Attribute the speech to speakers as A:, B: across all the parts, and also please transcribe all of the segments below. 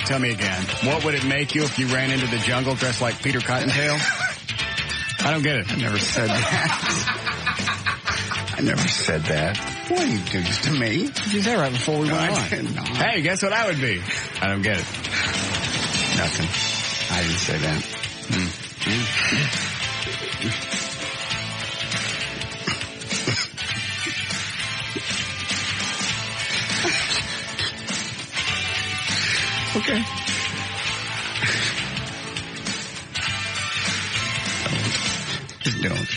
A: Tell me again. What would it make you if you ran into the jungle dressed like Peter Cottontail? I don't get it.
B: I never said that. I never said that. What do you do this to me?
A: You said right before we went on.
B: did not.
A: Hey, guess what I would be? I don't get it.
B: Nothing. I didn't say that.
A: Okay.
B: Just don't.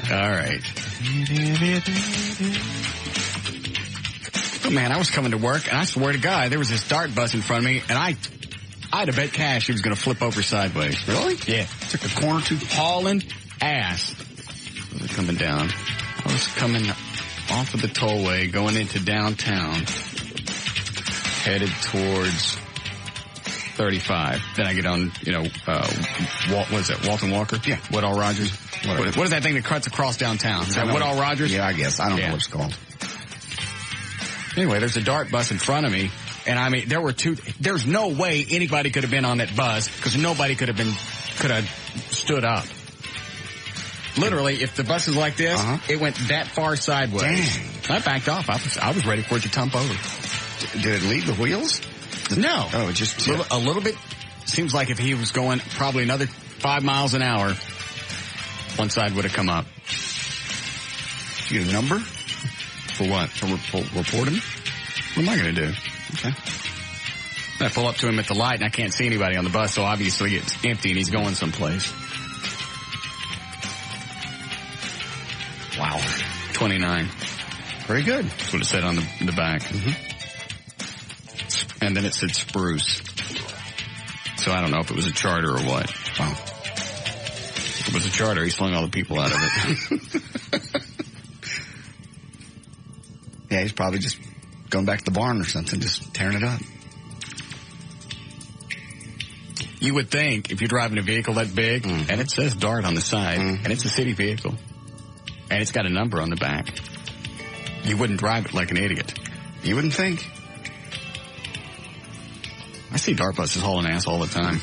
A: All right. Oh, man, I was coming to work, and I swear to God, there was this dart bus in front of me, and I'd have bet cash he was going to flip over sideways.
B: Really?
A: Yeah.
B: Took a corner too.
A: Hauling ass. I was coming down. I was coming off of the tollway, going into downtown, headed towards 35. Then I get on, what is it, Walton Walker?
B: Yeah.
A: Woodall Rogers? What is that thing that cuts across downtown? Is that Woodall Rogers?
B: Yeah, I guess. I don't know what it's called.
A: Anyway, there's a dart bus in front of me, and I mean, there's no way anybody could have been on that bus, because nobody could have stood up. Literally, if the bus is like this, it went that far sideways.
B: Dang.
A: I backed off. I was ready for it to tump over.
B: Did it leave the wheels?
A: No.
B: Oh, it just...
A: A little bit. Seems like if he was going probably another 5 miles an hour, one side would have come up.
B: Did you get a number?
A: For what?
B: To report him?
A: What am I going to do?
B: Okay.
A: I pull up to him at the light, and I can't see anybody on the bus, so obviously it's empty, and he's going someplace.
B: Wow.
A: 29.
B: Very good.
A: That's what it said on the back. And then it said Spruce. So I don't know if it was a charter or what.
B: Wow.
A: If it was a charter, he slung all the people out of it.
B: Yeah, he's probably just going back to the barn or something, just tearing it up.
A: You would think if you're driving a vehicle that big, and it says Dart on the side, and it's a city vehicle, and it's got a number on the back, you wouldn't drive it like an idiot.
B: You wouldn't think.
A: I see dart buses hauling ass all the time.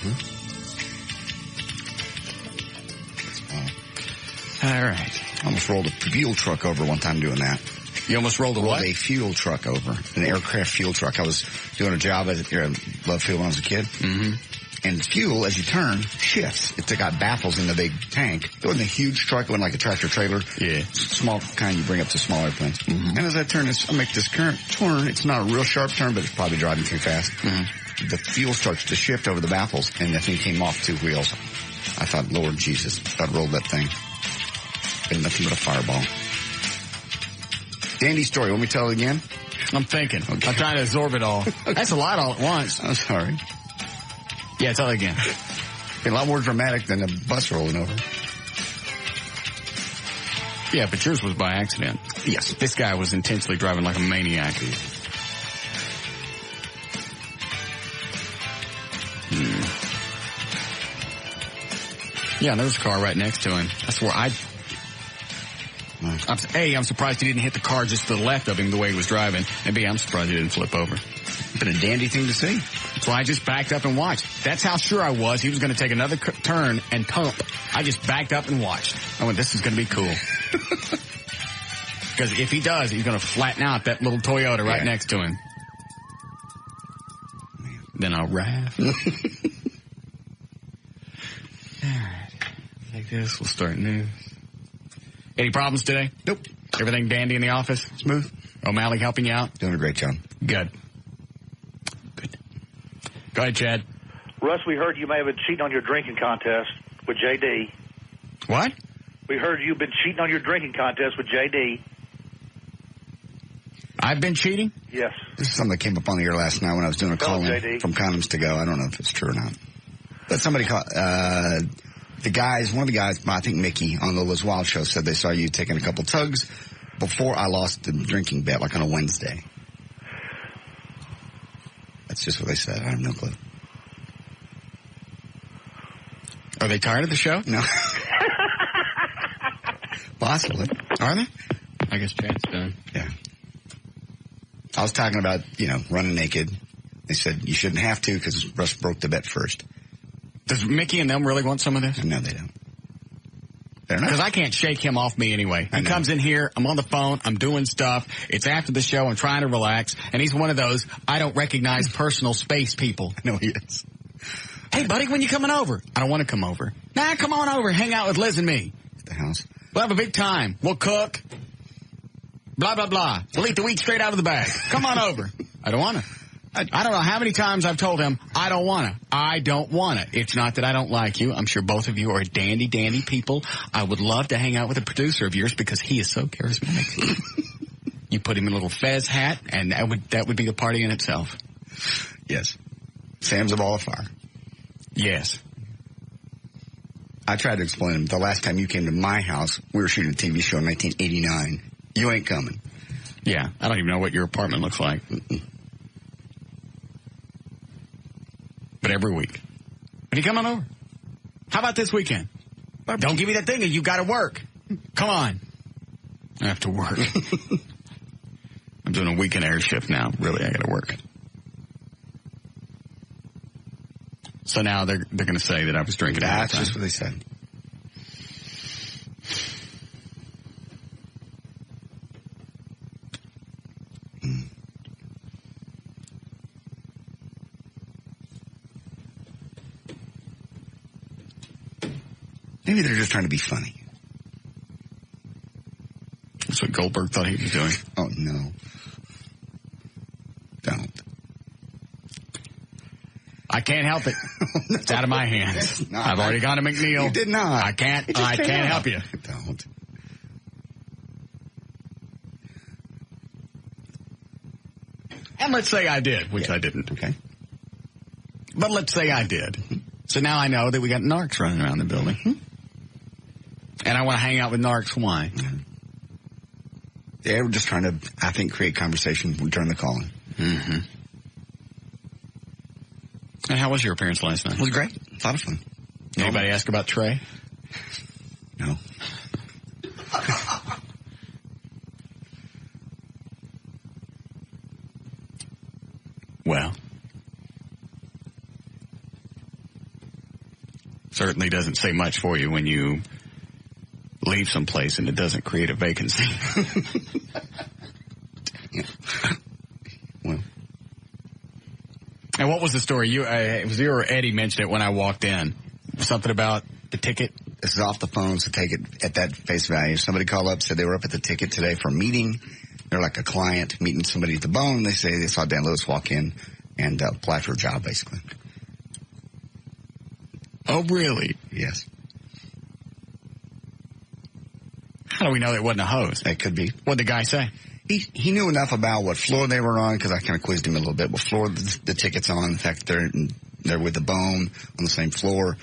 A: All right.
B: I almost rolled a fuel truck over one time doing that.
A: You almost rolled a what?
B: A fuel truck over. An aircraft fuel truck. I was doing a job at Love Field when I was a kid. And fuel, as you turn, shifts. It's got baffles in the big tank. It wasn't a huge truck. It wasn't like a tractor trailer.
A: Yeah.
B: Small kind you bring up to small airplanes. And as I make this current turn, it's not a real sharp turn, but it's probably driving too fast. The fuel starts to shift over the baffles, and the thing came off 2 wheels. I thought, Lord Jesus, I rolled that thing. Been nothing but a fireball. Dandy story. Want me to tell it again?
A: I'm thinking. Okay. I'm trying to absorb it all. That's a lot all at once.
B: I'm sorry.
A: Yeah, tell it again.
B: Been a lot more dramatic than a bus rolling over.
A: Yeah, but yours was by accident.
B: Yes.
A: This guy was intensely driving like a maniac. Yeah, there was a car right next to him. That's where I'm surprised he didn't hit the car just to the left of him the way he was driving. And B, I'm surprised he didn't flip over.
B: Been a dandy thing to see.
A: So I just backed up and watched. That's how sure I was he was going to take another turn and pump. I just backed up and watched. I went, this is going to be cool. Because if he does, he's going to flatten out that little Toyota right next to him. Then I'll raff. All right. Like this, we'll start news. Any problems today?
B: Nope.
A: Everything dandy in the office?
B: Smooth.
A: O'Malley helping you out?
B: Doing a great job.
A: Good. Go ahead, Chad.
C: Russ, we heard you may have been cheating on your drinking contest with JD.
A: What?
C: We heard you've been cheating on your drinking contest with JD.
A: I've been cheating?
C: Yes.
B: This is something that came up on the air last night when I was doing a call-in from Condoms to Go. I don't know if it's true or not. But somebody called, one of the guys, I think Mickey, on the Liz Wild show said they saw you taking a couple tugs before I lost the drinking bet, like on a Wednesday. That's just what they said. I have no clue.
A: Are they tired of the show?
B: No. Possibly.
A: Are they? I I guess Chad's done.
B: Yeah. I was talking about, running naked. They said you shouldn't have to because Russ broke the bet first.
A: Does Mickey and them really want some of this?
B: No, they don't. They're not.
A: Because I can't shake him off me anyway. He comes in here, I'm on the phone, I'm doing stuff. It's after the show, I'm trying to relax. And he's one of those, I don't recognize personal space people.
B: No, he is.
A: Hey, buddy, when you coming over? I don't want to come over. Nah, come on over, hang out with Liz and me.
B: At the house.
A: We'll have a big time. We'll cook. Blah, blah, blah. We'll eat the wheat straight out of the bag. Come on over. I don't want to. I don't know how many times I've told him, I don't want to. I don't want to. It's not that I don't like you. I'm sure both of you are dandy, dandy people. I would love to hang out with a producer of yours because he is so charismatic. You put him in a little fez hat, and that would be a party in itself.
B: Yes. Sam's a ball of fire.
A: Yes.
B: I tried to explain to him, the last time you came to my house, we were shooting a TV show in 1989. You ain't coming.
A: Yeah. I don't even know what your apartment looks like. But every week. When you come on over? How about this weekend? Don't give me that thing. You got to work. Come on. I have to work. I'm doing a weekend air shift now. Really, I got to work. So now they're going to say that I was drinking.
B: That's just what they said. Maybe they're just trying to be funny.
A: That's what Goldberg thought he was doing.
B: Oh, no. Don't.
A: I can't help it. It's out of my hands. I've already gone to McNeil.
B: You did not.
A: I can't help you.
B: Don't.
A: And let's say I did, which I didn't.
B: Okay.
A: But let's say I did. So now I know that we got narcs running around the building. And I want to hang out with narcs. Why?
B: Yeah, we're just trying to, I think, create conversation during the call.
A: Mm-hmm. And how was your appearance last night?
B: It was great. A lot of fun.
A: Anybody ask about Trey?
B: No.
A: Well, certainly doesn't say much for you when you leave someplace and it doesn't create a vacancy.
B: Well.
A: And what was the story? It was you or Eddie mentioned it when I walked in. Something about the ticket.
B: This is off the phone, so take it at that face value. Somebody called up, said they were up at the ticket today for a meeting. They're like a client meeting somebody at the Bone. They say they saw Dan Lewis walk in and apply for a job, basically.
A: Oh, really?
B: Yes.
A: How do we know it wasn't a hose?
B: It could be.
A: What'd the guy say?
B: He knew enough about what floor they were on, because I kind of quizzed him a little bit. What floor the ticket's on. In fact, they're with the Bone on the same floor.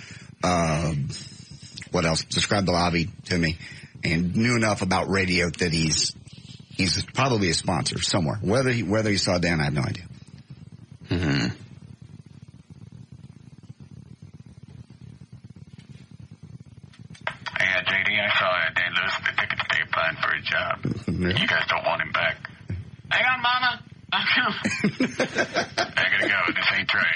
B: What else? Described the lobby to me, and knew enough about radio that he's probably a sponsor somewhere. Whether he saw Dan, I have no idea.
A: Mm-hmm.
D: Yeah, JD, I saw Dan Lewis at the ticket today applying for a job.
B: Yeah.
D: You guys don't want him back. Hang on, Mama. I'm coming. I gotta go. This ain't Trey.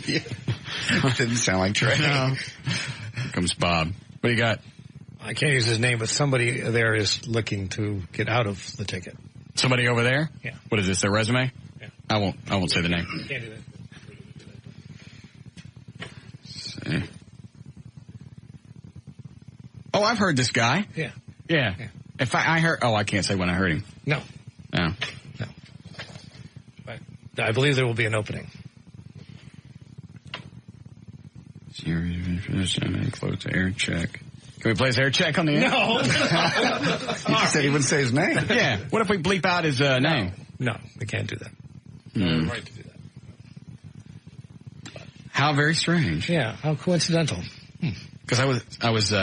B: Yeah. Didn't sound like Trey.
A: No. Here comes Bob. What do you got?
E: I can't use his name, but somebody there is looking to get out of the ticket.
A: Somebody over there?
E: Yeah.
A: What is this, their resume?
E: Yeah.
A: I won't say the name.
E: Can't do that.
A: See. Oh, I've heard this guy.
E: Yeah.
A: Yeah. If I heard, I can't say when I heard him.
E: No.
A: No.
E: But I believe there will be an opening.
A: Close air check. Can we play his air check on the air?
E: No.
B: He said he wouldn't say his name.
A: Yeah. What if we bleep out his name?
E: No, we can't do that. Right to do that.
A: How very strange.
E: Yeah, how coincidental.
A: Because I was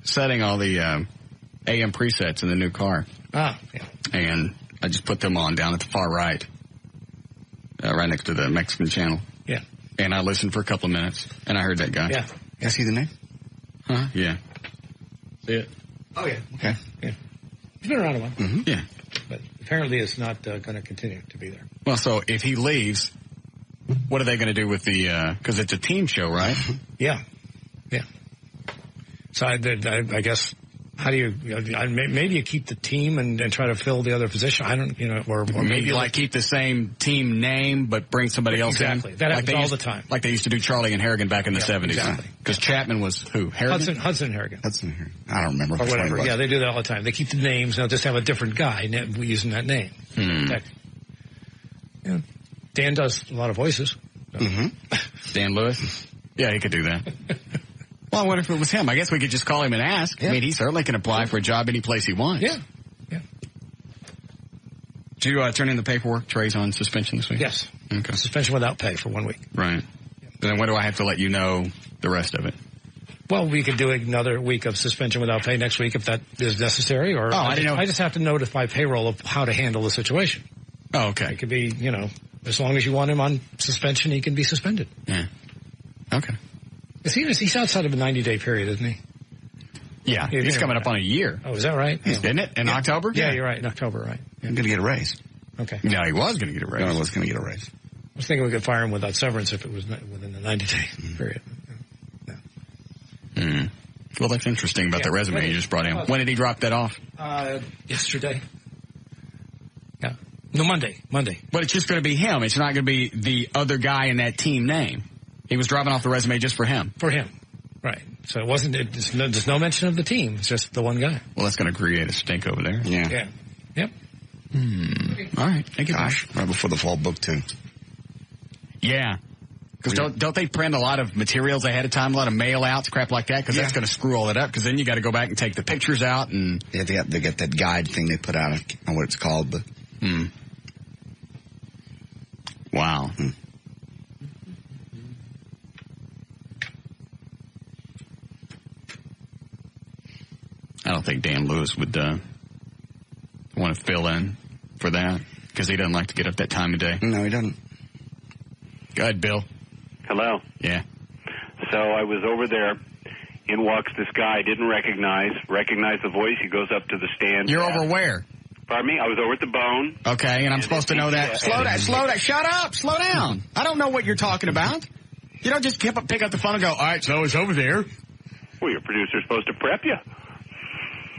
A: setting all the AM presets in the new car.
E: Ah, yeah.
A: And I just put them on down at the far right. Right next to the Mexican channel.
E: Yeah.
A: And I listened for a couple of minutes, and I heard that guy.
E: Yeah.
B: Can I see the name?
A: Huh? Yeah. Yeah.
E: Oh, yeah.
B: Okay.
E: Yeah. He's been around a while.
B: Mm-hmm.
A: Yeah.
E: But apparently it's not going to continue to be there.
A: Well, so if he leaves, what are they going to do with the, because it's a team show, right?
E: Yeah. Yeah. So I guess, how do you, maybe you keep the team and try to fill the other position. I don't, or
A: maybe like keep the same team name, but bring somebody else in.
E: Exactly. That happens all the time.
A: Like they used to do Charlie and Harrigan back in the 70s.
E: Exactly.
A: Because Chapman was who? Harrigan?
E: Hudson and Harrigan.
B: Hudson and Harrigan. I don't remember.
E: Or whatever. Yeah, they do that all the time. They keep the names, and they'll just have a different guy using that name. Yeah. Dan does a lot of voices. So.
B: Mm-hmm.
A: Dan Lewis? Yeah, he could do that. Well, I wonder if it was him. I guess we could just call him and ask. Yeah. I mean, he certainly can apply for a job any place he wants.
E: Yeah. Yeah.
A: Did you turn in the paperwork? Trey's on suspension this week?
E: Yes.
A: Okay.
E: Suspension without pay for 1 week.
A: Right. Then when do I have to let you know the rest of it?
E: Well, we could do another week of suspension without pay next week if that is necessary. Or
A: I didn't know.
E: I just have to notify payroll of how to handle the situation.
A: Oh, okay.
E: It could be, as long as you want him on suspension, he can be suspended.
A: Yeah. Okay.
E: He's outside of a 90-day period, isn't he?
A: Yeah. He's coming up on a year.
E: Oh, is that right?
A: Isn't it? In October?
E: Yeah, you're right. In October, right. Yeah.
B: I'm going to get a raise.
E: Okay.
A: No, he was going to get a raise.
B: No, I was going to get a raise.
E: I was thinking we could fire him without severance if it was within the 90-day period. No.
A: Mm. Well, that's interesting about the resume you just brought in. When did he drop that off?
E: Yesterday. Yeah. No, Monday.
A: But it's just going to be him. It's not going to be the other guy in that team name. He was dropping off the resume just for him.
E: For him. Right. So there's no mention of the team. It's just the one guy.
A: Well, that's going to create a stink over there.
B: Yeah.
E: Yeah. Yep.
A: All right. Thank you.
B: Gosh, right before the fall book, too.
A: Yeah. Because don't they print a lot of materials ahead of time, a lot of mail outs, crap like that? Because that's going to screw all that up. Because then you got to go back and take the pictures out and.
B: Yeah, they get that guide thing they put out. I don't know what it's called, but.
A: Wow. I don't think Dan Lewis would want to fill in for that because he doesn't like to get up that time of day.
B: No, he doesn't.
A: Go ahead, Bill.
D: Hello.
A: Yeah.
D: So I was over there. In walks this guy. Didn't recognize the voice. He goes up to the stand.
A: You're over where?
D: Pardon me? I was over at the Bone.
A: Okay, and I'm supposed to know that. Slow down. Shut up. Slow down. I don't know what you're talking about. You don't just pick up the phone and go, all right, so it's over there.
D: Well, your producer's supposed to prep you.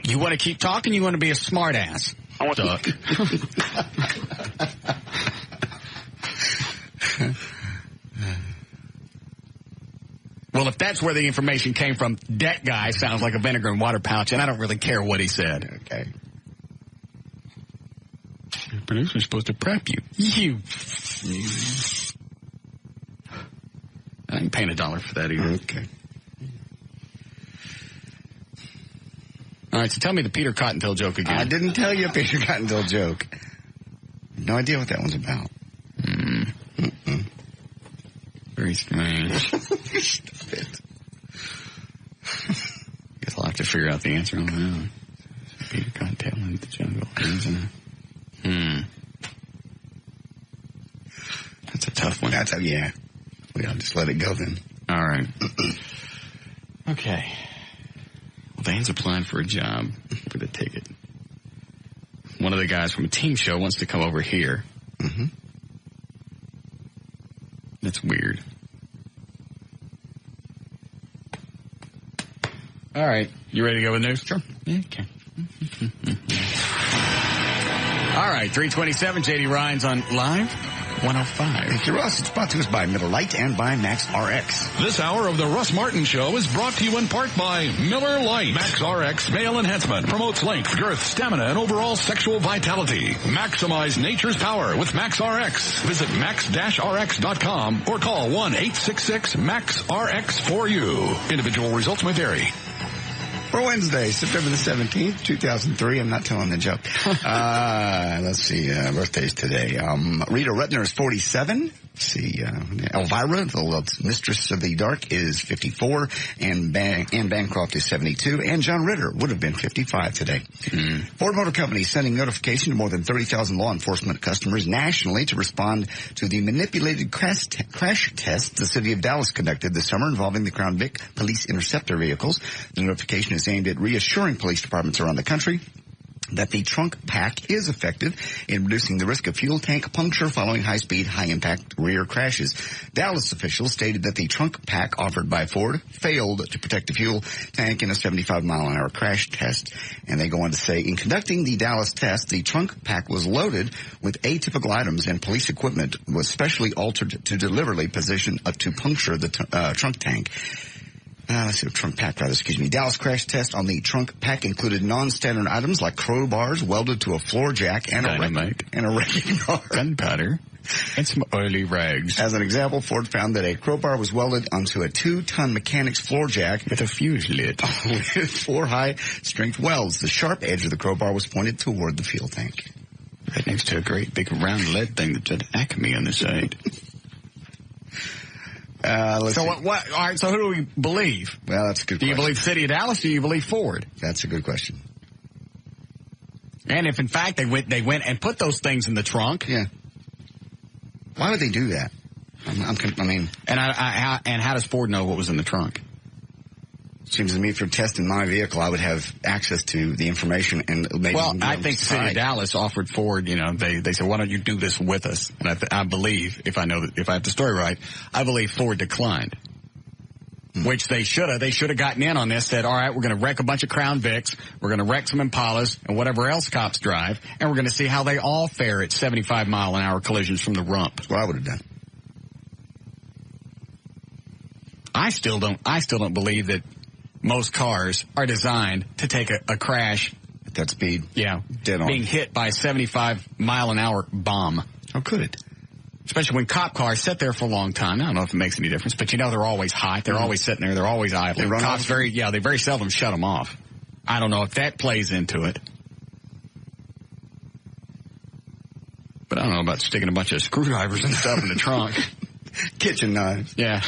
A: You want to keep talking? You want to be a smart ass?
D: I want
A: Duck. Well, if that's where the information came from, that guy sounds like a vinegar and water pouch, and I don't really care what he said.
B: Okay.
A: Your producer's supposed to prep you. You. I ain't paying $1 for that either.
B: Okay.
A: All right, so tell me the Peter Cottontail joke again.
B: I didn't tell you a Peter Cottontail joke. No idea what that one's about.
A: Very strange.
B: Stop it.
A: Guess I'll have to figure out the answer on my own. Peter Cottontail in the jungle. That's a tough one.
B: Yeah. I'll just let it go then.
A: All right. Okay. Well, Van's applying for a job for the ticket. One of the guys from a team show wants to come over here.
B: Mm-hmm.
A: That's weird. All right. You ready to go with news?
B: Sure.
A: Yeah, okay. All right. 327, J.D. Ryan's on Live 105.
B: Thank you, Russ. It's brought to us by Miller Lite and by Max RX.
F: This hour of the Russ Martin Show is brought to you in part by Miller Lite. Max RX Male Enhancement promotes length, girth, stamina, and overall sexual vitality. Maximize nature's power with Max RX. Visit max-rx.com or call 1-866-MAX-RX-4U. Individual results may vary.
B: For Wednesday, September the 17th, 2003. I'm not telling the joke. Let's see, birthdays today. Rita Rudner is 47. See, Elvira, the Mistress of the Dark, is 54, and Anne Bancroft is 72, and John Ritter would have been 55 today. Ford Motor Company is sending notification to more than 30,000 law enforcement customers nationally to respond to the manipulated crash test the city of Dallas conducted this summer involving the Crown Vic police interceptor vehicles. The notification is aimed at reassuring police departments around the country that the trunk pack is effective in reducing the risk of fuel tank puncture following high-speed, high-impact rear crashes. Dallas officials stated that the trunk pack offered by Ford failed to protect the fuel tank in a 75-mile-an-hour crash test. And they go on to say, in conducting the Dallas test, the trunk pack was loaded with atypical items, and police equipment was specially altered to deliberately position to puncture the trunk tank. Dallas crash test on the trunk pack included non-standard items like crowbars welded to a floor jack and
A: dynamite
B: and a wrecking car.
A: Gunpowder. And some oily rags.
B: As an example, Ford found that a crowbar was welded onto a 2-ton mechanic's floor jack
A: with a fuse lit
B: with 4 high-strength welds. The sharp edge of the crowbar was pointed toward the fuel tank.
A: Right next to a great big round lead thing that said Acme on the side.
B: So
A: what? All right. So who do we believe?
B: Well, that's a good question.
A: Do you believe the city of Dallas? Or do you believe Ford?
B: That's a good question.
A: And if in fact they went and put those things in the trunk,
B: yeah. Why would they do that?
A: And how does Ford know what was in the trunk?
B: Seems to me if you're testing my vehicle, I would have access to the information and maybe.
A: Well, I think the city of Dallas offered Ford, they said, why don't you do this with us? And I believe, if I have the story right, I believe Ford declined. Which they should have. They should have gotten in on this, said, all right, we're going to wreck a bunch of Crown Vics, we're going to wreck some Impalas and whatever else cops drive, and we're going to see how they all fare at 75-mile-an-hour collisions from the rump.
B: That's what I would have done.
A: I still don't believe that most cars are designed to take a crash
B: at that speed.
A: Yeah.
B: Dead on.
A: Being hit by a 75-mile-an-hour bomb.
B: How could it?
A: Especially when cop cars sit there for a long time. I don't know if it makes any difference, but they're always hot. They're always sitting there. They're always idling. Cops they very seldom shut them off. I don't know if that plays into it. But I don't know about sticking a bunch of screwdrivers and stuff in the trunk.
B: Kitchen knives.
A: Yeah.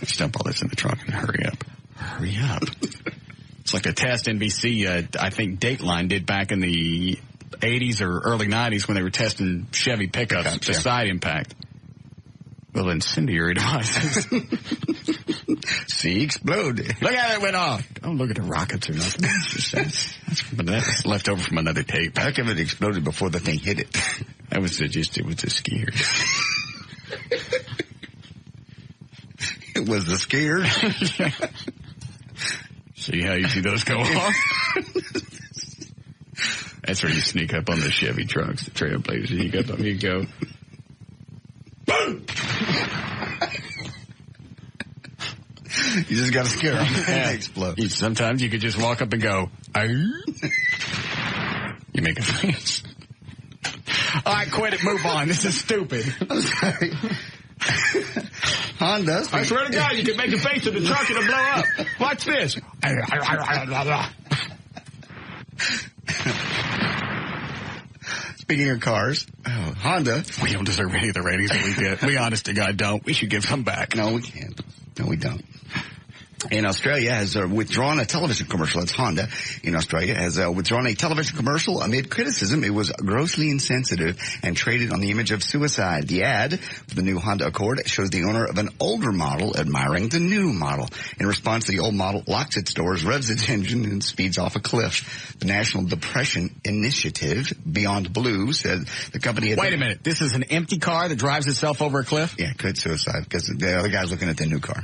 A: Just dump all this in the trunk and hurry up. Hurry up. It's like the test NBC, I think Dateline did back in the 80s or early 90s when they were testing Chevy pickups to side impact. Well, incendiary devices.
B: See, exploded.
A: Look how that went off. Don't look at the rockets or nothing. That's left over from another tape.
B: How come it exploded before the thing hit it?
A: It was a scare.
B: It was the scare.
A: See how easy those go off? That's where you sneak up on the Chevy trucks, the Trailblazers. You get them, you go, boom!
B: You just got to scare them. They explode.
A: Sometimes you could just walk up and go, you make a face. All right, quit it. Move on. This is stupid.
B: I'm sorry. Honda.
A: I swear to God, you can make a face in the truck and it'll blow up. Watch this.
B: Speaking of cars, Honda.
A: We don't deserve any of the ratings that we get. We honest to God don't. We should give some back.
B: No, we can't. No, we don't. In Australia has withdrawn a television commercial. That's Honda in Australia has withdrawn a television commercial amid criticism. It was grossly insensitive and traded on the image of suicide. The ad for the new Honda Accord shows the owner of an older model admiring the new model. In response, the old model locks its doors, revs its engine, and speeds off a cliff. The National Depression Initiative, Beyond Blue, said the company had...
A: Wait a minute. This is an empty car that drives itself over a cliff?
B: Yeah, could suicide because the other guy's looking at the new car.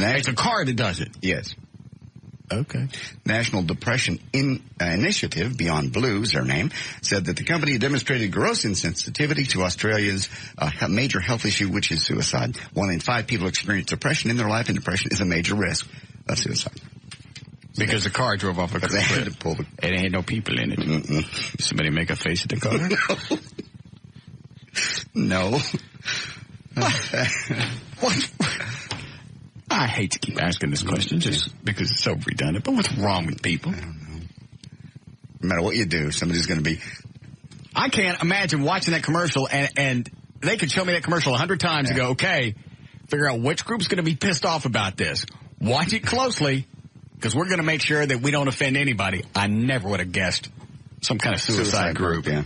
A: It's a car that does it?
B: Yes.
A: Okay.
B: National Depression Initiative, Beyond Blue is their name, said that the company demonstrated gross insensitivity to Australia's major health issue, which is suicide. 1 in 5 people experience depression in their life, and depression is a major risk of suicide.
A: Because the car drove off a cliff.
B: They had to pull
A: it ain't no people in it. Did somebody make a face at the car?
B: No.
A: What? I hate to keep asking this question just because it's so redundant, but what's wrong with people?
B: I don't know. No matter what you do, somebody's going to be...
A: I can't imagine watching that commercial and they could show me that commercial 100 times and go, okay, figure out which group's going to be pissed off about this. Watch it closely, because we're going to make sure that we don't offend anybody. I never would have guessed some kind of suicide group.
B: Yeah.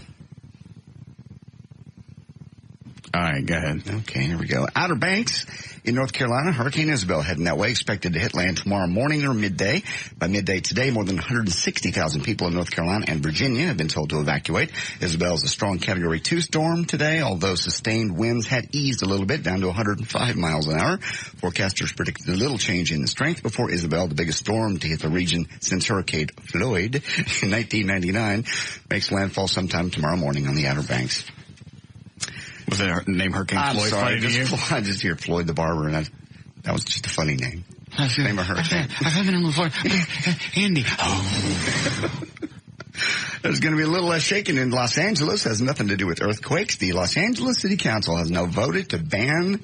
A: All right, go ahead.
B: Okay, here we go. Outer Banks in North Carolina, Hurricane Isabel heading that way, expected to hit land tomorrow morning or midday. By midday today, more than 160,000 people in North Carolina and Virginia have been told to evacuate. Isabel is a strong Category 2 storm today, although sustained winds had eased a little bit, down to 105 miles an hour. Forecasters predicted a little change in the strength before Isabel, the biggest storm to hit the region since Hurricane Floyd in 1999, makes landfall sometime tomorrow morning on the Outer Banks.
A: Was that name Hurricane Floyd?
B: Sorry,
A: funny to you?
B: I just hear Floyd the Barber, and that was just a funny name. Name a hurricane.
A: I've had it before. Andy. Oh.
B: There's going to be a little less shaking in Los Angeles. Has nothing to do with earthquakes. The Los Angeles City Council has now voted to ban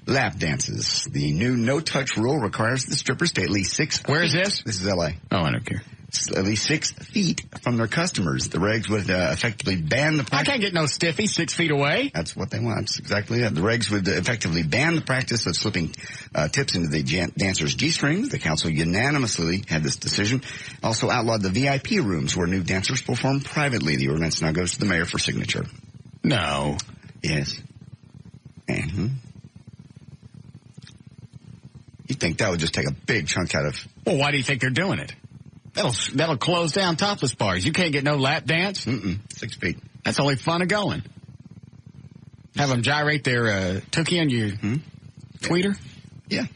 B: lap dances. The new no-touch rule requires the strippers stay at least 6
A: Where is this?
B: This is L.A.
A: Oh, I don't care.
B: At least 6 feet from their customers. The regs would effectively ban the practice.
A: I can't get no stiffy 6 feet away.
B: That's what they want. That's exactly it. The regs would effectively ban the practice of slipping tips into the dancers' G-strings. The council unanimously had this decision. Also outlawed the VIP rooms where new dancers perform privately. The ordinance now goes to the mayor for signature.
A: No.
B: Yes. Mm-hmm. You'd think that would just take a big chunk out of...
A: Well, why do you think they're doing it? That'll close down topless bars. You can't get no lap dance.
B: 6 feet.
A: That's only fun of going. Have them gyrate their tookie on your tweeter?
B: Yeah.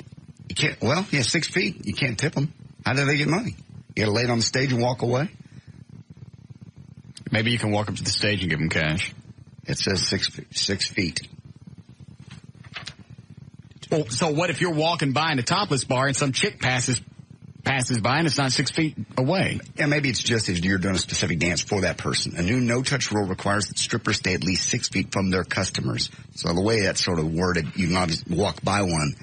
B: You can't. Well, 6 feet. You can't tip them. How do they get money? You got to lay it on the stage and walk away?
A: Maybe you can walk up to the stage and give them cash.
B: It says 6 feet. 6 feet.
A: Well, so what if you're walking by in a topless bar and some chick passes by and it's not 6 feet away?
B: Yeah, maybe it's just if you're doing a specific dance for that person. A new no-touch rule requires that strippers stay at least 6 feet from their customers. So the way that's sort of worded, you not just walk by one,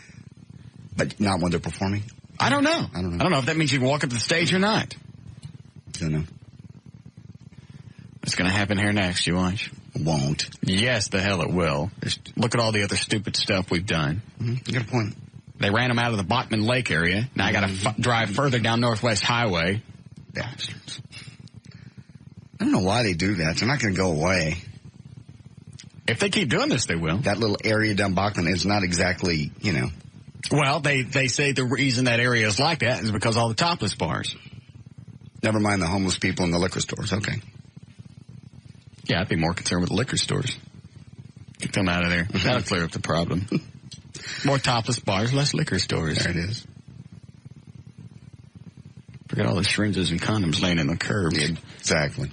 B: but not when they're performing.
A: I don't know. I don't know if that means you can walk up to the stage or not.
B: Don't know.
A: What's going to happen here next, you watch?
B: Won't.
A: Yes, the hell it will. Just look at all the other stupid stuff we've done.
B: You got a point.
A: They ran them out of the Bachman Lake area. Now I got to drive further down Northwest Highway.
B: Bastards. I don't know why they do that. They're not going to go away.
A: If they keep doing this, they will.
B: That little area down Bachman is not exactly,
A: Well, they say the reason that area is like that is because all the topless bars.
B: Never mind the homeless people in the liquor stores. Okay.
A: Yeah, I'd be more concerned with the liquor stores. Get them out of there. That'll clear up the problem. More topless bars, less liquor stores.
B: There it is.
A: Forget all the syringes and condoms laying in the curbs.
B: Yeah, exactly.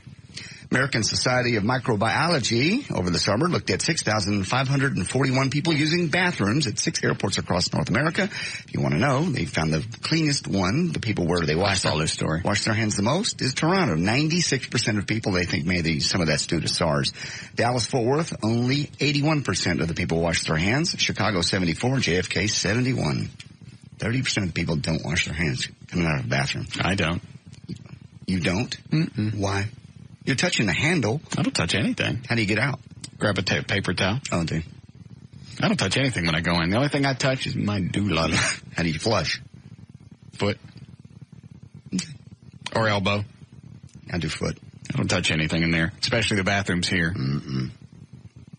B: American Society of Microbiology over the summer looked at 6,541 people using bathrooms at 6 airports across North America. If you want to know, they found the cleanest one, the people where they wash their hands the most, is Toronto. 96% of people they think maybe some of that's due to SARS. Dallas-Fort Worth, only 81% of the people wash their hands. Chicago, 74. JFK, 71. 30% of the people don't wash their hands coming out of the bathroom.
A: I don't.
B: You don't? Mm-mm. Why? You're touching the handle.
A: I don't touch anything.
B: How do you get out?
A: Grab a paper towel.
B: Oh, dude.
A: I don't touch anything when I go in. The only thing I touch is my doolada.
B: How do you flush?
A: Foot. Or elbow.
B: I do foot.
A: I don't touch anything in there, especially the bathrooms here.
B: Mm-mm.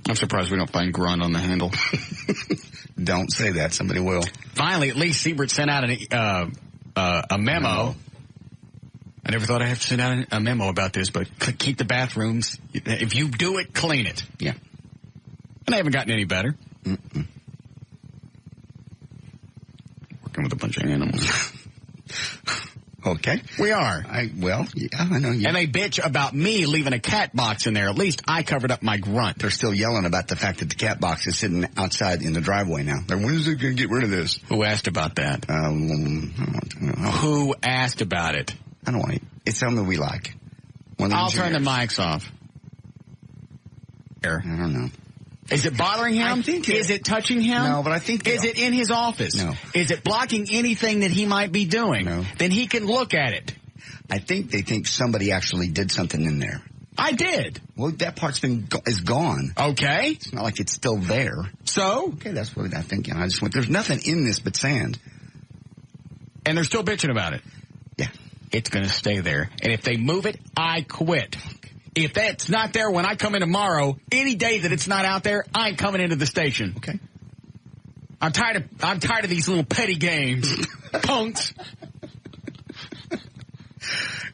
A: I'm surprised we don't find grunt on the handle.
B: Don't say that. Somebody will.
A: Finally, at least Siebert sent out a memo. I never thought I'd have to send out a memo about this, but keep the bathrooms. If you do it, clean it.
B: Yeah.
A: And I haven't gotten any better.
B: Mm-mm.
A: Working with a bunch of animals.
B: Okay.
A: We are.
B: I know.
A: And they bitch about me leaving a cat box in there. At least I covered up my grunt.
B: They're still yelling about the fact that the cat box is sitting outside in the driveway now. When is it going to get rid of this?
A: Who asked about that? Who asked about it?
B: I don't want it. It's something we like.
A: I'll turn the mics off.
B: I don't know.
A: Is it bothering him? Is it touching him?
B: No, but I think...
A: Is it in his office?
B: No.
A: Is it blocking anything that he might be doing?
B: No.
A: Then he can look at it.
B: I think they think somebody actually did something in there.
A: I did.
B: Well, that part's is gone.
A: Okay.
B: It's not like it's still there.
A: So?
B: Okay, that's what I think. I just went, there's nothing in this but sand.
A: And they're still bitching about it.
B: Yeah.
A: It's going to stay there. And if they move it, I quit. If that's not there when I come in tomorrow, any day that it's not out there, I ain't coming into the station.
B: Okay.
A: I'm tired of these little petty games. Punks.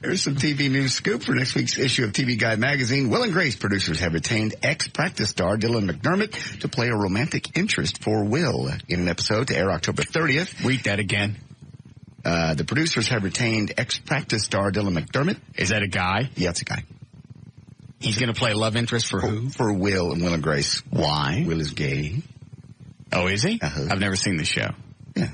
B: Here's some TV news scoop for next week's issue of TV Guide magazine. Will and Grace producers have retained ex-Practice star Dylan McDermott to play a romantic interest for Will in an episode to air October 30th.
A: Read that again.
B: The producers have retained ex-Practice star Dylan McDermott.
A: Is that a guy?
B: Yeah, it's a guy.
A: He's going to play love interest for who?
B: For Will and Will and Grace.
A: Why?
B: Will is gay.
A: Oh, is he?
B: Uh-huh.
A: I've never seen the show.
B: Yeah.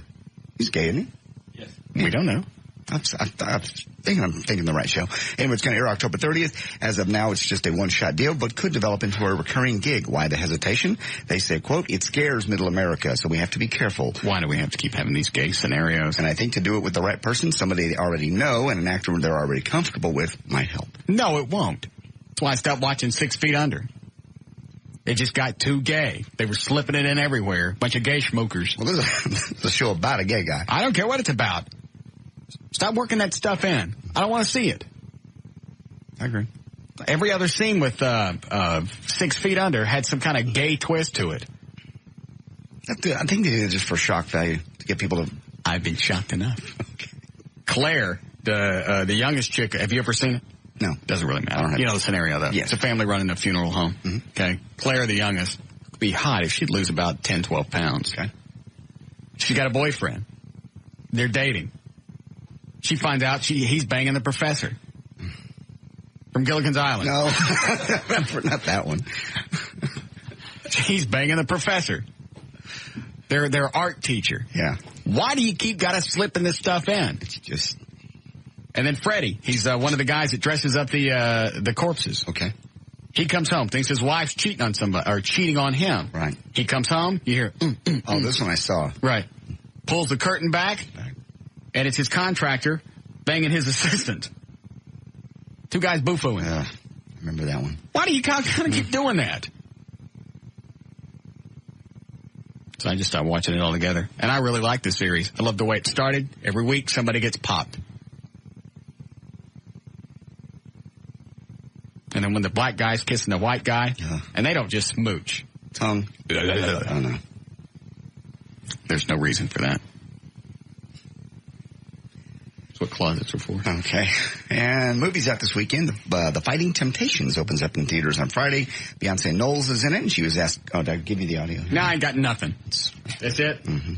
B: He's gay, isn't he?
A: Yes. We don't know.
B: I'm thinking the right show. Anyway, it's going to air October 30th. As of now, it's just a one-shot deal, but could develop into a recurring gig. Why the hesitation? They say, quote, it scares middle America, so we have to be careful.
A: Why do we have to keep having these gay scenarios?
B: And I think to do it with the right person, somebody they already know, and an actor they're already comfortable with, might help.
A: No, it won't. That's why I stopped watching 6 Feet Under. It just got too gay. They were slipping it in everywhere. Bunch of gay schmookers.
B: Well, there's a show about a gay guy.
A: I don't care what it's about. Stop working that stuff in. I don't want to see it.
B: I agree.
A: Every other scene with 6 Feet Under had some kind of gay twist to it.
B: I think they did it just for shock value, to get people to...
A: I've been shocked enough. Okay. Claire, the youngest chick, have you ever seen it?
B: No.
A: Doesn't really matter. You know the scenario, though.
B: Yes.
A: It's a family running a funeral home.
B: Mm-hmm.
A: Okay. Claire, the youngest, would be hot if she'd lose about 10, 12 pounds.
B: Okay.
A: She's got a boyfriend. They're dating. She finds out he's banging the professor from Gilligan's Island.
B: No, not that one.
A: He's banging the professor. Their art teacher.
B: Yeah.
A: Why do you got us slipping this stuff in?
B: It's just...
A: And then Freddie, he's one of the guys that dresses up the corpses.
B: Okay.
A: He comes home, thinks his wife's cheating on somebody, or cheating on him.
B: Right.
A: He comes home, you hear,
B: Oh, this one I saw.
A: Right. Pulls the curtain back, and it's his contractor banging his assistant. Two guys boo-fooing.
B: I remember that one.
A: Why do you kind of keep doing that? So I just stopped watching it all together. And I really like the series. I love the way it started. Every week, somebody gets popped. And then when the black guy's kissing the white guy, and they don't just smooch.
B: Tongue. I don't know.
A: There's no reason for that. That's what closets are for.
B: Okay. And movies out this weekend. The Fighting Temptations opens up in theaters on Friday. Beyonce Knowles is in it, and she was asked... Oh, did I give you the audio?
A: No, I ain't got nothing. That's it?
B: Mm-hmm.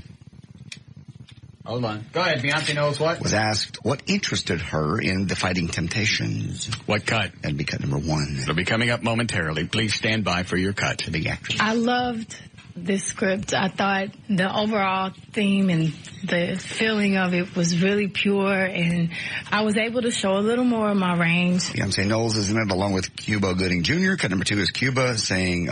A: Hold on. Go ahead. Beyonce Knowles what?
B: Was asked what interested her in The Fighting Temptations.
A: What cut?
B: That'd be cut number 1.
A: It'll be coming up momentarily. Please stand by for your cut.
B: The big actress.
G: I loved this script. I thought the overall theme and the feeling of it was really pure, and I was able to show a little more of my range.
B: Beyonce Knowles is in it along with Cuba Gooding Jr. Cut number 2 is Cuba saying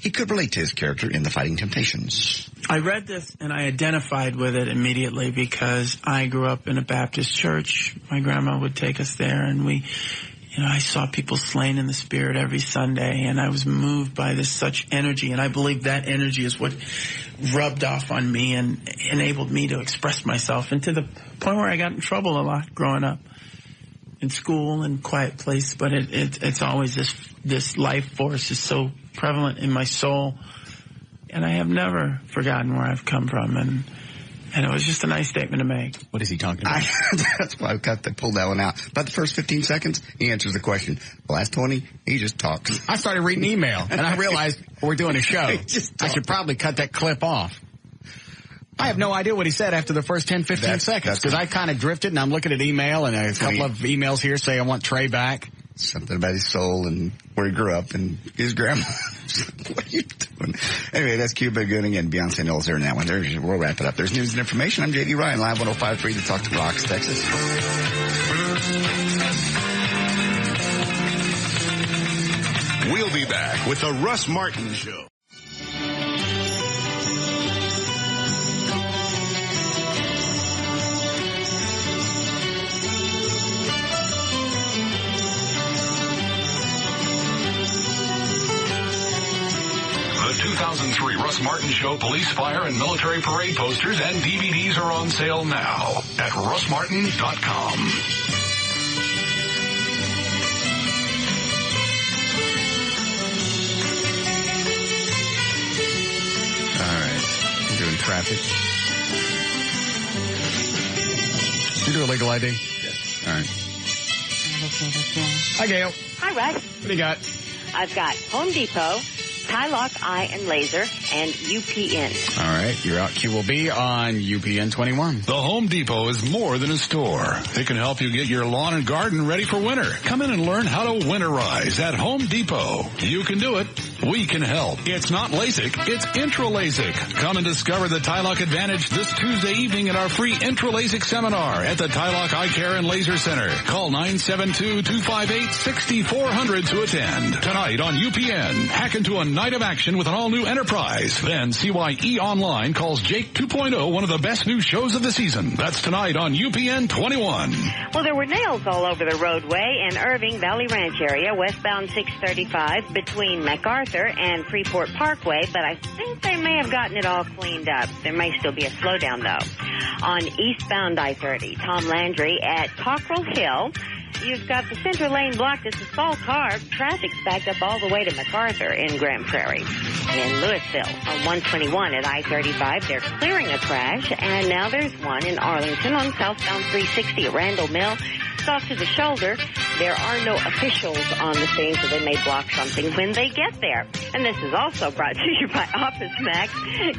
B: he could relate to his character in The Fighting Temptations.
H: I read this and I identified with it immediately because I grew up in a Baptist church. My grandma would take us there, and I saw people slain in the Spirit every Sunday, and I was moved by this such energy, and I believe that energy is what rubbed off on me and enabled me to express myself, and to the point where I got in trouble a lot growing up in school and quiet place, but it's always this life force is so prevalent in my soul, and I have never forgotten where I've come from, and it was just a nice statement to make.
A: What is he talking about?
B: That's why I've got to pull that one out. About the first 15 seconds, he answers the question. The last 20, he just talks.
A: I started reading email, and I realized we're doing a show. I should probably cut that clip off. I have no idea what he said after the first 10, 15 seconds, because I kind of drifted, and I'm looking at email, and a couple of emails here say I want Trey back.
B: Something about his soul and where he grew up and his grandma. What are you doing? Anyway, that's Cuba Gooding and Beyonce Knowles there in that one. We'll wrap it up. There's news and information. I'm J.D. Ryan, live 105.3 to Talk to Rocks, Texas.
F: We'll be back with the Russ Martin Show. 2003 Russ Martin Show police, fire, and military parade posters and DVDs are on sale now at russmartin.com.
A: All right. You're doing traffic. You do a legal ID? Yes. All right. Hi, Gail.
I: Hi, Russ.
A: What do you got?
I: I've got Home Depot, Tie-Lock Eye and Laser, and UPN.
A: All right. Your out cue will be on UPN 21.
F: The Home Depot is more than a store. It can help you get your lawn and garden ready for winter. Come in and learn how to winterize at Home Depot. You can do it. We can help. It's not LASIK, it's Intra-LASIK. Come and discover the Tie-Lock advantage this Tuesday evening at our free Intra-LASIK seminar at the Tie-Lock Eye Care and Laser Center. Call 972-258-6400 to attend. Tonight on UPN, hack into a night of action with an all-new Enterprise. Then CYE Online calls Jake 2.0 one of the best new shows of the season. That's tonight on UPN 21.
I: Well, there were nails all over the roadway in Irving Valley Ranch area, westbound 635 between MacArthur and Freeport Parkway, but I think they may have gotten it all cleaned up. There may still be a slowdown, though. On eastbound I-30, Tom Landry at Cockrell Hill, you've got the center lane blocked. It's a small car. Traffic's backed up all the way to MacArthur in Grand Prairie. In Louisville, on 121 at I-35, they're clearing a crash, and now there's one in Arlington on southbound 360 at Randall Mill. It's off to the shoulder. There are no officials on the scene, so they may block something when they get there. And this is also brought to you by Office Max.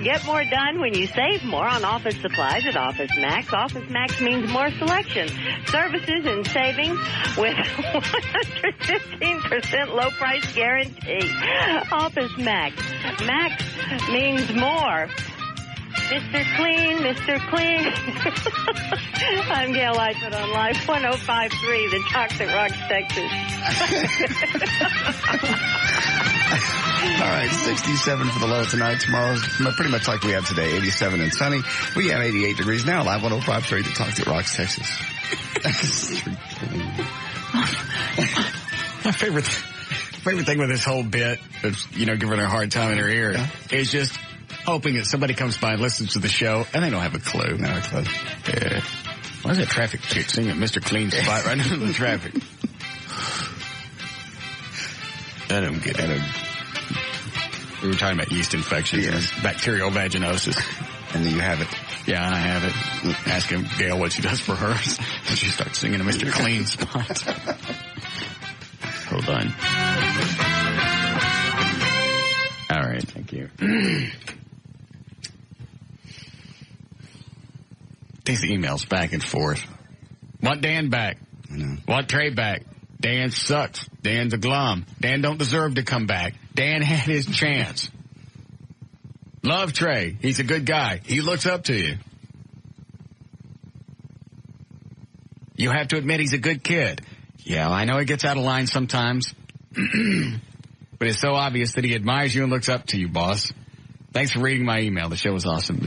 I: Get more done when you save more on office supplies at Office Max. Office Max means more selection, services, and savings with 115% low price guarantee. Office Max. Max means more. Mr. Clean, Mr. Clean. I'm Gail Lightfoot on Live 105.3, the Talk That Rocks, Texas.
B: All right, 67 for the low tonight. Tomorrow's pretty much like we have today, 87 and sunny. We have 88 degrees now, Live 105.3, the Talk That Rocks, Texas.
A: My favorite thing with this whole bit of, giving her a hard time in her ear is just hoping that somebody comes by and listens to the show and they don't have a clue.
B: No clue.
A: Yeah. Why is that traffic chick singing Mr. Clean spot right into the traffic? I don't get it. We were talking about yeast infections and bacterial vaginosis.
B: And then you have it.
A: Yeah, and I have it. Asking Gail what she does for hers. And she starts singing a Mr. Clean spot. Hold on. All right, thank you. These emails back and forth. Want Dan back. Want Trey back. Dan sucks. Dan's a glum. Dan don't deserve to come back. Dan had his chance. Love Trey. He's a good guy. He looks up to you. You have to admit he's a good kid. Yeah, I know he gets out of line sometimes. But it's so obvious that he admires you and looks up to you, boss. Thanks for reading my email. The show was awesome.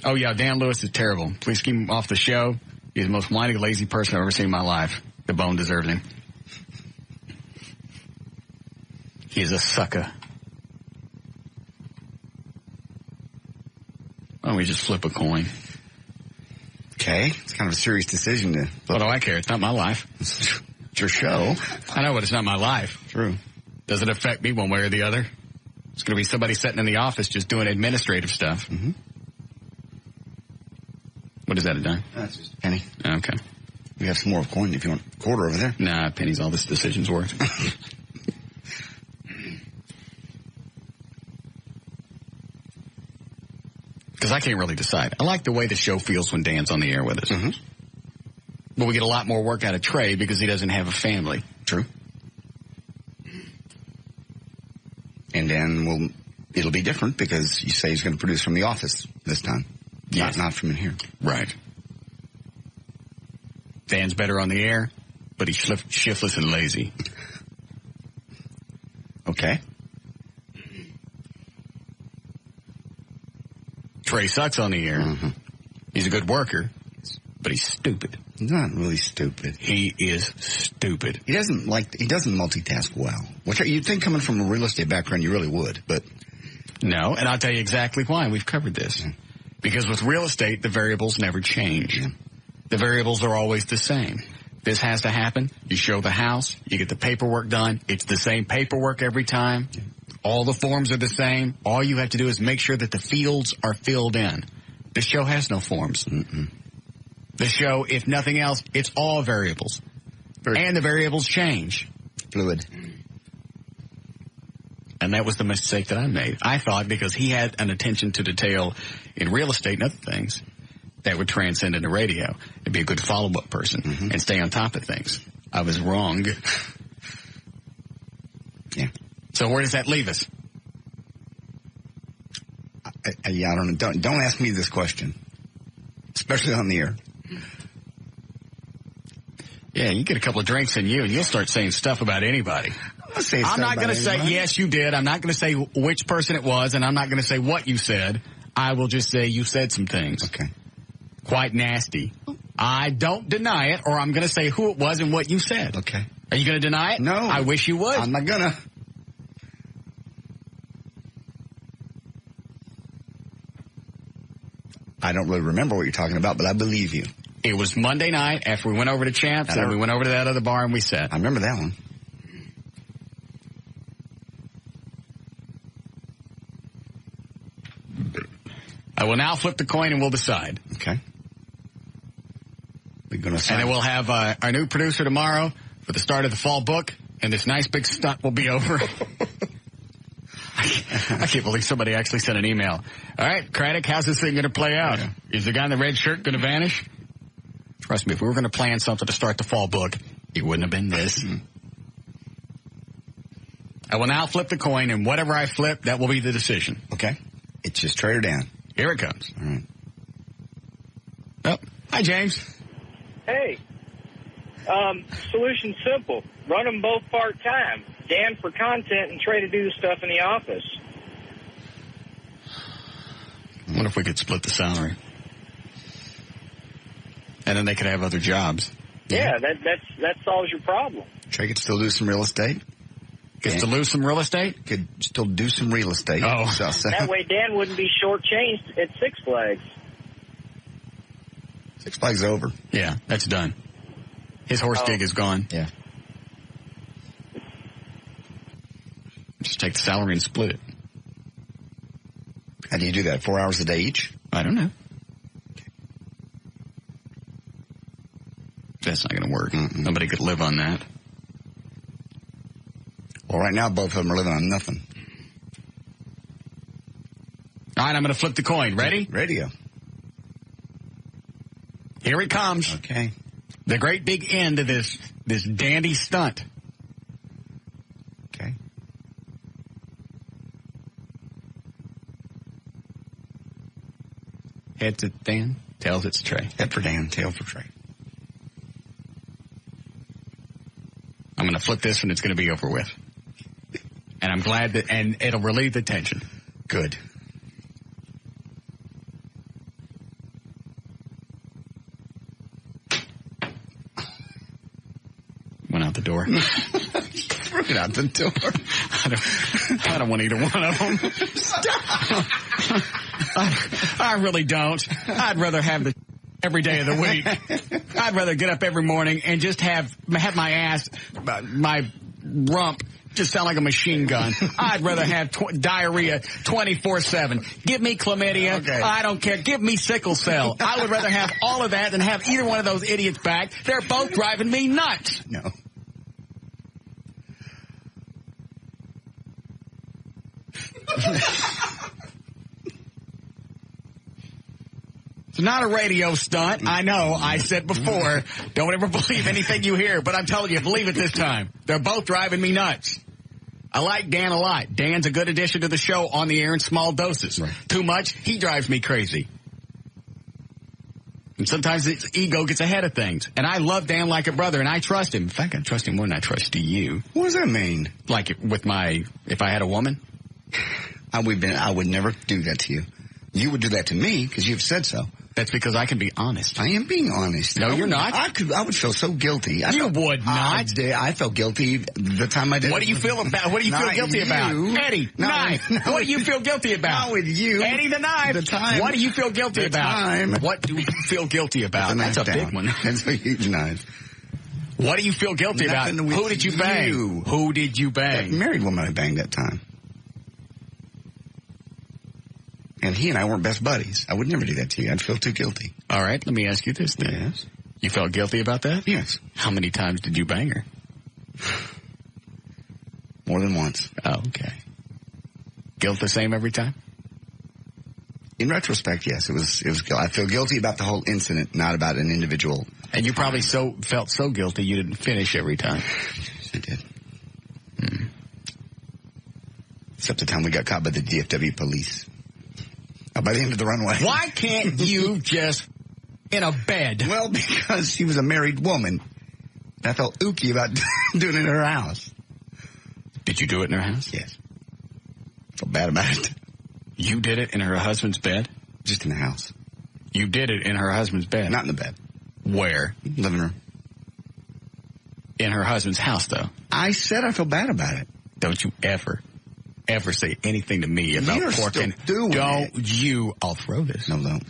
A: Oh, yeah, Dan Lewis is terrible. Please keep him off the show. He's the most whiny, lazy person I've ever seen in my life. The bone deserves him. He is a sucker. Why don't we just flip a coin?
B: Okay. It's kind of a serious decision to...
A: What do I care? It's not my life.
B: It's your show.
A: I know, but it's not my life.
B: True.
A: Does it affect me one way or the other? It's going to be somebody sitting in the office just doing administrative stuff.
B: Mm-hmm.
A: What is that, a dime?
B: That's just a penny.
A: Okay.
B: We have some more of a coin if you want a quarter over there.
A: Nah, penny's all this decision's worth. Because I can't really decide. I like the way the show feels when Dan's on the air with us.
B: Mm-hmm.
A: But we get a lot more work out of Trey because he doesn't have a family.
B: True. And Dan it'll be different because you say he's going to produce from the office this time.
A: Yes.
B: Not from in here.
A: Right. Dan's better on the air, but he's shiftless and lazy.
B: Okay.
A: Trey sucks on the air.
B: Mm-hmm.
A: He's a good worker, but he's stupid.
B: He's not really stupid.
A: He is stupid.
B: He doesn't multitask well. Which you'd think coming from a real estate background you really would, but
A: no, and I'll tell you exactly why. We've covered this. Yeah. Because with real estate, the variables never change. Yeah. The variables are always the same. This has to happen. You show the house. You get the paperwork done. It's the same paperwork every time. Yeah. All the forms are the same. All you have to do is make sure that the fields are filled in. This show has no forms. Mm-mm. The show, if nothing else, it's all variables. And the variables change.
B: Fluid.
A: And that was the mistake that I made. I thought because he had an attention to detail in real estate and other things that would transcend into radio and be a good follow-up person and stay on top of things. I was wrong.
B: Yeah.
A: So where does that leave us?
B: I don't know. Don't ask me this question, especially on the air.
A: Yeah, you get a couple of drinks in you, and you'll start saying stuff about anybody. I'm not going to say, yes, you did. I'm not going to say which person it was, and I'm not going to say what you said. I will just say you said some things.
B: Okay.
A: Quite nasty. I don't deny it, or I'm going to say who it was and what you said.
B: Okay.
A: Are you going to deny it?
B: No.
A: I wish you would.
B: I'm not going to. I don't really remember what you're talking about, but I believe you.
A: It was Monday night after we went over to Champs, and we went over to that other bar, and we sat.
B: I remember that one.
A: I will now flip the coin, and we'll decide.
B: Okay. We're gonna
A: and then we'll have our new producer tomorrow for the start of the fall book, and this nice big stunt will be over. I can't believe somebody actually sent an email. All right, Craddock, how's this thing going to play out? Yeah. Is the guy in the red shirt going to vanish? Trust me, if we were going to plan something to start the fall book, it wouldn't have been this. I will now flip the coin, and whatever I flip, that will be the decision.
B: Okay. It's just straight or down.
A: Here it comes.
B: All right.
A: Oh, hi, James.
J: Hey. Solution simple. Run them both part-time. Dan for content and Trey to do the stuff in the office.
A: I wonder if we could split the salary. And then they could have other jobs.
J: Yeah, that solves your problem.
B: Trey could still do some real estate.
A: Gets to lose some real estate?
B: Could still do some real estate.
A: Oh.
J: That way Dan wouldn't be shortchanged at Six Flags.
B: Six Flags over.
A: Yeah, that's done. His horse gig is gone.
B: Yeah.
A: Just take the salary and split it.
B: How do you do that? 4 hours a day each?
A: I don't know. That's not going to work. Nobody could live on that.
B: Well, right now, both of them are living on nothing.
A: All right, I'm going to flip the coin. Ready?
B: Radio.
A: Here it comes.
B: Okay.
A: The great big end of this dandy stunt.
B: Okay.
A: Heads it's Dan, tails it's Trey.
B: Head for Dan, tail for Trey.
A: I'm going to flip this and it's going to be over with. And I'm glad that, and it'll relieve the tension.
B: Good.
A: Went out the door.
B: Threw it out the door.
A: I don't want either one of them.
B: Stop.
A: I really don't. I'd rather have the every day of the week. I'd rather get up every morning and just have my ass, my rump, just sound like a machine gun. I'd rather have diarrhea 24/7. Give me chlamydia.
B: Okay.
A: I don't care. Give me sickle cell. I would rather have all of that than have either one of those idiots back. They're both driving me nuts.
B: No.
A: It's not a radio stunt. I know. I said before, don't ever believe anything you hear, but I'm telling you, believe it this time. They're both driving me nuts. I like Dan a lot. Dan's a good addition to the show on the air in small doses. Right. Too much, he drives me crazy. And sometimes his ego gets ahead of things. And I love Dan like a brother, and I trust him. In fact, I trust him more than I trust you.
B: What does that mean?
A: Like with if I had a woman?
B: I would never do that to you. You would do that to me because you've said so.
A: That's because I can be honest.
B: I am being honest.
A: No, you're not.
B: I would feel so guilty.
A: You would not.
B: I felt guilty the time I did.
A: What do you feel about? What do you feel guilty about? Eddie, knife. What do you feel guilty about?
B: Not with you.
A: Eddie the knife.
B: The time.
A: What do you feel guilty about? What do you feel guilty about? That's a big one.
B: That's a huge knife.
A: What do you feel guilty about? Who did you bang? Who did you bang?
B: That married woman I banged that time. And he and I weren't best buddies. I would never do that to you. I'd feel too guilty.
A: All right, let me ask you this then.
B: Yes.
A: You felt guilty about that?
B: Yes.
A: How many times did you bang her?
B: More than once.
A: Oh, okay. Guilt the same every time?
B: In retrospect, yes. It was guilt. I feel guilty about the whole incident, not about an individual.
A: And you probably felt so guilty you didn't finish every time.
B: Yes, I did. Except the time we got caught by the DFW police. By the end of the runway.
A: Why can't you just in a bed?
B: Well, because she was a married woman. I felt ooky about doing it in her house.
A: Did you do it in her house?
B: Yes. Felt bad about it.
A: You did it in her husband's bed?
B: Just in the house.
A: You did it in her husband's bed?
B: Not in the bed.
A: Where?
B: Living room.
A: In her husband's house, though?
B: I said I feel bad about it.
A: Don't you ever say anything to me about porking. I'll throw this.
B: No, don't.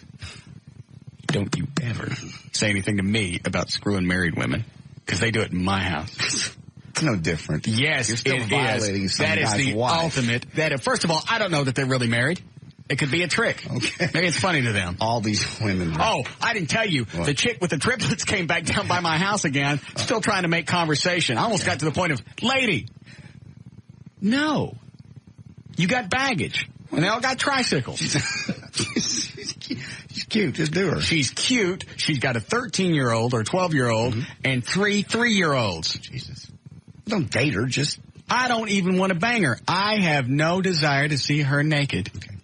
A: Don't you ever say anything to me about screwing married women, because they do it in my house.
B: It's no different.
A: Yes,
B: you're still violating some
A: That is
B: guy's
A: the
B: wife.
A: ultimate. First of all, I don't know that they're really married. It could be a trick.
B: Okay.
A: Maybe it's funny to them.
B: All these women.
A: Oh, I didn't tell you.
B: What?
A: The chick with the triplets came back down by my house again, still trying to make conversation. I almost got to the point of, lady, no. You got baggage. And they all got tricycles.
B: She's cute. Just do her.
A: She's cute. She's got a 13-year-old or 12-year-old and 3 3-year-olds.
B: Jesus. Don't date her. Just.
A: I don't even want to bang her. I have no desire to see her naked.
B: Okay.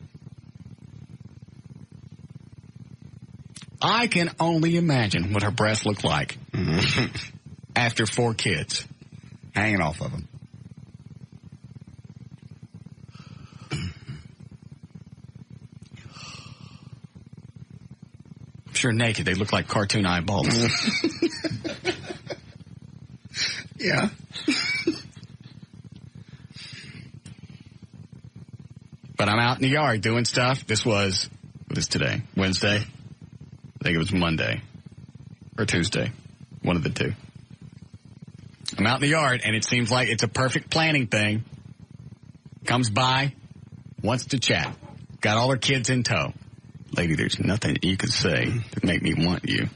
A: I can only imagine what her breasts look like after 4 kids.
B: Hanging off of them.
A: Sure, naked, they look like cartoon eyeballs.
B: Yeah.
A: But I'm out in the yard doing stuff. What is today? Wednesday? I think it was Monday. Or Tuesday. One of the two. I'm out in the yard, and it seems like it's a perfect planning thing. Comes by, wants to chat. Got all her kids in tow. Lady, there's nothing you could say to make me want you.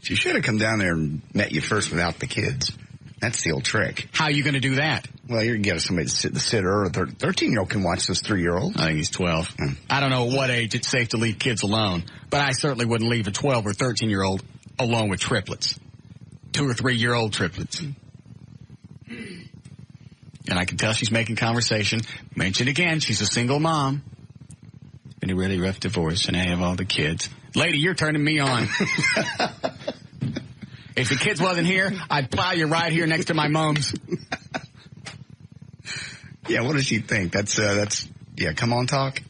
B: She should have come down there and met you first without the kids. That's the old trick.
A: How are you going to do that?
B: Well, you're going to get somebody to sit the sitter, or a 13-year-old can watch this 3-year-old.
A: I think he's 12. I don't know what age it's safe to leave kids alone, but I certainly wouldn't leave a 12 or 13-year-old alone with triplets. 2 or 3-year-old triplets. And I can tell she's making conversation. Mention again, she's a single mom. Been a really rough divorce, and I have all the kids. Lady, you're turning me on. If the kids wasn't here, I'd plow you right here next to my mom's.
B: Yeah, what does she think? That's come on, talk.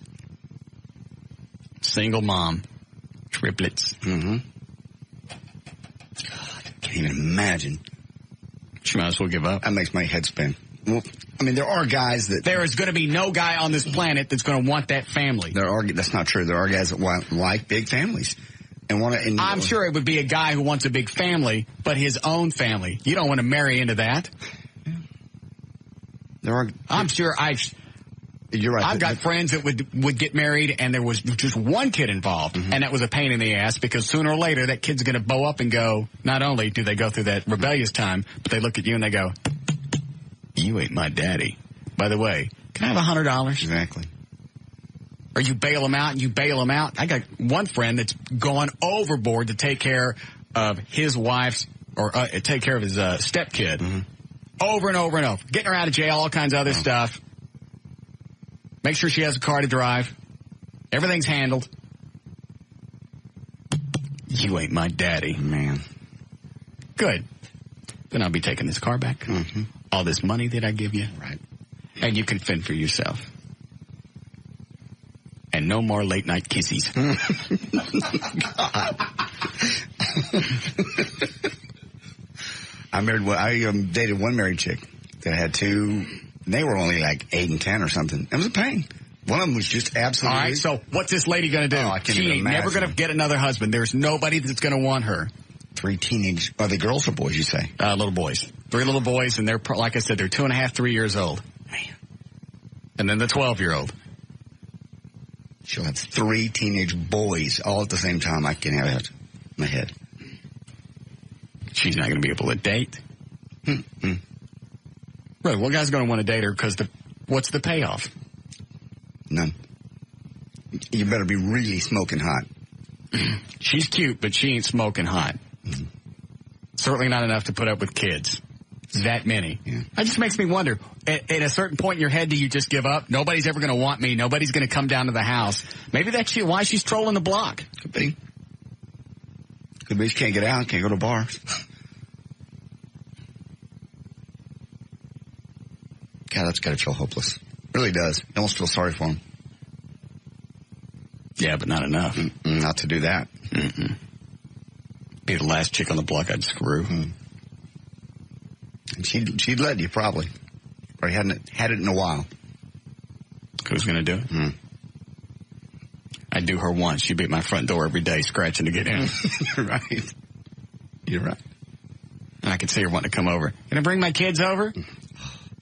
A: Single mom. Triplets.
B: Mm-hmm. God, I can't even imagine.
A: She might as well give up.
B: That makes my head spin. Well, I mean, there are guys that...
A: There is going to be no guy on this planet that's going to want that family.
B: That's not true. There are guys that like big families.
A: I'm sure it would be a guy who wants a big family, but his own family. You don't want to marry into that. I'm sure
B: You're right.
A: I've got friends that would get married and there was just one kid involved, and that was a pain in the ass because sooner or later that kid's going to bow up and go, not only do they go through that rebellious time, but they look at you and they go, you ain't my daddy. By the way, can I have $100?
B: Exactly.
A: Or you bail them out and you bail them out. I got one friend that's gone overboard to take care of his wife's, or take care of his stepkid. Over and over and over. Getting her out of jail, all kinds of other stuff. Make sure she has a car to drive. Everything's handled. You ain't my daddy.
B: Man.
A: Good. Then I'll be taking this car back. All this money that I give you.
B: Right.
A: And you can fend for yourself. and no more late night kisses.
B: I dated one married chick that had two. They were only like 8 and 10 or something. It was a pain. One of them was just absolutely.
A: All right, so what's this lady going to do?
B: Oh, I can't
A: she
B: even
A: ain't
B: imagine.
A: never going to get another husband. There's nobody that's going to want her.
B: 3 teenage. Are they girls or boys, you say?
A: Little boys. 3 little boys, and they're, like I said, they're 2.5, 3 years old.
B: Man.
A: And then the 12-year-old.
B: She'll have 3 teenage boys all at the same time. I can have that in my head.
A: She's not going to be able to date.
B: Mm-hmm.
A: Right, what guy's going to want to date her because what's the payoff?
B: None. You better be really smoking hot.
A: She's cute, but she ain't smoking hot.
B: Mm-hmm.
A: Certainly not enough to put up with kids. That many.
B: Yeah.
A: That just makes me wonder, at a certain point in your head, do you just give up? Nobody's ever going to want me. Nobody's going to come down to the house. Maybe that's why she's trolling the block.
B: Could be. Could be she can't get out, can't go to bars. God, that's got to feel hopeless. Really does. You almost feel sorry for him.
A: Yeah, but not enough.
B: Not to do that.
A: Mm-mm. Be the last chick on the block I'd screw.
B: And she'd let you probably. Or hadn't had it in a while.
A: Who's going to do it? I'd do her once. She'd be at my front door every day scratching to get in.
B: You're right. You're right.
A: And I could see her wanting to come over. Can I bring my kids over?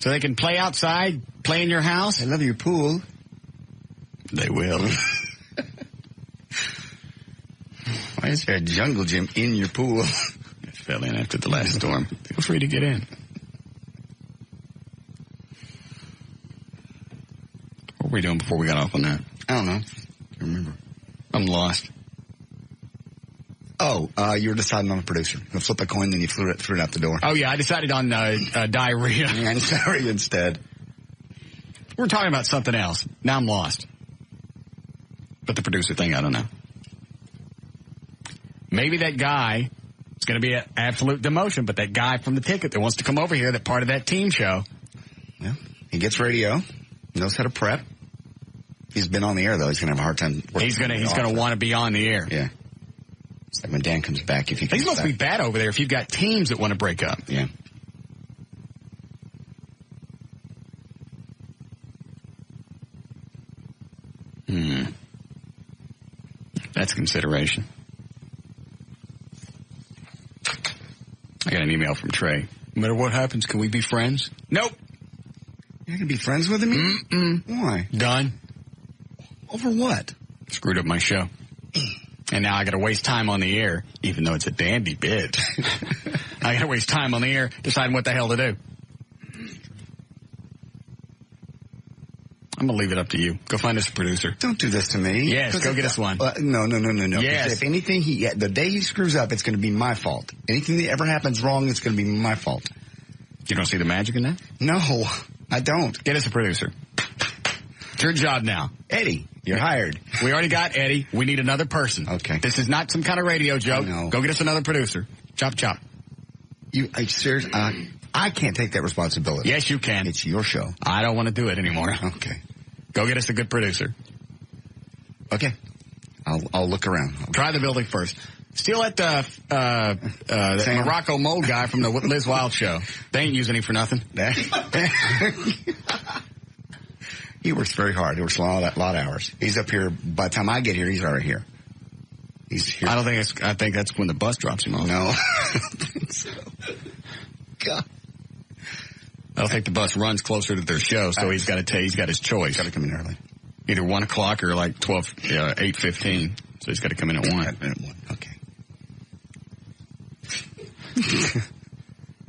A: So they can play outside, play in your house?
B: I love your pool.
A: They will.
B: Why is there a jungle gym in your pool?
A: It fell in after the last storm. Feel free to get in. What were we doing before we got off on that?
B: I don't know. I can't remember.
A: I'm lost.
B: Oh, you were deciding on a producer. You flip a coin, then you threw it out the door.
A: Oh, yeah, I decided on diarrhea.
B: And sorry instead.
A: We're talking about something else. Now I'm lost. But the producer thing, I don't know. Maybe that guy is going to be an absolute demotion, but that guy from the ticket that wants to come over here, that part of that team show.
B: Yeah, he gets radio, knows how to prep. He's been on the air, though. He's going to have a hard time working.
A: He's going to want to be on the air.
B: Yeah. It's like when Dan comes back, if he comes
A: Things must
B: back.
A: be bad over there if you've got teams that want to break up.
B: Yeah.
A: That's a consideration. I got an email from Trey. No matter what happens, can we be friends? Nope.
B: You're going to be friends with him?
A: Mm-mm.
B: Why?
A: Done.
B: Over what?
A: Screwed up my show. And now I got to waste time on the air, even though it's a dandy bit. I got to waste time on the air deciding what the hell to do. I'm going to leave it up to you. Go find us a producer.
B: Don't do this to me.
A: Yes, go get us one.
B: No.
A: Yes.
B: If anything, the day he screws up, it's going to be my fault. Anything that ever happens wrong, it's going to be my fault.
A: You don't see the magic in that?
B: No, I don't.
A: Get us a producer. It's your job now.
B: Eddie, you're hired.
A: We already got Eddie. We need another person.
B: Okay.
A: This is not some kind of radio joke.
B: No.
A: Go get us another producer. Chop, chop.
B: Seriously, I can't take that responsibility.
A: Yes, you can.
B: It's your show.
A: I don't want to do it anymore.
B: Okay.
A: Go get us a good producer.
B: Okay. I'll look around.
A: Try the building first. Steal that Morocco mold guy from the Liz Wild show. They ain't using him for nothing.
B: He works very hard. He works a lot of hours. He's up here. By the time I get here, he's already here. He's here.
A: I think that's when the bus drops him off.
B: No. I don't think so. God.
A: I don't think the bus runs closer to their show, so he's got his choice.
B: Got to come in early.
A: Either 1 o'clock or like 8:15. So he's got to come in at 1.
B: Okay.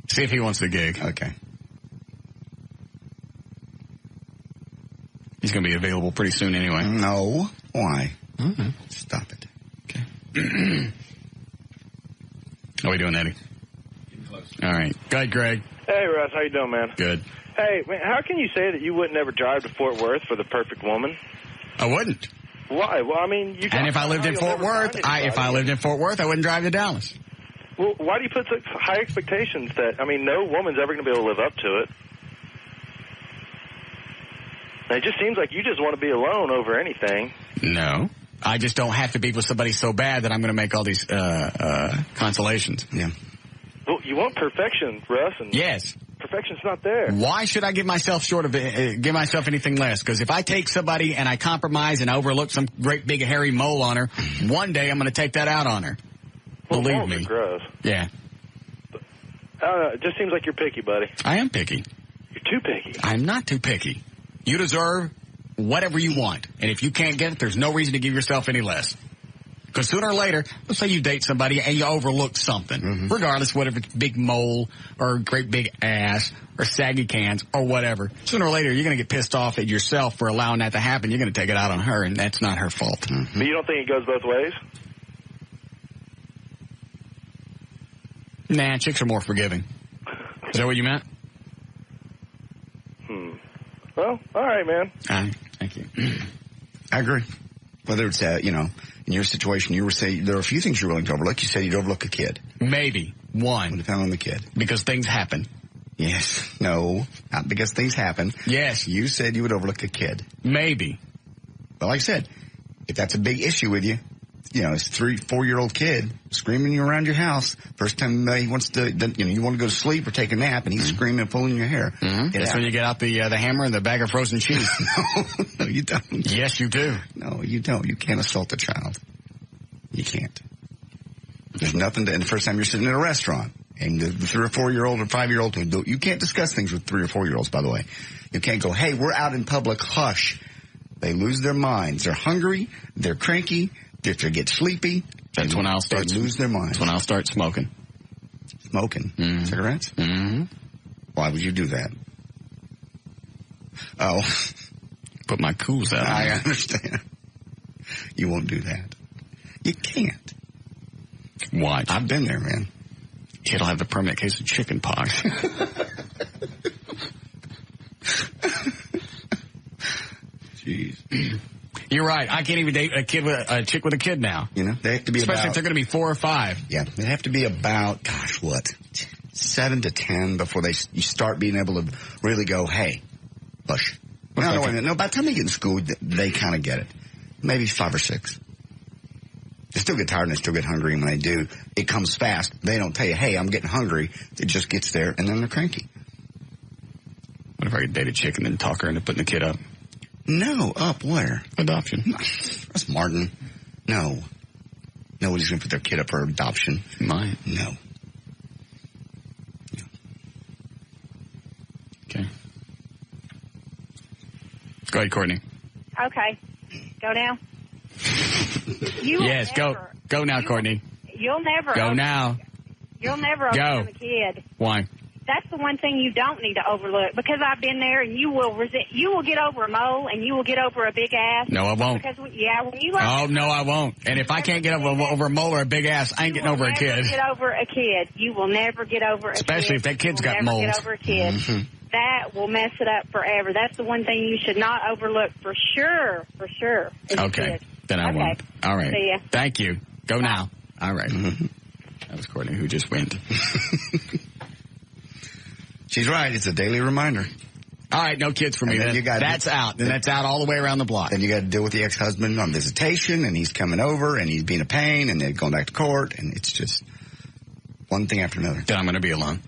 A: See if he wants the gig.
B: Okay.
A: He's going to be available pretty soon anyway.
B: No. Why?
A: Mm-hmm.
B: Stop it.
A: Okay. How are we doing, Eddie? Close. All right. Go ahead, Greg.
J: Hey, Russ. How you doing, man?
A: Good.
J: Hey, man, how can you say that you wouldn't ever drive to Fort Worth for the perfect woman?
A: I wouldn't.
J: Why? Well, I mean, you.
A: And if I lived in Fort Worth, I wouldn't drive to Dallas.
J: Well, why do you put such high expectations that, I mean, no woman's ever going to be able to live up to it?
C: It just seems like you just want to be alone over anything.
A: No. I just don't have to be with somebody so bad that I'm going to make all these consolations.
B: Yeah.
C: Well, you want perfection, Russ. And
A: yes.
C: Perfection's not there.
A: Why should I give myself give myself anything less? Because if I take somebody and I compromise and I overlook some great big hairy mole on her, one day I'm going to take that out on her.
C: Well,
A: believe me.
C: Gross.
A: Yeah.
C: It just seems like you're picky, buddy.
A: I am picky.
C: You're too picky.
A: I'm not too picky. You deserve whatever you want. And if you can't get it, there's no reason to give yourself any less. Because sooner or later, let's say you date somebody and you overlook something, regardless whether it's big mole or great big ass or saggy cans or whatever. Sooner or later, you're going to get pissed off at yourself for allowing that to happen. You're going to take it out on her, and that's not her fault.
C: But you don't think it goes both ways?
A: Nah, chicks are more forgiving. Is that what you meant?
C: Well, all right, man.
A: Thank you.
B: I agree. Whether it's, in your situation, you were saying there are a few things you're willing to overlook. You said you'd overlook a kid.
A: Maybe. One.
B: Depending on the kid.
A: Because things happen.
B: Yes. No. Not because things happen.
A: Yes.
B: You said you would overlook a kid.
A: Maybe.
B: But like I said, if that's a big issue with you, it's a 3-4-year-old kid screaming you around your house. First time he wants to, you want to go to sleep or take a nap, and he's screaming and pulling your hair.
A: That's when you get out the hammer and the bag of frozen cheese.
B: No, you don't.
A: Yes, you do.
B: No, you don't. You can't assault a child. You can't. There's nothing to, and the first time you're sitting in a restaurant, and the 3 or 4-year-old or 5-year-old, you can't discuss things with 3 or 4-year-olds, by the way. You can't go, hey, we're out in public, hush. They lose their minds. They're hungry. They're cranky. If they get sleepy,
A: that's when I'll start
B: to lose their minds.
A: That's when I'll start smoking.
B: Smoking? Cigarettes? Why would you do that? Oh.
A: Put my cools out.
B: I understand. You won't do that. You can't.
A: Watch.
B: I've been there, man.
A: Kid'll have the permanent case of chicken pox.
B: Jeez.
A: You're right. I can't even date a chick with a kid now.
B: They have to be
A: especially if they're going to be 4 or 5.
B: Yeah, they have to be about, 7 to 10 before you start being able to really go, hey, push. No, wait a minute. No, by the time they get in school, they kind of get it. Maybe 5 or 6. They still get tired and they still get hungry, and when they do, it comes fast. They don't tell you, hey, I'm getting hungry. It just gets there, and then they're cranky.
A: What if I could date a chick and then talk her into putting the kid up?
B: No, up where?
A: Adoption.
B: That's Martin. No. Nobody's going to put their kid up for adoption.
A: Might.
B: No.
A: Okay. Go ahead, Courtney.
I: Okay. Go now.
A: Yes, never, go now, Courtney.
I: You'll never.
A: Go now.
I: You'll never overcome a kid.
A: Why?
I: That's the one thing you don't need to overlook, because I've been there, and you will get over a mole, and you will get over a big ass.
A: No, I won't.
I: Because when you
A: no, I won't. And if I can't get over a mole or a big ass, I ain't getting over a kid.
I: Get over a kid. You will never get over a kid.
A: Especially if that kid's got moles.
I: Get over a kid. That will mess it up forever. That's the one thing you should not overlook for sure. For sure.
A: Okay. Then I won't. All right.
I: See ya.
A: Thank you. Go now. All right. That was Courtney who just went.
B: She's right. It's a daily reminder.
A: All right, no kids for me. That's out. Then that's out all the way around the block.
B: Then you got to deal with the ex-husband on visitation, and he's coming over, and he's being a pain, and they're going back to court, and it's just one thing after another.
A: Then I'm going to be alone.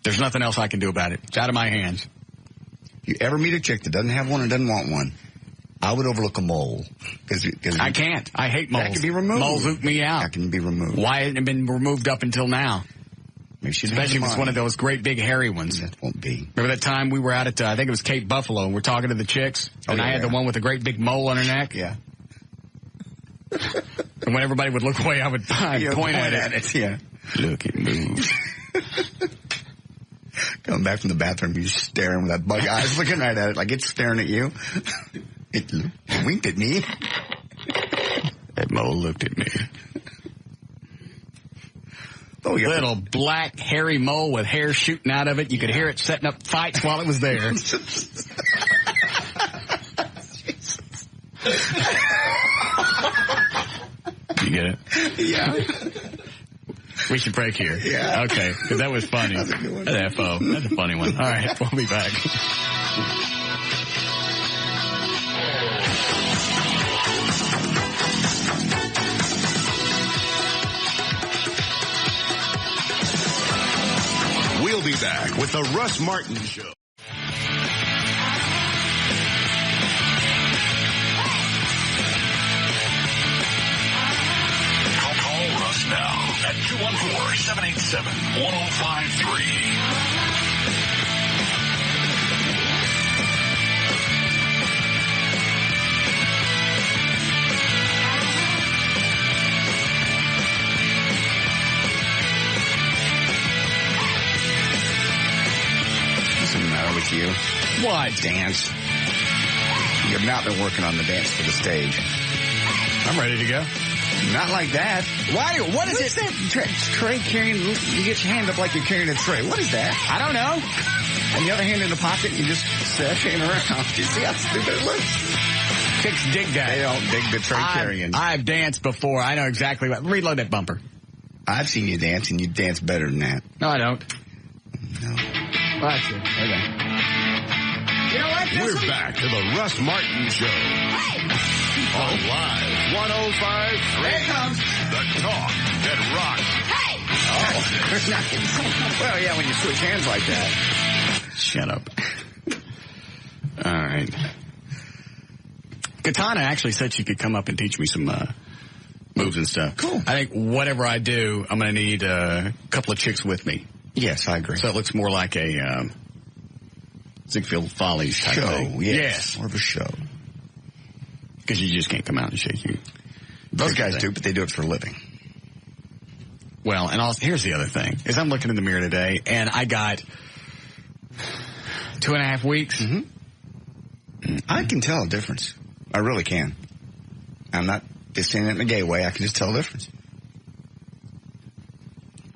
A: There's nothing else I can do about it. It's out of my hands.
B: If you ever meet a chick that doesn't have one or doesn't want one, I would overlook a mole. Cause
A: I can't. I hate moles.
B: That can be removed.
A: Moles oop me out.
B: That can be removed.
A: Why hasn't it been removed up until now?
B: Especially
A: if it's one of those great big hairy ones.
B: That won't be.
A: Remember that time we were out at, I think it was Cape Buffalo, and we're talking to the chicks, and I had the one with the great big mole on her neck?
B: Yeah.
A: And when everybody would look away, I would point at it.
B: Yeah.
A: Look, it moves.
B: Coming back from the bathroom, you're staring with that bug eyes, looking right at it like it's staring at you. It winked at me.
A: That mole looked at me.
B: Oh, yeah.
A: Little black, hairy mole with hair shooting out of it. You could hear it setting up fights while it was there. You get it?
B: Yeah.
A: We should break here.
B: Yeah.
A: Okay, because that was funny. That's a good one. That's a funny one. All right, we'll be back.
F: We'll be back with the Russ Martin Show. Call Russ now at 214-787-1053.
B: What's the matter with you?
A: What?
B: Dance. You have not been working on the dance for the stage.
A: I'm ready to go.
B: Not like that.
A: Why? What is it?
B: That tray carrying? You get your hand up like you're carrying a tray. What is that?
A: I don't know.
B: And the other hand in the pocket, you just sashaying around. Do you see how stupid it looks?
A: Chicks dig that.
B: They don't dig the tray carrying.
A: I've danced before. I know exactly what. Reload that bumper.
B: I've seen you dance, and you dance better than that.
A: No, I don't.
B: No.
A: Well, that's it. Okay. You know what?
F: We're back to the Russ Martin Show. On Live 105.3.
A: Here it comes.
F: The talk that rocks.
B: Well, yeah, when you switch hands like that.
A: Shut up. All right. Katana actually said she could come up and teach me some moves and stuff.
B: Cool.
A: I think whatever I do, I'm going to need a couple of chicks with me.
B: Yes, I agree.
A: So it looks more like a Ziegfeld Follies type
B: show.
A: thing.
B: Yes. More of a show.
A: Because you just can't come out and shake you.
B: Those guys do, but they do it for a living.
A: Well, and also, here's the other thing. Is I'm looking in the mirror today, and I got 2.5 weeks.
B: Mm-hmm. I can tell a difference. I really can. I'm not just saying it in a gay way. I can just tell a difference.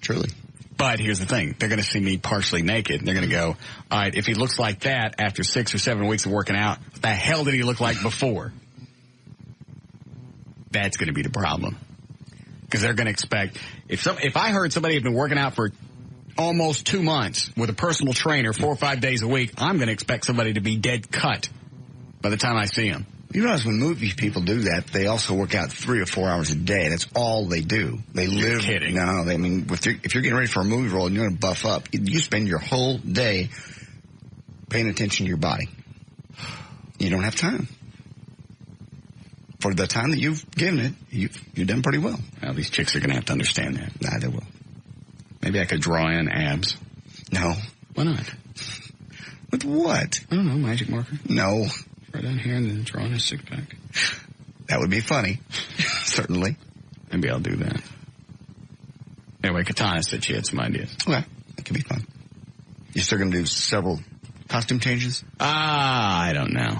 B: Truly.
A: But here's the thing. They're going to see me partially naked. And they're going to go, all right, if he looks like that after 6 or 7 weeks of working out, what the hell did he look like before? That's going to be the problem. Because they're going to expect, if I heard somebody had been working out for almost 2 months with a personal trainer 4 or 5 days a week, I'm going to expect somebody to be dead cut by the time I see him.
B: You realize when movie people do that, they also work out 3 or 4 hours a day. That's all they do. They live.
A: You're kidding.
B: No, I mean, if you're getting ready for a movie role and you're going to buff up, you spend your whole day paying attention to your body. You don't have time. For the time that you've given it, you've done pretty well.
A: Well, these chicks are going to have to understand that.
B: Nah, they will.
A: Maybe I could draw in abs.
B: No.
A: Why not?
B: With what?
A: I don't know, magic marker.
B: No.
A: Right down here and then draw in a six-pack.
B: That would be funny. Certainly.
A: Maybe I'll do that. Anyway, Katana said she had some ideas.
B: Okay. That could be fun. You're still going to do several costume changes?
A: I don't know.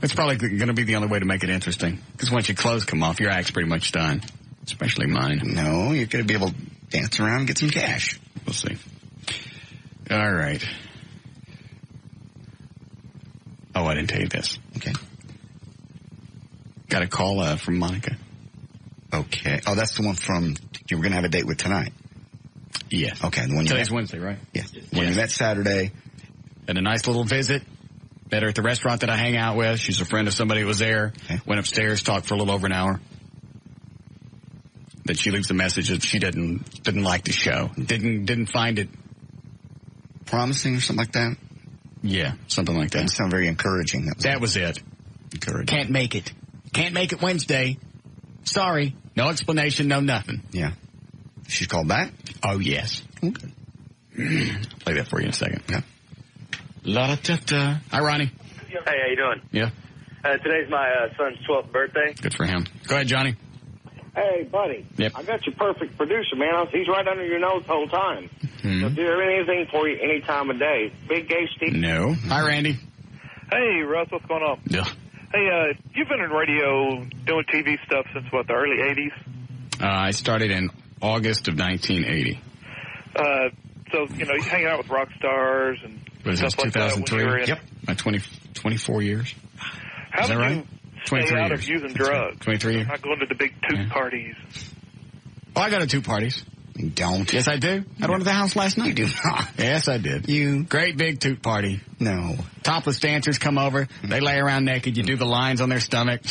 A: It's probably going to be the only way to make it interesting. Because once your clothes come off, your act's pretty much done. Especially mine.
B: No, you're going to be able to dance around and get some cash.
A: We'll see. All right. Oh, I didn't tell you this.
B: Okay.
A: Got a call from Monica.
B: Okay. Oh, that's the one from you were going to have a date with tonight.
A: Yes.
B: Okay. The one
A: Today's Wednesday, right?
B: Yeah. When you met Saturday.
A: Had a nice little visit. Met her at the restaurant that I hang out with. She's a friend of somebody who was there. Okay. Went upstairs, talked for a little over an hour. Then she leaves a message that she didn't like the show. Didn't find it
B: promising or something like that.
A: Yeah, something like that.
B: That sounded very encouraging.
A: That was it.
B: Encouraging.
A: Can't make it. Can't make it Wednesday. Sorry. No explanation, no nothing.
B: Yeah. She's called back?
A: Oh, yes.
B: Okay.
A: I'll play that for you in a second.
B: Yeah.
A: La-da-da-da. Hi, Ronnie.
K: Hey, how you doing?
A: Yeah.
K: Today's my son's 12th birthday.
A: Good for him. Go ahead, Johnny.
J: Hey, buddy.
A: Yep.
J: I got your perfect producer, man. He's right under your nose the whole time.
A: Mm-hmm.
J: He'll do anything for you any time of day. Big gay Steve.
A: No. Hi, Randy.
C: Hey, Russ, what's going on?
A: Yeah.
C: Hey, you've been in radio doing TV stuff since, what, the early 80s?
A: I started in August of 1980.
C: So, you know, hanging out with rock stars and
A: stuff like 2003?
C: Yep.
A: My 24 years.
C: How
A: Is that
C: did
A: right?
C: you stay out
A: years.
C: of using drugs?
A: 23 years.
C: Not going to the big toot parties.
A: Oh, I go to 2 parties.
B: You don't.
A: Yes, I do. I went to the house last night.
B: You do not.
A: Yes, I did.
B: You.
A: Great big toot party.
B: No.
A: Topless dancers come over. They lay around naked. You do the lines on their stomach.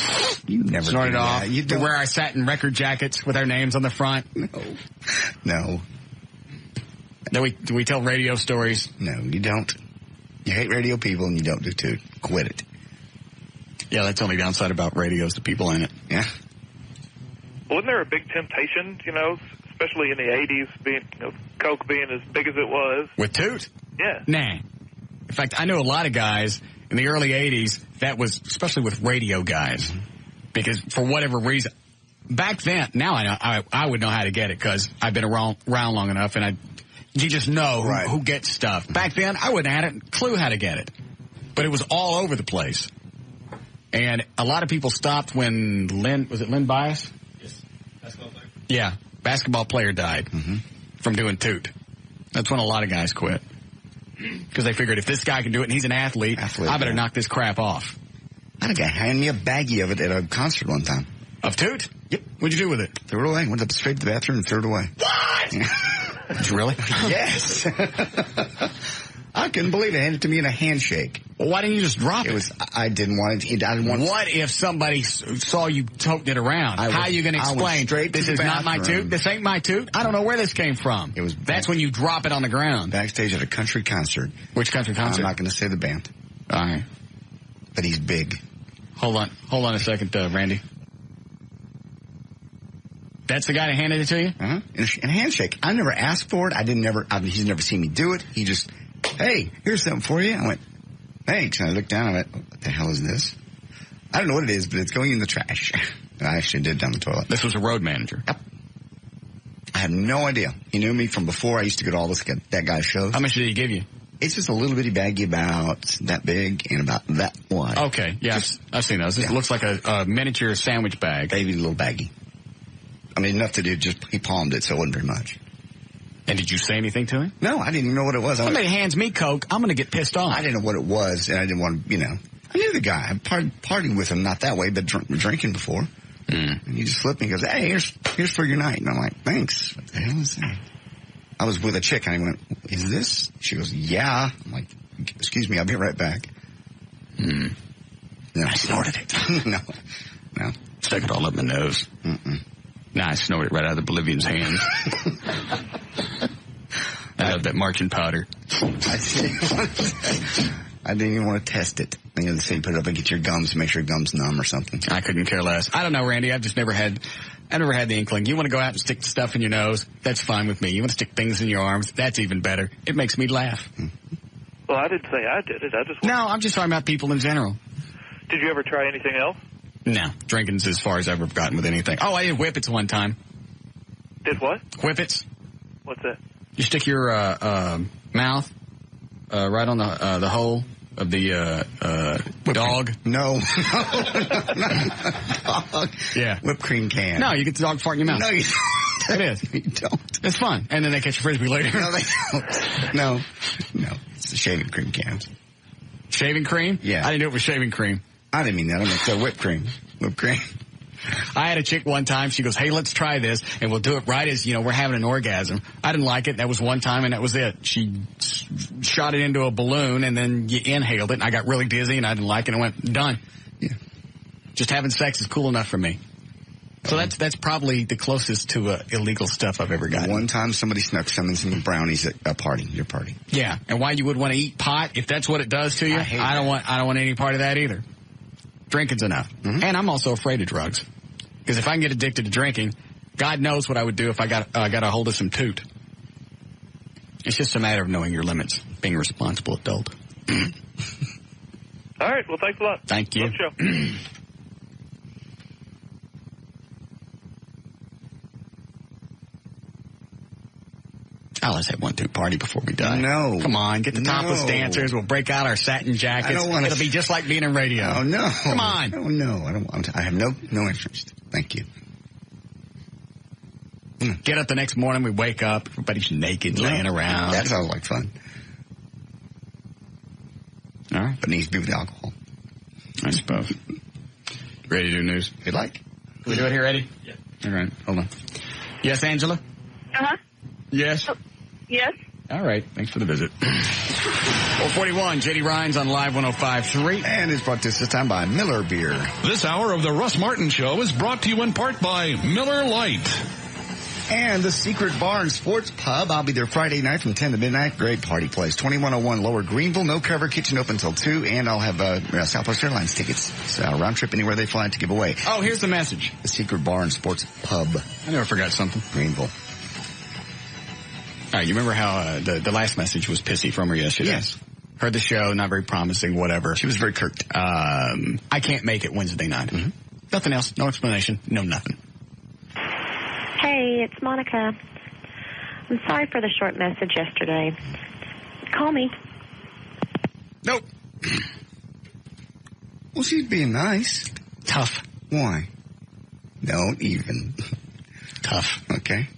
B: You never
A: snort it off.
B: You don't.
A: Wear our satin record jackets with our names on the front.
B: No.
A: Do we tell radio stories?
B: No, you don't. You hate radio people and you don't do toot. Quit it.
A: Yeah, that's the only downside about radios, the people in it.
B: Yeah.
C: Wasn't there a big temptation, especially in the 80s, being Coke being as big as it was?
A: With toot?
C: Yeah.
A: Nah. In fact, I know a lot of guys in the early 80s that was, especially with radio guys, because for whatever reason, back then, now I would know how to get it because I've been around long enough and you just know who gets stuff. Back then, I wouldn't have had a clue how to get it. But it was all over the place. And a lot of people stopped when Lynn Bias?
E: Yes. Basketball player?
A: Yeah. Basketball player died from doing toot. That's when a lot of guys quit. Because they figured if this guy can do it and he's an athlete I better knock this crap off.
B: I had a guy hand me a baggie of it at a concert one time.
A: Of toot?
B: Yep.
A: What'd you do with it?
B: Threw it away. Went up straight to the bathroom and threw it away.
A: What? Did you really?
B: Yes. I couldn't believe it. Handed it to me in a handshake.
A: Well, why didn't you just drop it?
B: I didn't want it. I didn't want.
A: What if somebody saw you toting it around? How are you going to explain? This is not my toot. This ain't my toot. I don't know where this came from. That's when you drop it on the ground.
B: Backstage at a country concert.
A: Which country concert?
B: I'm not going to say the band.
A: All right.
B: But he's big.
A: Hold on a second, Randy. That's the guy that handed it to you?
B: Uh-huh. In a handshake. I never asked for it. He's never seen me do it. He just, hey, here's something for you. I went, thanks. And I looked down and I went, what the hell is this? I don't know what it is, but it's going in the trash. I actually did it down the toilet.
A: This was a road manager?
B: Yep. I have no idea. He knew me from before. I used to go to all that guy's shows.
A: How much did he give you?
B: It's just a little bitty baggie about that big and about that wide.
A: Okay, yeah, I've seen those. It looks like a miniature sandwich bag.
B: Baby little baggie. I mean, enough to do, he palmed it, so it wasn't very much.
A: And did you say anything to him?
B: No, I didn't even know what it was.
A: Somebody hands me Coke, I'm going to get pissed off.
B: I didn't know what it was, and I didn't want to, I knew the guy. I partied with him, not that way, but drinking before. And he just slipped me and goes, hey, here's for your night. And I'm like, thanks. What the hell is that? I was with a chick, and I went, is this? She goes, yeah. I'm like, excuse me, I'll be right back. Then I snorted it. No.
A: Stuck it all up my nose. Nah, I snorted it right out of the Bolivian's hands. Out of that marching powder.
B: I didn't even want to test it. They say you put it up against your gums to make sure your gums numb or something.
A: I couldn't care less. I don't know, Randy. I've never had the inkling. You want to go out and stick stuff in your nose? That's fine with me. You want to stick things in your arms? That's even better. It makes me laugh.
C: Well, I didn't say I did it.
A: No, I'm just talking about people in general.
C: Did you ever try anything else?
A: No. Drinking's as far as I've ever gotten with anything. Oh, I did whippets one time.
C: Did what?
A: Whippets.
C: What's that?
A: You stick your mouth right on the hole of the dog.
B: No. Dog.
A: Yeah.
B: Whipped cream can.
A: No, you get the dog fart in your mouth.
B: No, you don't.
A: It is.
B: You don't.
A: It's fun. And then they catch a Frisbee later.
B: No, they don't. No. It's the shaving cream cans.
A: Shaving cream?
B: Yeah.
A: I didn't know it was shaving cream.
B: I didn't mean that. I meant whipped cream. Whipped cream.
A: I had a chick one time. She goes, hey, let's try this, and we'll do it right as, we're having an orgasm. I didn't like it. That was one time, and that was it. She shot it into a balloon, and then you inhaled it, and I got really dizzy, and I didn't like it, and I went, done.
B: Yeah.
A: Just having sex is cool enough for me. So that's probably the closest to illegal stuff I've ever gotten.
B: One time somebody snuck some brownies at a party, your party.
A: Yeah, and why you would want to eat pot, if that's what it does to you, I don't want any part of that either. Drinking's enough. And I'm also afraid of drugs. Because if I can get addicted to drinking, God knows what I would do if I got a hold of some toot. It's just a matter of knowing your limits, being a responsible adult.
C: All right, well, thanks a lot.
A: Thank you.
C: Good show.
A: Oh, let's have one toot party before we die.
B: No.
A: Come on, get the topless dancers. We'll break out our satin jackets.
B: I don't want to.
A: It'll be just like being in radio.
B: Oh, no.
A: Come on.
B: Oh, no. I don't want to. I have no interest. Thank you.
A: Get up the next morning, we wake up, everybody's naked, laying around.
B: That sounds like fun.
A: All right.
B: But it needs to be with alcohol.
A: I suppose. Ready to do news?
B: If you'd like.
A: Can we do it here, Eddie?
L: Yeah.
A: All right. Hold on. Yes, Angela?
M: Uh-huh.
A: Yes?
M: Yes.
A: All right. Thanks for the visit. 441, J.D. Rhines on Live 105.3.
B: And is brought to us this time by Miller Beer.
F: This hour of the Russ Martin Show is brought to you in part by Miller Lite.
B: And the Secret Bar and Sports Pub. I'll be there Friday night from 10 to midnight. Great party place. 2101 Lower Greenville. No cover. Kitchen open until 2. And I'll have Southwest Airlines tickets. So round trip anywhere they fly to give away.
A: Oh, here's the message.
B: The Secret Bar and Sports Pub.
A: I never forgot something.
B: Greenville.
A: All right, you remember how the last message was pissy from her yesterday?
B: Yes.
A: Heard the show, not very promising, whatever.
B: She was very curt.
A: I can't make it Wednesday night. Mm-hmm. Nothing else. No explanation. No nothing.
L: Hey, it's Monica. I'm sorry for the short message yesterday. Call me.
A: Nope.
B: Well, she's being nice.
A: Tough.
B: Why? Don't even.
A: Tough.
B: Okay.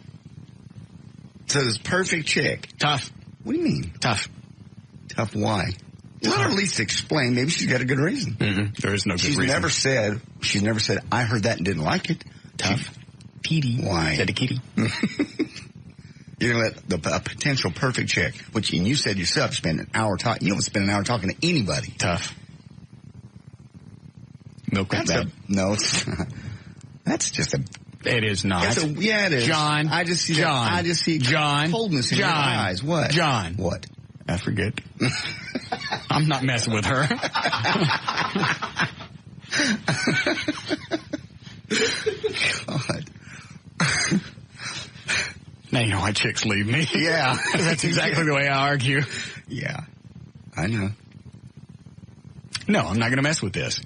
B: So this perfect chick.
A: Tough.
B: What do you mean?
A: Tough.
B: Tough why? Let her at least explain. Maybe she's got a good reason.
A: Mm-hmm. There is no good reason.
B: She's never said, I heard that and didn't like it.
A: Tough. Petey.
B: Why?
A: Said to Kitty.
B: You're going to let a potential perfect chick, which you said yourself, spend an hour talking. You don't spend an hour talking to anybody.
A: Tough. Milk
B: That's
A: bad.
B: No, it's not. That's just a...
A: It is not.
B: Yeah, it is.
A: John.
B: I just see
A: John.
B: coldness in your eyes. What?
A: John.
B: What?
A: I forget. I'm not messing with her.
B: God.
A: Now you know why chicks leave me.
B: Yeah.
A: That's exactly the way I argue.
B: Yeah. I know.
A: No, I'm not going to mess with this.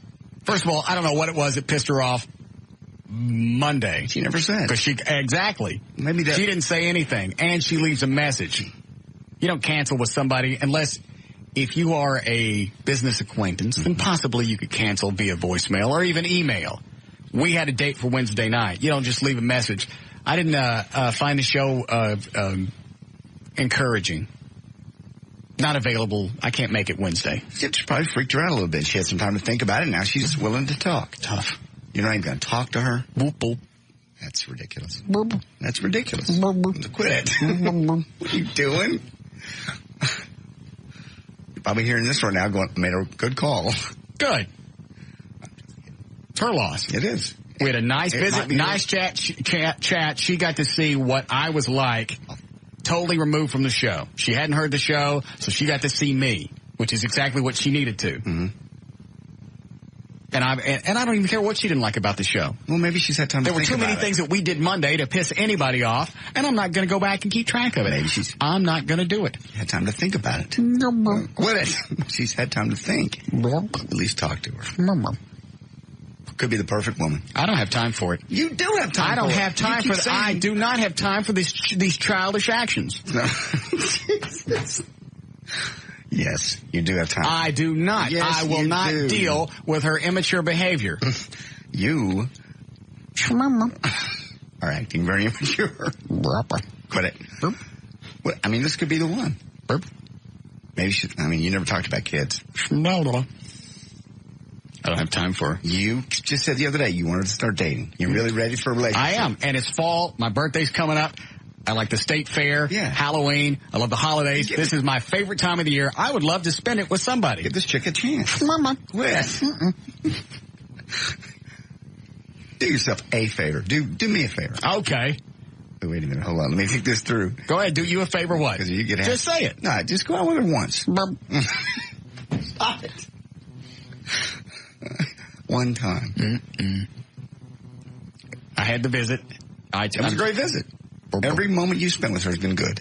A: First of all, I don't know what it was that pissed her off Monday.
B: She never said.
A: Exactly.
B: Maybe that.
A: She didn't say anything, and she leaves a message. You don't cancel with somebody unless, if you are a business acquaintance, then possibly you could cancel via voicemail or even email. We had a date for Wednesday night. You don't just leave a message. I didn't find the show encouraging. Not available. I can't make it Wednesday.
B: She probably freaked her out a little bit. She had some time to think about it. Now she's willing to talk.
A: Tough.
B: You're not even going to talk to her?
A: Boop, boop.
B: That's ridiculous.
A: Boop.
B: That's ridiculous.
A: Boop, boop.
B: Quit it. What are you doing? You're probably hearing this right now going, made a good call.
A: Good. It's her loss.
B: It is.
A: We had a nice visit, nice chat. She got to see what I was like, totally removed from the show. She hadn't heard the show, so she got to see me, which is exactly what she needed to.
B: Mm-hmm.
A: And I don't even care what she didn't like about the show.
B: Well, maybe she's had time to think about it.
A: There were too many things that we did Monday to piss anybody off, and I'm not going to go back and keep track of it.
B: Maybe
A: I'm not going to do it.
B: Had time to think about it. Quit it. She's had time to think. At least talk to her. Could be the perfect woman.
A: I don't have time for it.
B: You do have time.
A: I don't have time for that. I do not have time for these childish actions.
B: No. Yes, you do have time.
A: I do not.
B: Yes,
A: I will not deal with her immature behavior.
B: You are acting very immature. Quit it. Well, I mean, this could be the one. Maybe you never talked about kids.
A: I don't have time for her.
B: You just said the other day you wanted to start dating. You're really ready for a relationship.
A: I am. And it's fall. My birthday's coming up. I like the state fair, Halloween. I love the holidays. This is my favorite time of the year. I would love to spend it with somebody.
B: Give this chick a chance.
A: Mama.
B: Quit. Do yourself a favor. Do me a favor.
A: Okay.
B: Wait a minute. Hold on. Let me think this through.
A: Go ahead. Do you a favor what?
B: Because you get
A: just say it.
B: No, just go out with her once. Stop it. One time.
A: Mm-mm. I had the visit.
B: It was a great visit. Every moment you spent with her has been good.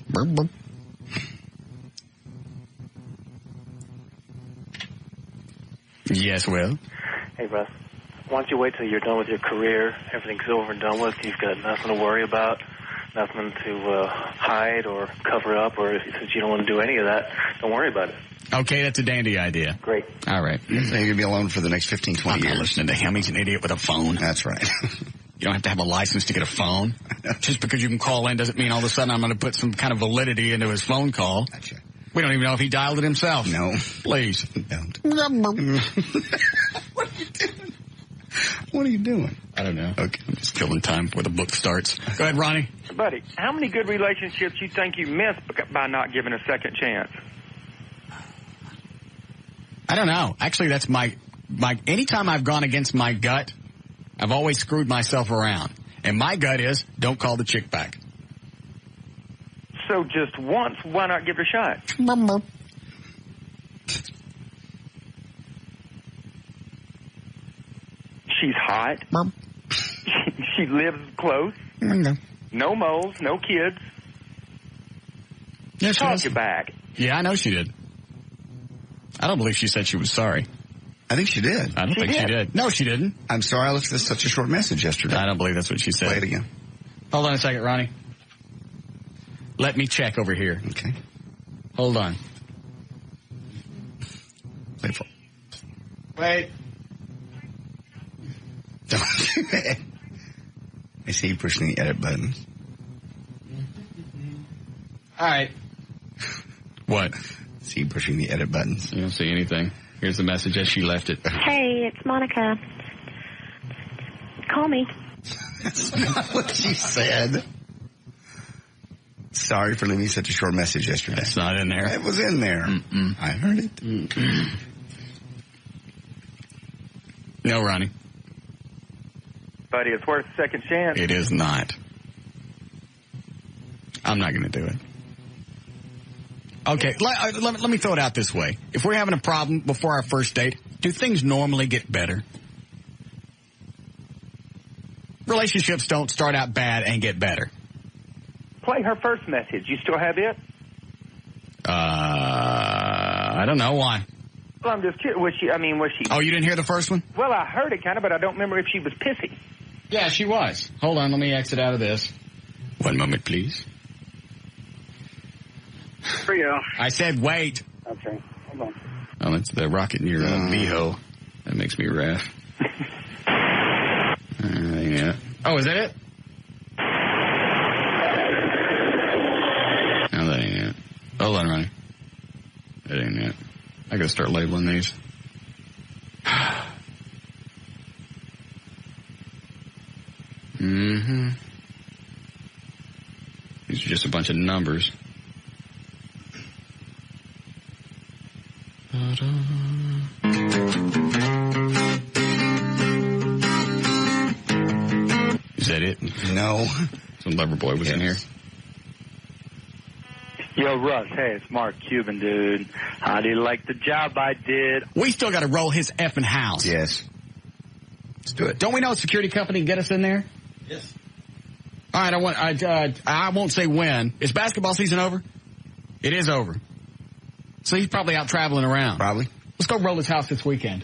A: Yes, Will.
K: Hey, Russ. Why don't you wait till you're done with your career? Everything's over and done with. You've got nothing to worry about, nothing to hide or cover up, or since you don't want to do any of that, don't worry about it.
A: Okay, that's a dandy idea.
K: Great.
A: All right.
B: So you're going to be alone for the next 15, 20 years.
A: I'm not listening to him. He's an idiot with a phone.
B: That's right.
A: You don't have to have a license to get a phone. Just because you can call in doesn't mean all of a sudden I'm going to put some kind of validity into his phone call.
B: Gotcha.
A: We don't even know if he dialed it himself.
B: No.
A: Please.
B: Don't. What are you doing?
A: I don't know.
B: Okay.
A: I'm just killing time before the book starts. Go ahead, Ronnie.
J: Buddy, how many good relationships you think you missed by not giving a second chance?
A: I don't know. Actually, that's my anytime I've gone against my gut, I've always screwed myself around. And my gut is, don't call the chick back.
M: So just once, why not give it a shot? She's hot. She lives close. No moles, no kids.
A: Yeah, she
M: Talk you back.
A: Yeah, I know she did. I don't believe she said she was sorry.
B: I think she did.
A: I don't think she did. No, she didn't.
B: I'm sorry I left this such a short message yesterday.
A: I don't believe that's what she said.
B: Play it again.
A: Hold on a second, Ronnie. Let me check over here.
B: Okay.
A: Hold on.
B: Playful.
A: Wait.
B: Don't do that. I see you pushing the edit button.
A: All right. What?
B: See you pushing the edit buttons.
A: You don't see anything. Here's the message as she left it.
L: Hey, it's Monica. Call me.
B: That's not what she said. Sorry for leaving such a short message yesterday.
A: It's not in there.
B: It was in there.
A: Mm-mm.
B: I heard it.
A: Mm-mm. No, Ronnie.
M: Buddy, it's worth a second chance.
A: It is not. I'm not going to do it. Okay, let me throw it out this way. If we're having a problem before our first date, do things normally get better? Relationships don't start out bad and get better.
M: Play her first message. You still have it?
A: I don't know. Why?
M: Well, I'm just curious. Was she?
A: Oh, you didn't hear the first one?
M: Well, I heard it kind of, but I don't remember if she was pissy.
A: Yeah, she was. Hold on, let me exit out of this. One moment, please.
J: For you.
A: I said wait.
J: Okay, hold on.
A: Oh, that's the rocket in your VHO. That makes me wrath. Yeah. Oh, is that it? No, that ain't it. Hold on, Ronnie. That ain't it. I gotta start labeling these. Mm-hmm. These are just a bunch of numbers. Is that it?
B: No.
A: Some lover boy was in here.
N: Yo, Russ. Hey, it's Mark Cuban, dude. How do you like the job I did?
A: We still got to roll his effing house.
B: Yes. Let's do it.
A: Don't we know a security company can get us in there?
N: Yes.
A: All right, I won't say when. Is basketball season over? It is over. So he's probably out traveling around.
B: Probably.
A: Let's go roll his house this weekend.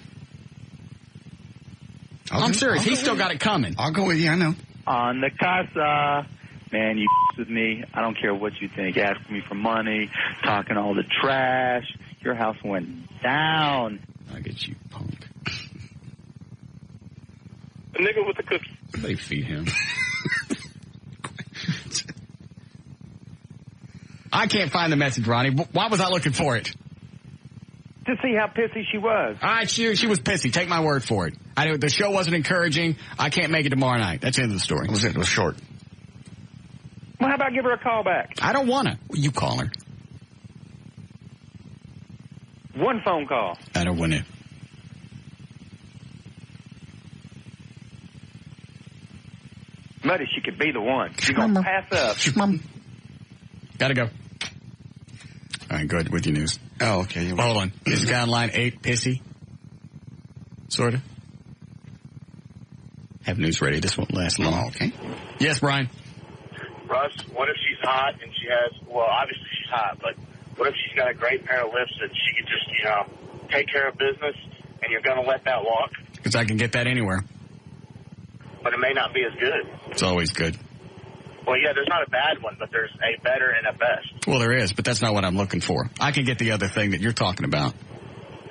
A: I'm serious. He's still got it coming.
B: I'll go with you, I know.
N: On the casa. Man, you with me. I don't care what you think. Asking me for money, talking all the trash. Your house went down.
A: I'll get you, punk.
C: The nigga with the cookie.
A: Somebody feed him. I can't find the message, Ronnie. Why was I looking for it?
M: To see how pissy she was.
A: All right, she was pissy. Take my word for it. The show wasn't encouraging. I can't make it tomorrow night. That's the end of the story.
B: That was it. It was short.
M: Well, how about give her a call back?
A: I don't want to. You call her.
M: One phone call.
A: I don't want it.
M: Buddy, she could be the one. She's going to pass up.
A: Gotta go. All right, go ahead with your news.
B: Oh, okay.
A: Hold on. Is the guy on line 8 pissy? Sort of. Have news ready. This won't last long.
B: Oh, okay.
A: Yes, Brian.
D: Russ, what if she's hot and she has, well, obviously she's hot, but what if she's got a great pair of lips that she could just, take care of business and you're going to let that walk?
A: Because I can get that anywhere.
D: But it may not be as good.
A: It's always good.
D: Well, yeah, there's not a bad one, but there's a better and a best.
A: Well, there is, but that's not what I'm looking for. I can get the other thing that you're talking about.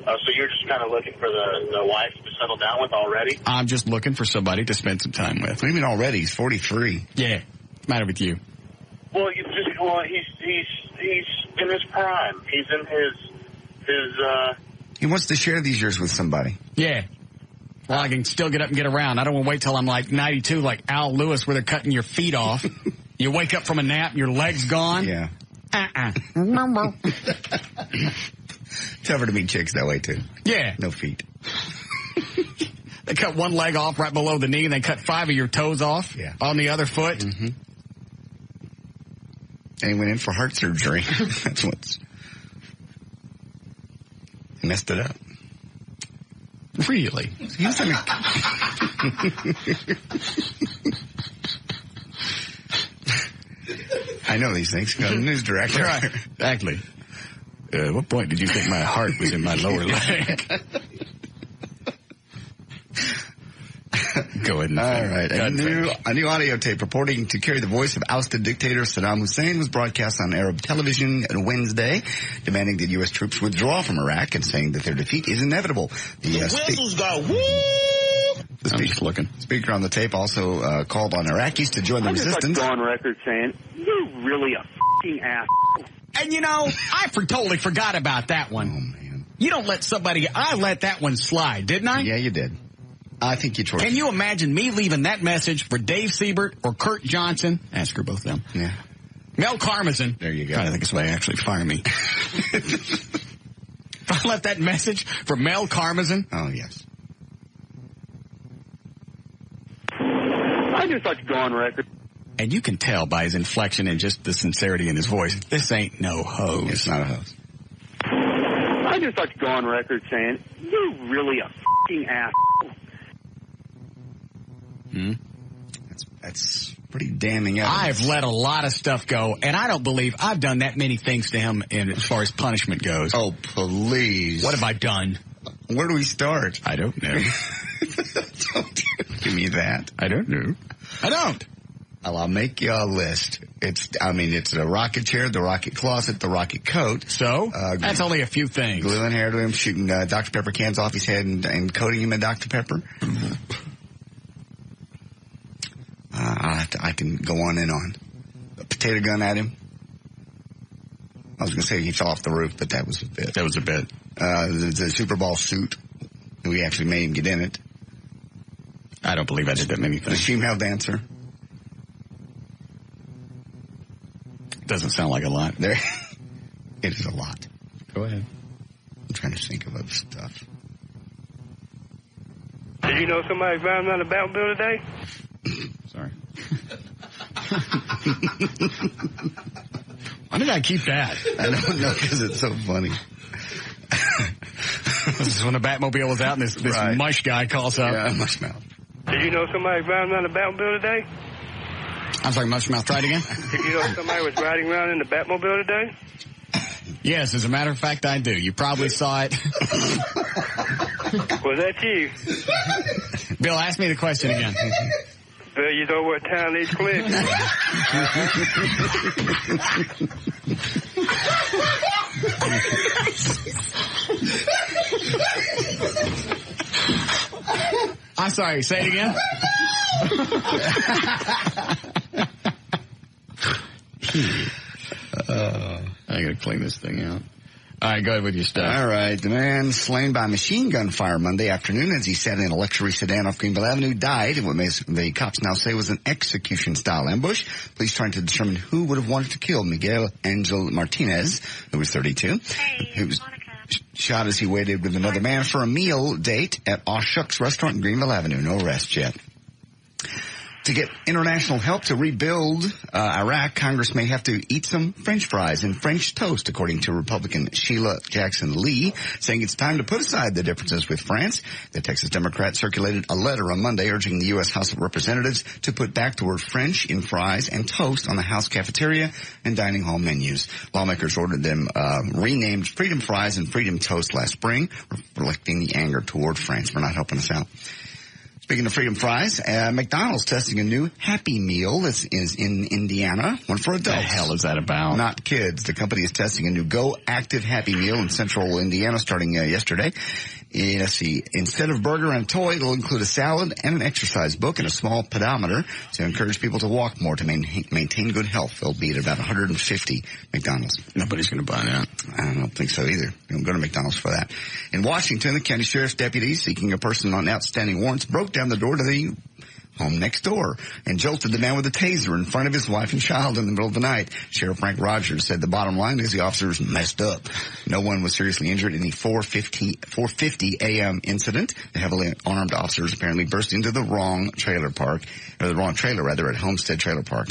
D: So you're just kind of looking for the wife to settle down with already?
A: I'm just looking for somebody to spend some time with.
B: What do you mean already? He's 43.
A: Yeah. What's the matter with you?
D: Well, he's in his prime. He's in his
B: He wants to share these years with somebody.
A: Yeah. Well, I can still get up and get around. I don't want to wait till I'm like 92, like Al Lewis, where they're cutting your feet off. You wake up from a nap, your leg's gone.
B: Yeah. Tougher to meet chicks that way, too.
A: Yeah.
B: No feet.
A: They cut one leg off right below the knee, and they cut 5 of your toes off on the other foot.
B: Mm-hmm. And he went in for heart surgery. That's what's... He messed it up.
A: Really?
B: He's in I know these things. News director.
A: Right. Exactly. At what point did you think my heart was in my lower leg? Go ahead and
B: all right. A new audio tape purporting to carry the voice of ousted dictator Saddam Hussein was broadcast on Arab television on Wednesday, demanding that U.S. troops withdraw from Iraq and saying that their defeat is inevitable. The whistles got
A: I'm just looking.
B: Speaker on the tape also called on Iraqis to join the resistance.
M: I just on record saying, you're really a f***ing asshole.
A: And you know, I totally forgot about that one.
B: Oh, man.
A: You don't let I let that one slide, didn't I?
B: Yeah, you did. I think you tried.
A: Can you imagine me leaving that message for Dave Siebert or Kurt Johnson? Ask her both of them.
B: Yeah.
A: Mel Karmazin.
B: There you go.
A: I think it's why they actually fire me. If I left that message for Mel Karmazin.
B: Oh, yes.
M: I just like to go on record.
A: And you can tell by his inflection and just the sincerity in his voice, this ain't no hose.
B: It's not a hose.
M: I just like to go on record saying, you're really a f***ing asshole.
B: That's pretty damning evidence.
A: I've let a lot of stuff go, and I don't believe I've done that many things to him as far as punishment goes.
B: Oh, please.
A: What have I done?
B: Where do we start?
A: I don't know.
B: Don't give me that.
A: I don't know. I don't.
B: Well, I'll make you a list. It's the rocket chair, the rocket closet, the rocket coat.
A: So? That's only a few things.
B: Gluing hair to him, shooting Dr. Pepper cans off his head and coating him in Dr. Pepper. I can go on and on. A potato gun at him. I was going to say he fell off the roof, but that was a bit. The Super Bowl suit. We actually made him get in it.
A: I don't believe I did that many
B: The
A: things.
B: female dancer.
A: Doesn't sound like a lot.
B: There, it is a lot.
A: Go ahead.
B: I'm trying to think of other stuff.
J: Did you know somebody found on the Batmobile today?
A: Sorry. Why did I keep that?
B: I don't know, because it's so funny.
A: This is when the Batmobile was out and this
B: Right.
A: mush guy calls up.
B: Yeah, mushmouth.
J: Did you know somebody found on the Batmobile today?
A: I'm sorry, mushmouth, try it again?
J: Did you know somebody was riding around in the Batmobile today?
A: Yes, as a matter of fact, I do. You probably saw it.
J: Was that you?
A: Bill, ask me the question again.
J: Bill, you know what town these clips?
A: I'm sorry, say it again. I gotta clean this thing out. All right, go ahead with your stuff.
B: All right. The man slain by machine gun fire Monday afternoon as he sat in a luxury sedan off Greenville Avenue died in what the cops now say was an execution-style ambush. Police trying to determine who would have wanted to kill Miguel Angel Martinez, who was 32. He was shot as he waited with another man for a meal date at Aw Shucks restaurant in Greenville Avenue. No arrest yet. To get international help to rebuild Iraq, Congress may have to eat some French fries and French toast, according to Republican Sheila Jackson Lee, saying it's time to put aside the differences with France. The Texas Democrat circulated a letter on Monday urging the U.S. House of Representatives to put back the word French in fries and toast on the House cafeteria and dining hall menus. Lawmakers ordered them renamed Freedom Fries and Freedom Toast last spring, reflecting the anger toward France for not helping us out. Speaking of Freedom Fries, McDonald's testing a new Happy Meal. This is in Indiana, one for adults.
A: What the hell is that about?
B: Not kids. The company is testing a new Go Active Happy Meal in central Indiana starting yesterday. Let's see. Instead of burger and toy, it'll include a salad and an exercise book and a small pedometer to encourage people to walk more to maintain good health. They'll be at about 150 McDonald's.
A: Nobody's going to buy that.
B: I don't think so either. You don't go to McDonald's for that. In Washington, the county sheriff's deputies seeking a person on outstanding warrants broke down the door to the home next door and jolted the man with a taser in front of his wife and child in the middle of the night. Sheriff Frank Rogers said the bottom line is the officers messed up. No one was seriously injured in the 4:50 a.m. incident. The heavily armed officers apparently burst into the wrong trailer at Homestead Trailer Park.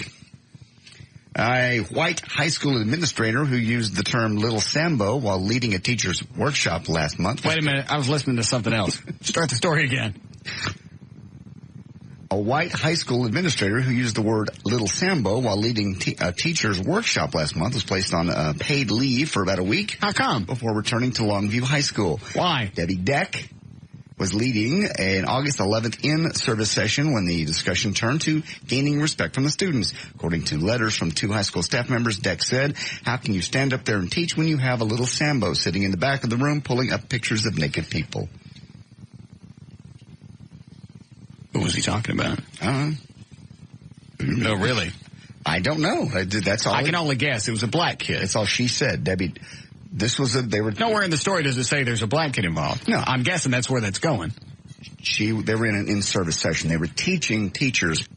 B: A white high school administrator who used the term Little Sambo while leading a teacher's workshop last month.
A: Wait a minute. I was listening to something else. Start the story again.
B: A white high school administrator who used the word Little Sambo while leading a teacher's workshop last month was placed on paid leave for about a week.
A: How come?
B: Before returning to Longview High School.
A: Why?
B: Debbie Deck was leading an August 11th in-service session when the discussion turned to gaining respect from the students. According to letters from 2 high school staff members, Deck said, "How can you stand up there and teach when you have a little Sambo sitting in the back of the room pulling up pictures of naked people?"
A: What was he talking about? No, really?
B: I don't know. That's all.
A: I can only guess. It was a black kid.
B: That's all she said. Debbie, they were...
A: Nowhere in the story does it say there's a black kid involved.
B: No.
A: I'm guessing that's where that's going.
B: They were in an in-service session. They were teaching teachers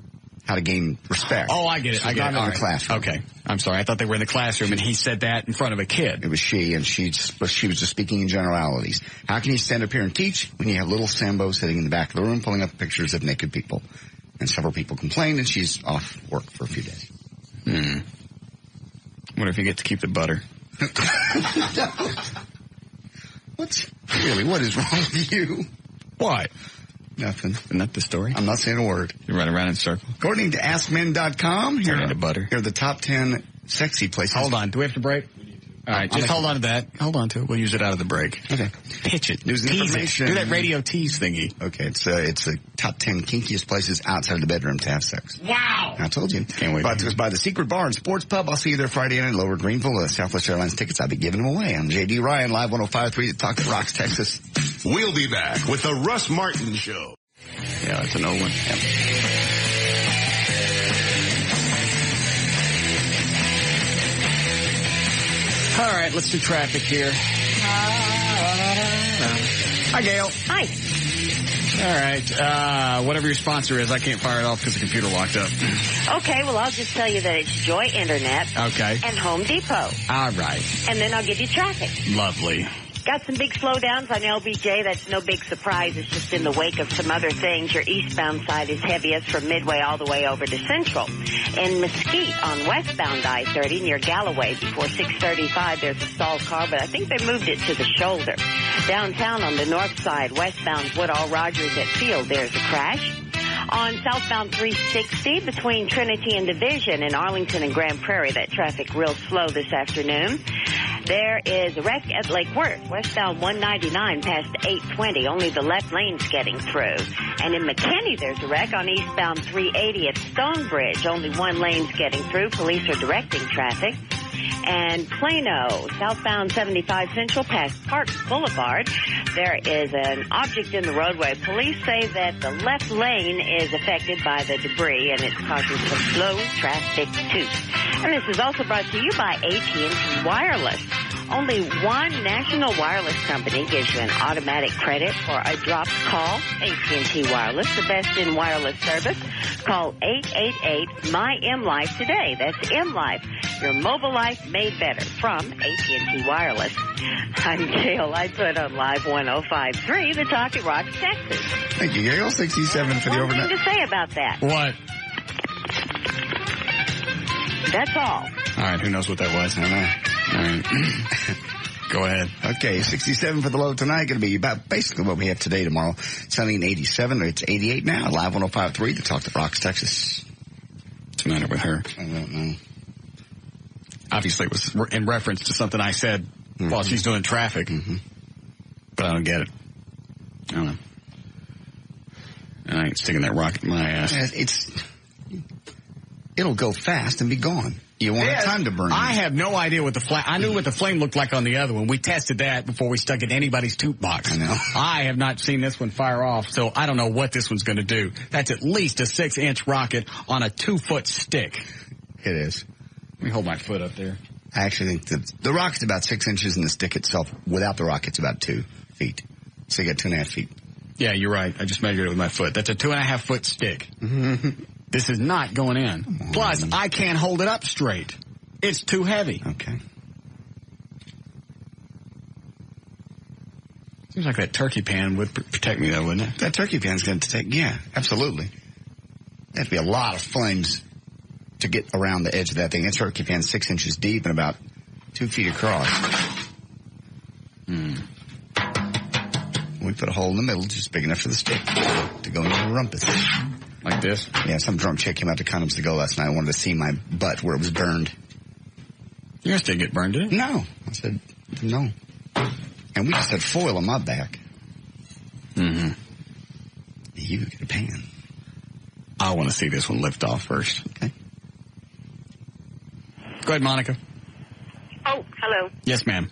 B: how to gain respect.
A: Oh, I get it. I get it.
B: Not in the classroom.
A: Okay. I'm sorry. I thought they were in the classroom, and he said that in front of a kid.
B: It was she, and she was just speaking in generalities. How can you stand up here and teach when you have little Sambo sitting in the back of the room pulling up pictures of naked people? And several people complained, and she's off work for a few days.
A: Wonder if you get to keep the butter.
B: What is wrong with you?
A: What?
B: Nothing.
A: Isn't that the story?
B: I'm not saying a word.
A: You run around in circles.
B: According to AskMen.com, here are the top 10 sexy places.
A: Hold on. Do we have to break? All right, just hold on to that. Hold on to it. We'll use it out of the break.
B: Okay.
A: Pitch it.
B: News and information.
A: Do that radio tease thingy.
B: Okay, it's a top 10 kinkiest places outside of the bedroom to have sex.
A: Wow!
B: I told you.
A: Can't wait.
B: Brought to us by the Secret Bar and Sports Pub. I'll see you there Friday night in Lower Greenville. Southwest Airlines tickets, I'll be giving them away. I'm J.D. Ryan, live 105.3 at Talk That Rocks, Texas.
O: We'll be back with the Russ Martin Show.
A: Yeah, that's an old one.
B: Yep.
A: All right, let's do traffic here. Hi, Gail.
I: Hi.
A: All right. Whatever your sponsor is, I can't fire it off because the computer locked up.
I: Okay, well, I'll just tell you that it's Joy Internet.
A: Okay.
I: And Home Depot.
A: All right.
I: And then I'll give you traffic.
A: Lovely.
I: Got some big slowdowns on LBJ. That's no big surprise. It's just in the wake of some other things. Your eastbound side is heaviest from Midway all the way over to Central. In Mesquite on westbound I-30 near Galloway before 635, there's a stalled car, but I think they moved it to the shoulder. Downtown on the north side, westbound Woodall Rogers at Field, there's a crash. On southbound 360 between Trinity and Division in Arlington and Grand Prairie, that traffic real slow this afternoon. There is a wreck at Lake Worth, westbound 199 past 820. Only the left lane's getting through. And in McKinney, there's a wreck on eastbound 380 at Stonebridge. Only one lane's getting through. Police are directing traffic. And Plano, southbound 75 Central past Park Boulevard, there is an object in the roadway. Police say that the left lane is affected by the debris and it's causing some slow traffic too. And this is also brought to you by AT&T Wireless. Only one national wireless company gives you an automatic credit for a dropped call. AT&T Wireless, the best in wireless service. Call 888-MY-M-LIFE today. That's M-Life, your mobile life made better from AT&T Wireless. I'm Gail. I put on Live 105.3, the Talk That Rocks, Texas.
B: Thank you, Gail. 67 for the overnight.
I: One thing to say about that.
A: What?
I: That's all.
A: All right, who knows what that was? I don't know. All right. Go ahead.
B: Okay, 67 for the low tonight. Going to be about basically what we have today, tomorrow. Sunny and 87. It's 88 now. Live 105.3 to Talk That Rocks, Texas.
A: What's the matter with her?
B: I don't know.
A: Obviously, it was in reference to something I said while she's doing traffic. But I don't get it. I don't know. I ain't sticking that rocket in my ass.
B: It'll go fast and be gone. You won't have time to burn it.
A: I have no idea what the flame... I knew what the flame looked like on the other one. We tested that before we stuck it in anybody's toot box.
B: I know.
A: I have not seen this one fire off, so I don't know what this one's going to do. That's at least a 6-inch rocket on a 2-foot stick.
B: It is.
A: Let me hold my foot up there.
B: I actually think the rocket's about 6 inches and the stick itself, without the rocket's about 2 feet. So you got 2.5 feet.
A: Yeah, you're right. I just measured it with my foot. That's a 2.5-foot stick. This is not going in. Plus, I can't hold it up straight. It's too heavy.
B: Okay.
A: Seems like that turkey pan would protect me, though, wouldn't it?
B: That turkey pan's going to take, yeah, absolutely. That'd be a lot of flames to get around the edge of that thing. That turkey pan 6 inches deep and about 2 feet across. We put a hole in the middle, just big enough for the stick to go into the rumpus.
A: Like this?
B: Yeah, some drunk chick came out to Condoms to Go last night. I wanted to see my butt where it was burned.
A: Yours didn't get burned, did it?
B: No. I said, no. And we just had foil on my back.
A: Mm-hmm.
B: You get a pan.
A: I want to see this one lift off first.
B: Okay.
A: Go ahead, Monica.
P: Oh, hello.
A: Yes, ma'am.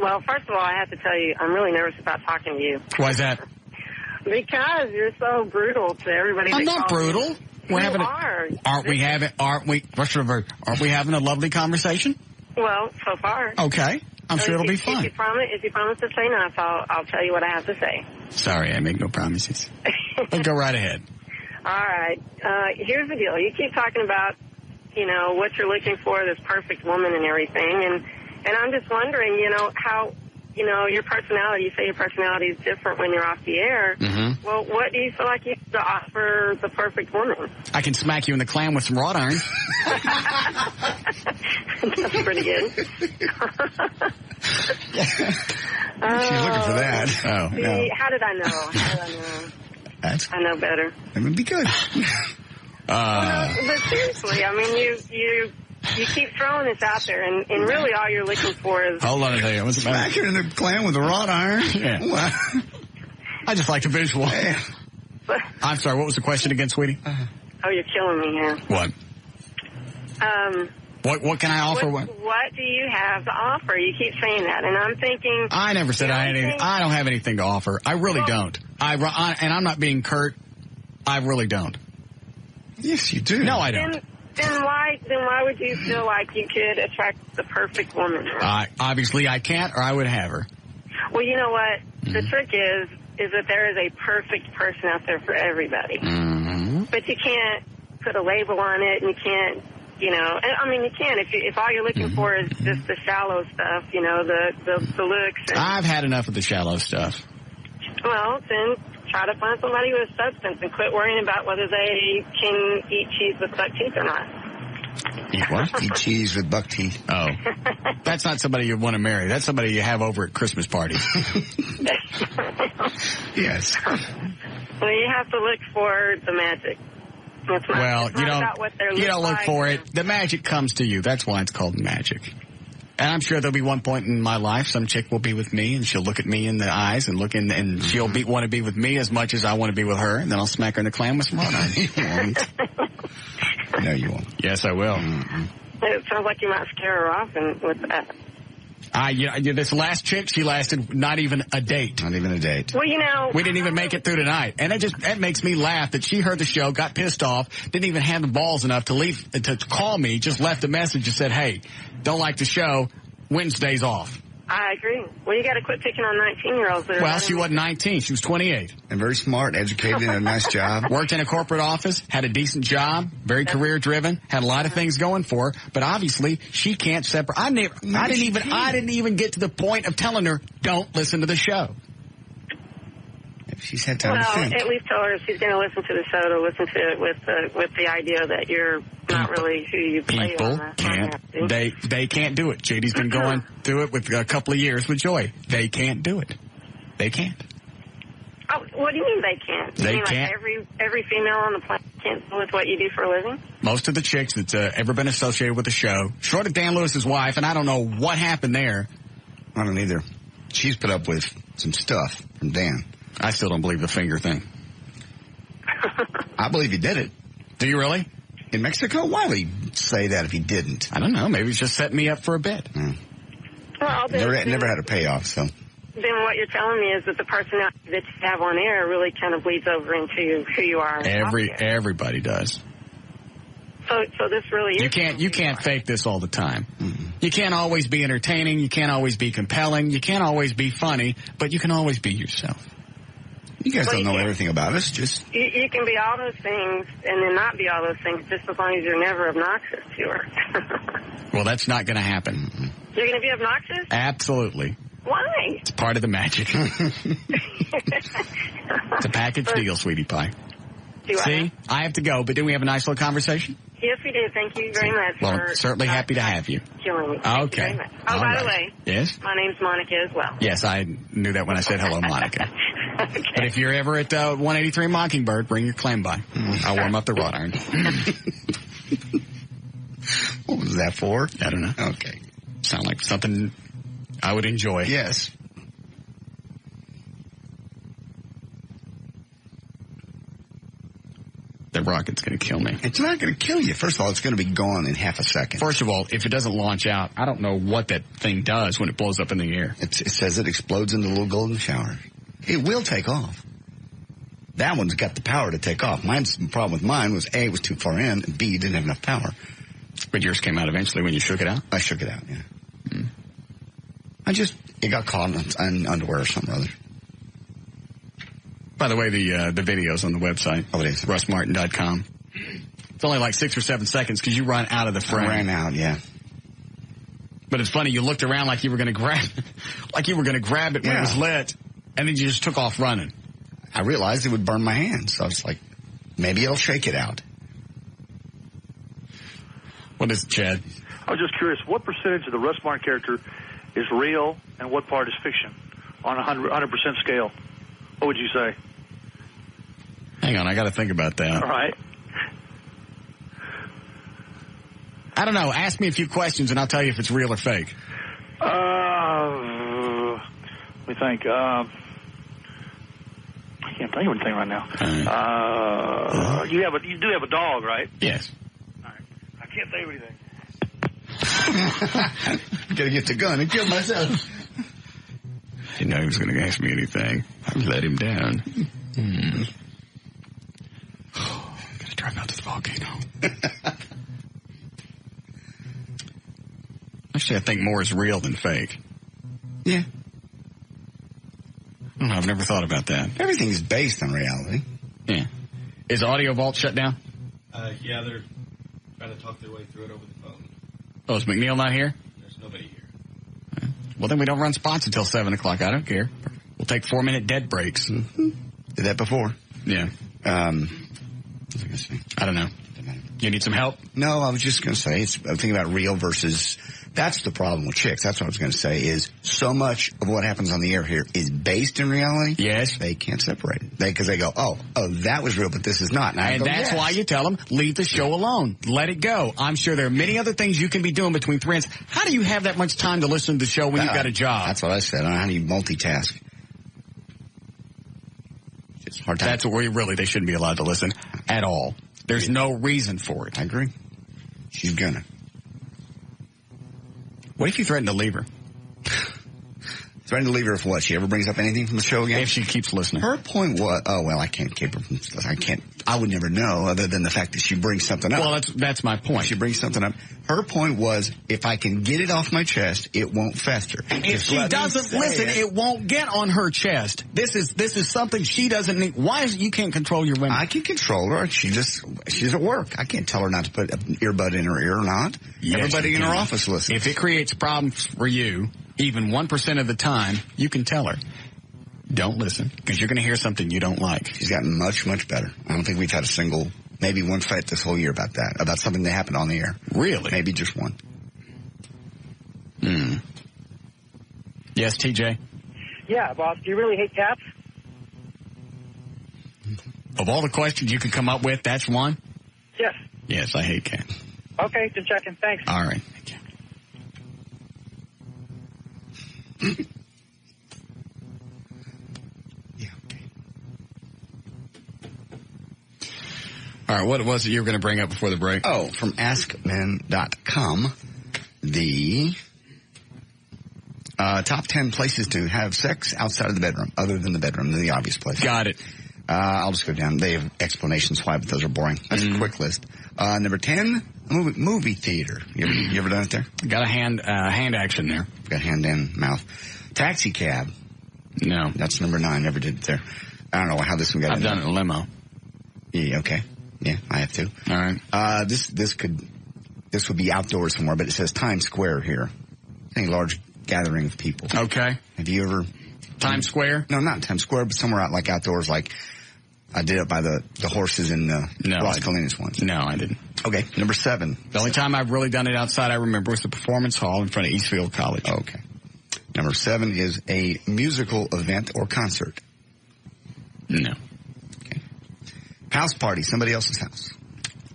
P: Well, first of all, I have to tell you, I'm really nervous about talking to you.
A: Why is that?
P: Because you're so brutal to everybody.
A: I'm not brutal. Aren't we having a lovely conversation?
P: Well, so far.
A: Okay. I'm sure it'll be fun.
P: If you promise to say enough, I'll tell you what I have to say.
A: Sorry, I make no promises. But go right ahead.
P: All right. Here's the deal. You keep talking about, what you're looking for, this perfect woman and everything, and I'm just wondering, how, your personality, you say your personality is different when you're off the air.
A: Mm-hmm.
P: Well, what do you feel like you have to offer the perfect woman?
A: I can smack you in the clam with some wrought iron.
P: That's pretty good.
B: She's looking for that.
P: Oh. See, no. How did I know? I know better.
B: That would be good.
P: But seriously, I mean, you keep throwing this out there, and really all you're looking for is...
A: Hold on a second. What's the matter?
B: Smack her in the clam with a wrought iron?
A: Yeah. Wow. I just like the visual.
B: Yeah.
A: I'm sorry, what was the question again, sweetie?
P: Oh, you're killing me here.
A: What? What can I offer?
P: What do you have to offer? You keep saying that, and I'm thinking...
A: I never said I had anything. I don't have anything to offer. I really don't. And I'm not being curt. I really don't.
B: Yes, you do.
A: No, I don't.
P: Then why would you feel like you could attract the perfect woman?
A: Obviously I can't, or I would have her.
P: Well, you know what? Mm-hmm. The trick is that there is a perfect person out there for everybody.
A: Mm-hmm.
P: But you can't put a label on it, and you can't, I mean, you can if all you're looking for is just the shallow stuff, the looks. And,
A: I've had enough of the shallow stuff.
P: Well, then try to find somebody with substance and quit worrying about whether they can eat cheese with buck teeth or not.
A: Eat what?
B: Eat cheese with buck teeth.
A: Oh. That's not somebody you want to marry. That's somebody you have over at Christmas parties.
B: Yes.
P: Well, you have to look for the magic. It's not about what they're
A: you don't look
P: like.
A: for it. The magic comes to you. That's why it's called magic. And I'm sure there'll be one point in my life, some chick will be with me, and she'll look at me in the eyes and and she'll want to be with me as much as I want to be with her, and then I'll smack her in the clam with some wrought iron.
B: You won't. No, you won't.
A: Yes, I will.
B: Mm-hmm.
P: It sounds like you might scare her off with that.
A: This last chick, she lasted not even a date.
B: Not even a date.
P: Well,
A: we didn't even make it through the night. And that makes me laugh that she heard the show, got pissed off, didn't even have the balls enough to call me, just left a message and said, hey, don't like the show, Wednesday's off.
P: I agree. Well, you got to quit picking on 19-year-olds.
A: Well, she wasn't 19. She was 28.
B: And very smart, educated, and a nice job.
A: Worked in a corporate office, had a decent job, very career-driven, had a lot of things going for her. But obviously, she can't separate. I didn't even get to the point of telling her, don't listen to the show.
B: She's had time to think.
P: At least tell her if she's going to listen to the show to listen to it with the idea that you're not really who you play
A: People can't. They can't do it. JD's been going through it with a couple of years with Joy. They can't do it. They can't.
P: Oh, what do you mean they can't?
A: They
P: mean
A: can't.
P: Like every female on the planet can't do with what you do for a living?
A: Most of the chicks that's ever been associated with the show, short of Dan Lewis's wife, and I don't know what happened there.
B: I don't either. She's put up with some stuff from Dan.
A: I still don't believe the finger thing.
B: I believe he did it.
A: Do you really?
B: In Mexico? Why would he say that if he didn't?
A: I don't know. Maybe he's just setting me up for a bit.
P: Well,
B: never had a payoff, so.
P: Then what you're telling me is that the personality that you have on air really kind of bleeds over into who you are.
A: Everybody does.
P: So this really is.
A: You can't fake this all the time.
B: Mm-hmm.
A: You can't always be entertaining. You can't always be compelling. You can't always be funny, but you can always be yourself.
B: You guys don't know everything about us. Just
P: you can be all those things and then not be all those things, just as long as you're never obnoxious to her.
A: Well, that's not going to happen. Mm-hmm.
P: You're going to be obnoxious?
A: Absolutely.
P: Why?
A: It's part of the magic. It's a package deal, sweetie pie. See, I have to go, but didn't we have a nice little conversation?
P: Yes, we happy to. Thank you very much.
A: Well,
P: for
A: certainly happy to have you.
P: Killing me. Thank you very much. Oh, by the way.
A: Yes?
P: My name's Monica as well.
A: Yes, I knew that when I said hello, Monica.
P: Okay.
A: But if you're ever at 183 Mockingbird, bring your clam by. I'll warm up the wrought iron.
B: What was that for?
A: I don't know.
B: Okay.
A: Sound like something I would enjoy.
B: Yes.
A: The rocket's going to kill me.
B: It's not going to kill you. First of all, it's going to be gone in half a second.
A: First of all, if it doesn't launch out, I don't know what that thing does when it blows up in the air.
B: It says it explodes into little golden showers. It will take off. That one's got the power to take off. The problem with mine was A, it was too far in, and B, didn't have enough power.
A: But yours came out eventually when you shook it out?
B: I shook it out, yeah. It got caught in underwear or something or other.
A: By the way, the video's on the website.
B: Oh, it is.
A: RussMartin.com. It's only like 6 or 7 seconds because you run out of the frame.
B: I ran out, yeah.
A: But it's funny, you looked around like you were going to grab it when it was lit, and then you just took off running.
B: I realized it would burn my hands, so I was like, maybe it'll shake it out.
A: What is it, Chad?
Q: I was just curious, what percentage of the Russ Martin character is real and what part is fiction on a 100% scale? What would you say?
A: Hang on, I got to think about that.
Q: All right.
A: I don't know. Ask me a few questions, and I'll tell you if it's real or fake.
Q: Let me think. I can't think of anything right now. You do have a dog, right?
A: Yes.
Q: All right. I can't think of anything.
B: Gotta get the gun and kill myself.
A: Didn't know he was going to ask me anything. I let him down. Gotta drive out to the volcano. Actually, I think more is real than fake.
B: Yeah.
A: I don't know, I've never thought about that.
B: Everything's based on reality.
A: Yeah. Is Audio Vault shut down?
R: Yeah, they're trying to talk their way through it over the phone.
A: Oh, is McNeil not here?
R: There's nobody here.
A: Well, then we don't run spots until 7 o'clock. I don't care. We'll take 4-minute dead breaks.
B: Mm-hmm. Did that before.
A: Yeah.
B: What was I going to say?
A: I don't know. You need some help?
B: No, I was just going to say, I'm thinking about real versus... That's the problem with chicks. That's what I was going to say, is so much of what happens on the air here is based in reality.
A: Yes.
B: They can't separate it. Because they go, oh, that was real, but this is not.
A: And that's why you tell them, leave the show alone. Let it go. I'm sure there are many other things you can be doing between 3 and... How do you have that much time to listen to the show when you've got a job?
B: That's what I said. I don't know how you multitask. It's a hard time.
A: That's where they shouldn't be allowed to listen at all. There's no reason for it.
B: I agree. She's gonna.
A: What if you threaten to leave her?
B: Threaten to leave her if what? She ever brings up anything from the show again?
A: If she keeps listening.
B: Her point was, I can't keep her from, I would never know other than the fact that she brings something up.
A: Well, that's my point.
B: She brings something up. Her point was, if I can get it off my chest, it won't fester.
A: If she doesn't listen, it won't get on her chest. This is something she doesn't need. Why is it you can't control your women?
B: I can control her. She's at work. I can't tell her not to put an earbud in her ear or not. Yes, everybody in her office listens.
A: If it creates problems for you, even 1% of the time, you can tell her, don't listen, because you're going to hear something you don't like.
B: She's gotten much, much better. I don't think we've had a single, maybe one fight this whole year about that, about something that happened on the air.
A: Really?
B: Maybe just one.
A: Yes, TJ?
J: Yeah, boss, do you really hate cats?
A: Of all the questions you could come up with, that's one?
J: Yes.
A: Yes, I hate cats.
J: Okay, just checking. Thanks.
A: All right. Thank you. All right, what was it you were going to bring up before the break?
B: Oh, from AskMen.com, the top 10 places to have sex outside of the bedroom, other than the bedroom, the obvious place.
A: Got it.
B: I'll just go down. They have explanations why, but those are boring. That's a quick list. Number 10, movie theater. You ever done it there?
A: Got a hand action there.
B: Got hand and mouth. Taxi cab.
A: No.
B: That's number 9. Never did it there. I don't know how this one got
A: I've done it in a limo.
B: Yeah, okay. Yeah, I have to.
A: All right.
B: This would be outdoors somewhere, but it says Times Square here. A large gathering of people.
A: Okay.
B: Have you ever...
A: Times Square?
B: No, not Times Square, but somewhere out like outdoors, like I did it by the horses in the Las Colinas ones.
A: No, I didn't.
B: Okay, number 7.
A: The only time I've really done it outside I remember was the Performance Hall in front of Eastfield College.
B: Okay. Number 7 is a musical event or concert.
A: No.
B: Okay. House party, somebody else's house.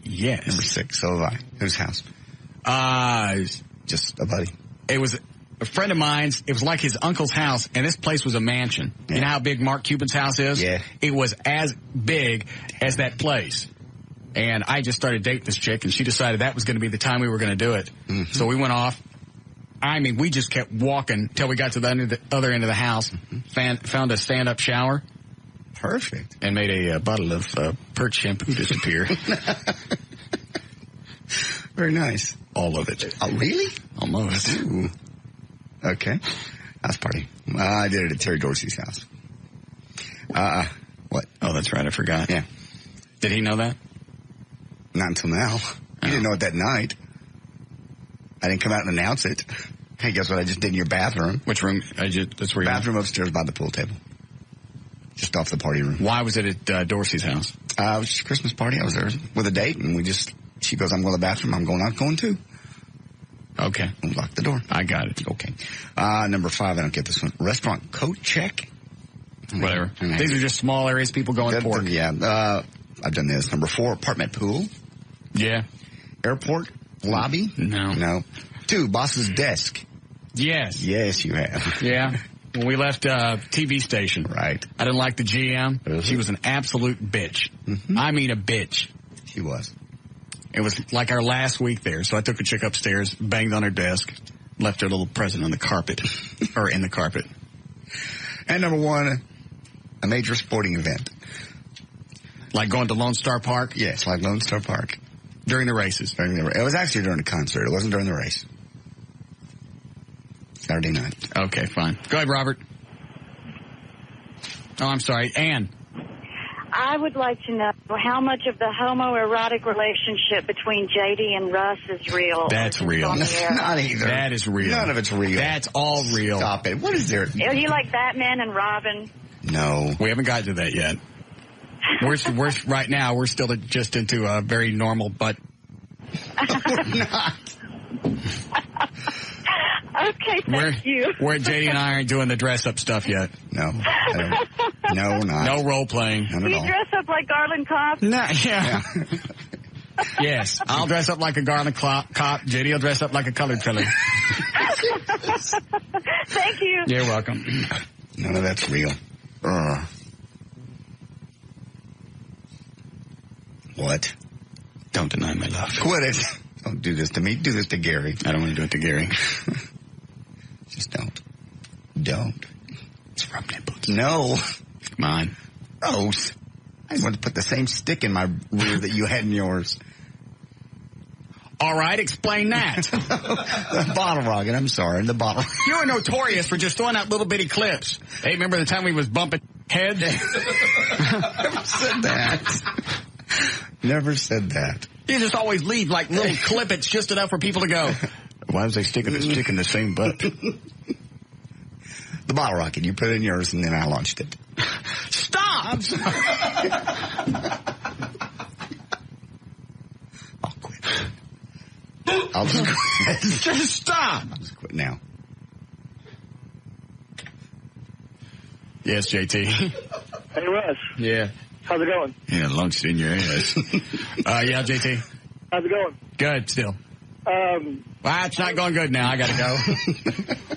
A: Yes.
B: Number 6, so have I. Whose house? Just a buddy.
A: It was a friend of mine's. It was like his uncle's house, and this place was a mansion. Yeah. You know how big Mark Cuban's house is?
B: Yeah.
A: It was as big as that place. And I just started dating this chick, and she decided that was going to be the time we were going to do it. Mm-hmm. So we went off. I mean, we just kept walking till we got to the other end of the house, found a stand-up shower.
B: Perfect.
A: And made a bottle of Perch shampoo disappear.
B: Very nice.
A: All of it.
B: Oh, really?
A: Almost.
B: Ooh. Okay. House party. I did it at Terry Dorsey's house. What?
A: Oh, that's right. I forgot.
B: Yeah.
A: Did he know that?
B: Not until now. He didn't know it that night. I didn't come out and announce it. Hey, guess what I just did in your bathroom?
A: Which room? That's where you
B: bathroom upstairs by the pool table. Just off the party room.
A: Why was it at Dorsey's house?
B: It was just a Christmas party. I was there with a date, and she goes, I'm going to the bathroom. I'm going too.
A: Okay.
B: And lock the door.
A: I got it.
B: Okay. Number 5, I don't get this one. Restaurant coat check.
A: Whatever. These are just small areas people go and pork.
B: Yeah. I've done this. Number 4, apartment pool.
A: Yeah.
B: Airport lobby.
A: No.
B: 2, boss's desk.
A: Yes.
B: Yes, you have.
A: Yeah. When we left TV station.
B: Right.
A: I didn't like the GM.
B: Mm-hmm.
A: She was an absolute bitch. Mm-hmm. I mean a bitch.
B: She was.
A: It was like our last week there. So I took a chick upstairs, banged on her desk, left her a little present on the carpet. Or in the carpet.
B: And number 1, a major sporting event.
A: Like going to Lone Star Park?
B: Yes, like Lone Star Park.
A: During the races?
B: It was actually during the concert. It wasn't during the race. Saturday night.
A: Okay, fine. Go ahead, Robert. Oh, I'm sorry. Ann.
S: I would like to know how much of the homoerotic relationship between JD and Russ is real.
A: That's real.
B: Not either.
A: That is real.
B: None of it's real.
A: That's all real.
B: Stop it. What is there?
S: Are you like Batman and Robin?
B: No.
A: We haven't gotten to that yet. We're right now, we're still just into a very normal, but...
B: We're not.
S: Okay, thank you.
A: JD and I aren't doing the dress-up stuff yet.
B: No. No, we're not.
A: No role-playing.
S: Do you dress up like Garland Cobb?
A: No, yeah. Yes, I'll dress up like a Garland cop. JD will dress up like a colored fella.
S: Thank you.
A: You're welcome.
B: None of that's real. What?
A: Don't deny my love.
B: Quit it. Don't do this to me. Do this to Gary.
A: I don't want to do it to Gary.
B: Just don't. Don't.
A: It's rub nipples.
B: No.
A: Come on.
B: Gross. I want to put the same stick in my rear that you had in yours.
A: All right, explain that.
B: The bottle rocket. I'm sorry. The bottle.
A: You were notorious for just throwing out little bitty clips. Hey, remember the time we was bumping head?
B: Never said that. Never said that.
A: You just always leave like little clippets just enough for people to go, why was they sticking the stick in the same butt?
B: The bottle rocket. You put it in yours, and then I launched it.
A: Stop!
B: I'm sorry. I'll quit. I'll just quit.
A: Just stop!
B: I'll just quit now.
A: Yes, JT.
T: Hey, Russ.
A: Yeah.
T: How's it going?
A: Yeah, launched in your ass. Yeah, JT.
T: How's it going?
A: Good, still. Well, it's not going good now. I got to go.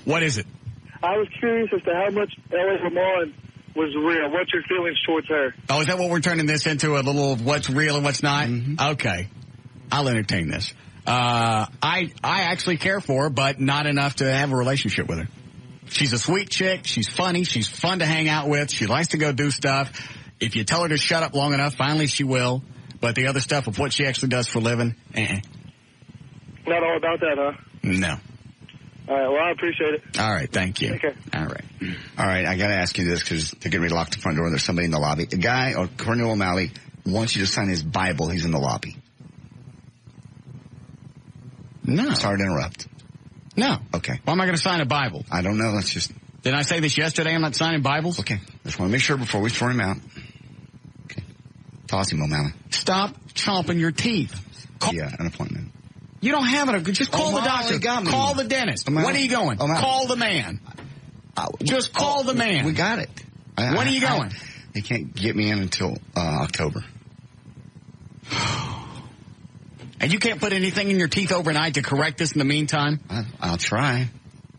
A: What is it?
T: I was curious as to how much L.A. Lamont was real. What's your feelings towards her?
A: Oh, is that what we're turning this into, a little of what's real and what's not? Mm-hmm. Okay. I'll entertain this. I actually care for her, but not enough to have a relationship with her. She's a sweet chick. She's funny. She's fun to hang out with. She likes to go do stuff. If you tell her to shut up long enough, finally she will. But the other stuff of what she actually does for a living,
T: Not all about that, huh?
A: No.
T: All right, well, I appreciate it.
A: All right, thank you.
T: Okay.
A: All right.
B: All right, I got to ask you this because they're getting ready to lock the front door and there's somebody in the lobby. The guy, or Cornel O'Malley, wants you to sign his Bible. He's in the lobby.
A: No.
B: Sorry to interrupt.
A: No.
B: Okay.
A: Why am I going to sign a Bible?
B: I don't know. Let's just...
A: Didn't I say this yesterday? I'm not signing Bibles?
B: Okay. Just want to make sure before we throw him out. Okay. Toss him, O'Malley.
A: Stop chomping your teeth.
B: an appointment.
A: You don't have it. Just call the doctor. Call the dentist. When are you going? Call the man. Just call the man.
B: We got it.
A: When are you going?
B: They can't get me in until October.
A: And you can't put anything in your teeth overnight to correct this in the meantime?
B: I'll try.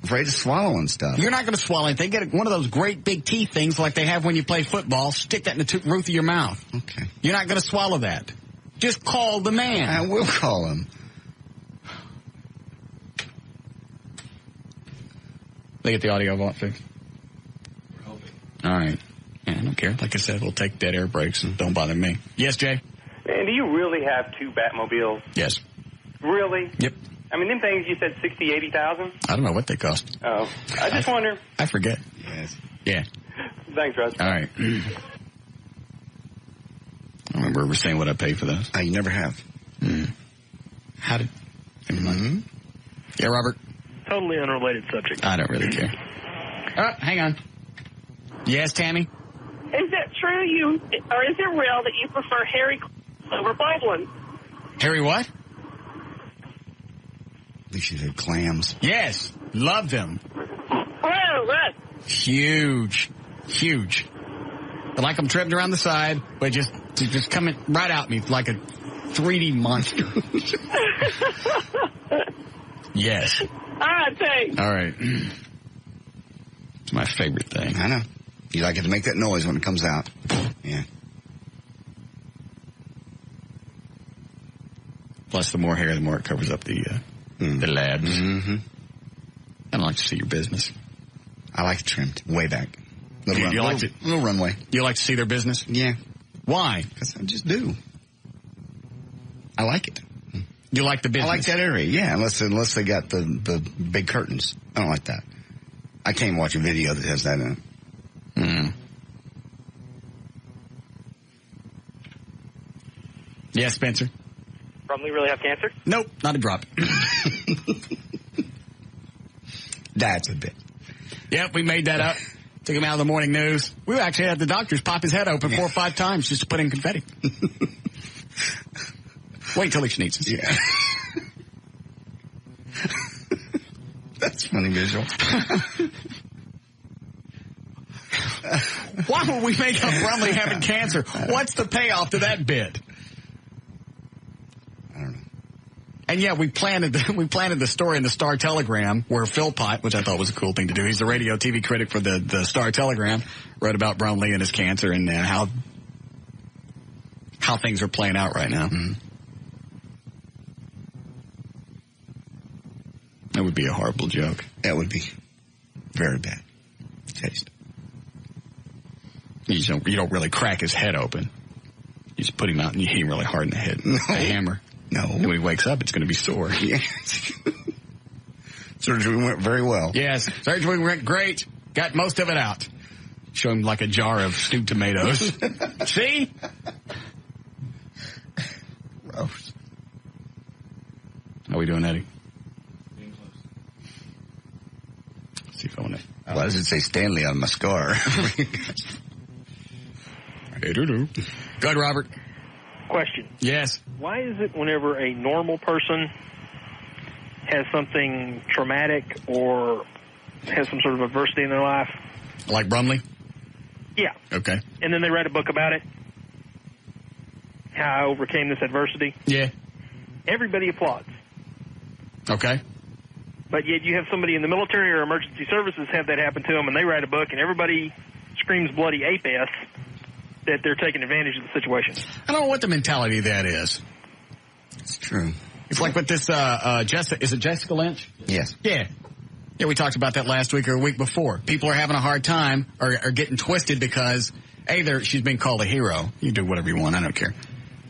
B: I'm afraid of swallowing stuff.
A: You're not going to swallow anything. Get one of those great big teeth things like they have when you play football. Stick that in the roof of your mouth.
B: Okay.
A: You're not going to swallow that. Just call the man.
B: I will call him.
A: They get the audio vault fixed?
R: We're hoping.
A: All right. Yeah, I don't care. Like I said, we'll take dead air breaks and don't bother me. Yes, Jay?
U: And do you really have 2 Batmobiles?
A: Yes.
U: Really?
A: Yep.
U: I mean, them things you said 60, 80,000?
A: I don't know what they cost.
U: Oh. I just wonder.
A: I forget.
B: Yes.
A: Yeah.
U: Thanks, Russ.
A: All right. I don't remember ever saying what I paid for those.
B: You never have.
A: How did... Yeah, Robert?
V: Totally unrelated subject.
A: I don't really care. Oh, hang on. Yes, Tammy?
P: Is it true or is it real that you prefer hairy over bald ones?
A: Harry what?
B: At least you said clams.
A: Yes. Love them.
P: Oh, Russ.
A: Huge. I like them trimmed around the side, but just coming right out me like a 3D monster. Yes.
P: All right, thanks.
A: All right. It's my favorite thing.
B: I know. You like it to make that noise when it comes out. Yeah.
A: Plus, the more hair, the more it covers up the labs.
B: Mm-hmm.
A: I don't like to see your business.
B: I like it trimmed way back.
A: Little
B: runway.
A: You like to see their business?
B: Yeah.
A: Why?
B: Because I just do. I like it.
A: You like the business?
B: I like that area, yeah, unless they got the big curtains. I don't like that. I can't watch a video that has that in it.
A: Yeah, Spencer?
U: Probably really have cancer?
A: Nope, not a drop.
B: That's a bit.
A: Yep, we made that up. Took him out of the morning news. We actually had the doctors pop his head open 4 or 5 times just to put in confetti. Wait till he sneezes.
B: Yeah. That's funny visual.
A: Why would we make up Brumley having cancer? What's the payoff to that bit?
B: I don't know.
A: And yeah, we planted the story in the Star Telegram where Philpott, which I thought was a cool thing to do. He's the radio TV critic for the Star Telegram, wrote about Brumley and his cancer and how things are playing out right now.
B: Mm-hmm.
A: That would be a horrible joke.
B: That would be very bad taste.
A: You don't really crack his head open. You just put him out and you hit him really hard in the head.
B: No.
A: A hammer.
B: No.
A: And when he wakes up, it's going to be sore.
B: Yeah. Surgery went very well.
A: Yes. Surgery went great. Got most of it out. Show him like a jar of stewed tomatoes. See?
B: Gross.
A: How we doing, Eddie? See if I want to.
B: Why does it say Stanley on my scar?
A: Go ahead, Robert.
V: Question.
A: Yes.
V: Why is it whenever a normal person has something traumatic or has some sort of adversity in their life?
A: Like Brumley?
V: Yeah.
A: Okay.
V: And then they write a book about it? How I overcame this adversity?
A: Yeah.
V: Everybody applauds.
A: Okay.
V: But yet you have somebody in the military or emergency services have that happen to them, and they write a book, and everybody screams bloody ape-ass that they're taking advantage of the situation.
A: I don't know what the mentality of that is.
B: It's true.
A: It's like with this, Jessica, is it Jessica Lynch?
B: Yes.
A: Yeah. Yeah, we talked about that last week or a week before. People are having a hard time or getting twisted because, she's been called a hero. You do whatever you want, I don't care.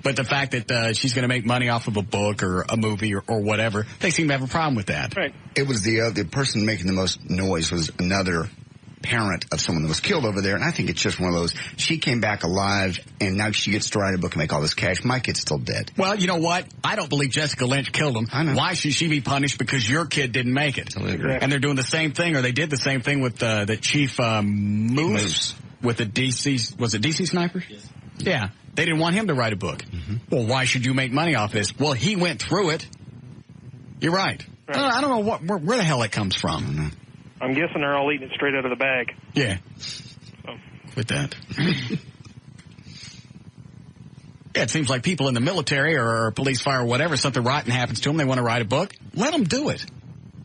A: But the fact that she's going to make money off of a book or a movie or whatever, they seem to have a problem with that.
V: Right.
B: It was the person making the most noise was another parent of someone that was killed over there, and I think it's just one of those, she came back alive, and now she gets to write a book and make all this cash. My kid's still dead.
A: Well, you know what? I don't believe Jessica Lynch killed him.
B: I know.
A: Why should she be punished because your kid didn't make it?
B: Exactly.
A: And they're doing the same thing, or they did the same thing with the Chief Moose with the DC, was it DC Snipers?
V: Yes.
A: Yeah. They didn't want him to write a book.
B: Mm-hmm.
A: Well, why should you make money off this? Well, he went through it. You're right. I don't know where the hell it comes from.
V: I'm guessing they're all eating it straight out of the bag.
A: Yeah. With that. Yeah, it seems like people in the military or police, fire, or whatever, something rotten happens to them, they want to write a book. Let them do it.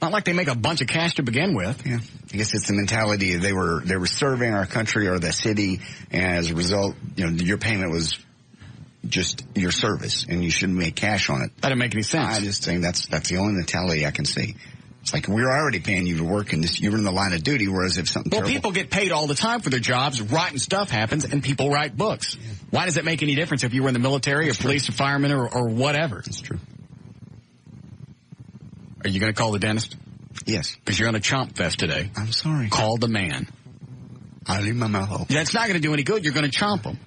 A: Not like they make a bunch of cash to begin with.
B: Yeah. I guess it's the mentality they were serving our country or the city, and as a result, your payment was just your service, and you shouldn't make cash on it.
A: That didn't make any sense.
B: I just think that's the only mentality I can see. It's like we're already paying you to work, and you're in the line of duty, whereas if something terrible...
A: people get paid all the time for their jobs, rotten stuff happens, and people write books. Yeah. Why does it make any difference if you were in the military or police or firemen or whatever?
B: That's true.
A: Are you going to call the dentist?
B: Yes.
A: Because you're on a chomp fest today.
B: I'm sorry.
A: Call the man.
B: I'll leave my mouth open.
A: That's not going to do any good. You're going to chomp him.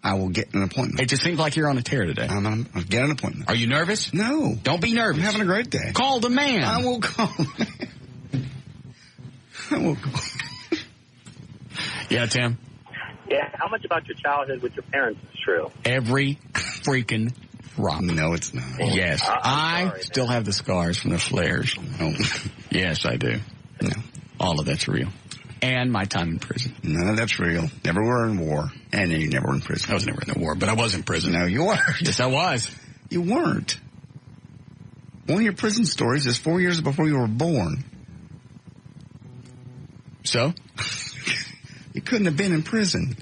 B: I will get an appointment.
A: It just seems like you're on a tear today.
B: I'll get an appointment.
A: Are you nervous?
B: No.
A: Don't be nervous.
B: I'm having a great day.
A: Call the man.
B: I will call the man. I will call.
A: Yeah, Tim?
U: Yeah, how much about your childhood with your parents is true?
A: Every freaking rock.
B: No, it's not.
A: Yes. I
U: sorry,
A: still have the scars from the flares.
B: Oh.
A: Yes, I do.
B: No.
A: All of that's real. And my time in prison.
B: None of that's real. Never were in war. And you never were in prison.
A: I was never in the war, but I was in prison.
B: No, you weren't.
A: Yes, I was.
B: You weren't. One of your prison stories is 4 years before you were born.
A: So?
B: You couldn't have been in prison.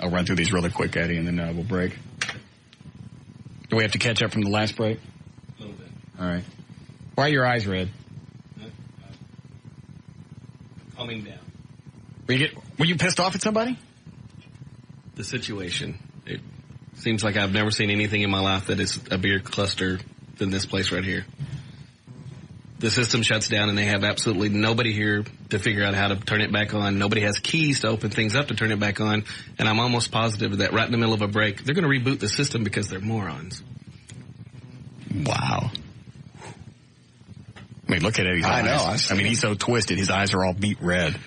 A: I'll run through these really quick, Eddie, and then we'll break. Do we have to catch up from the last break?
R: A little bit.
A: All right. Why are your eyes red?
R: Calming down.
A: Were you pissed off at somebody?
R: The situation. It seems like I've never seen anything in my life that is a bigger cluster than this place right here. The system shuts down and they have absolutely nobody here to figure out how to turn it back on. Nobody has keys to open things up to turn it back on. And I'm almost positive that right in the middle of a break, they're going to reboot the system because they're morons.
A: Wow. I mean, look at Eddie's eyes.
B: I know.
A: I mean, he's so twisted. His eyes are all beet red.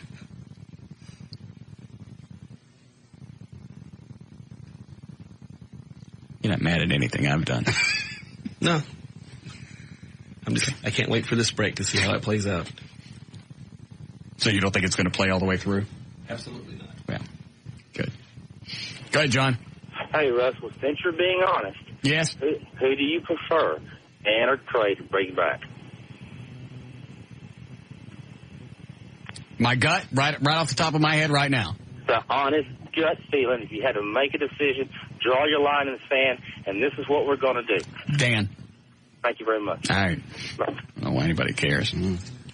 A: You're not mad at anything I've done.
R: No. I can't wait for this break to see how it plays out.
A: So you don't think it's going to play all the way through?
R: Absolutely not.
A: Yeah. Good. Go ahead, John.
D: Hey, Russ, well, since you're being honest,
A: yes,
D: who do you prefer, Dan or Trey, to bring back?
A: My gut, right off the top of my head right now.
D: The honest gut feeling, if you had to make a decision, draw your line in the sand, and this is what we're going to do.
A: Dan.
D: Thank you very much.
A: All right. I don't know why anybody cares.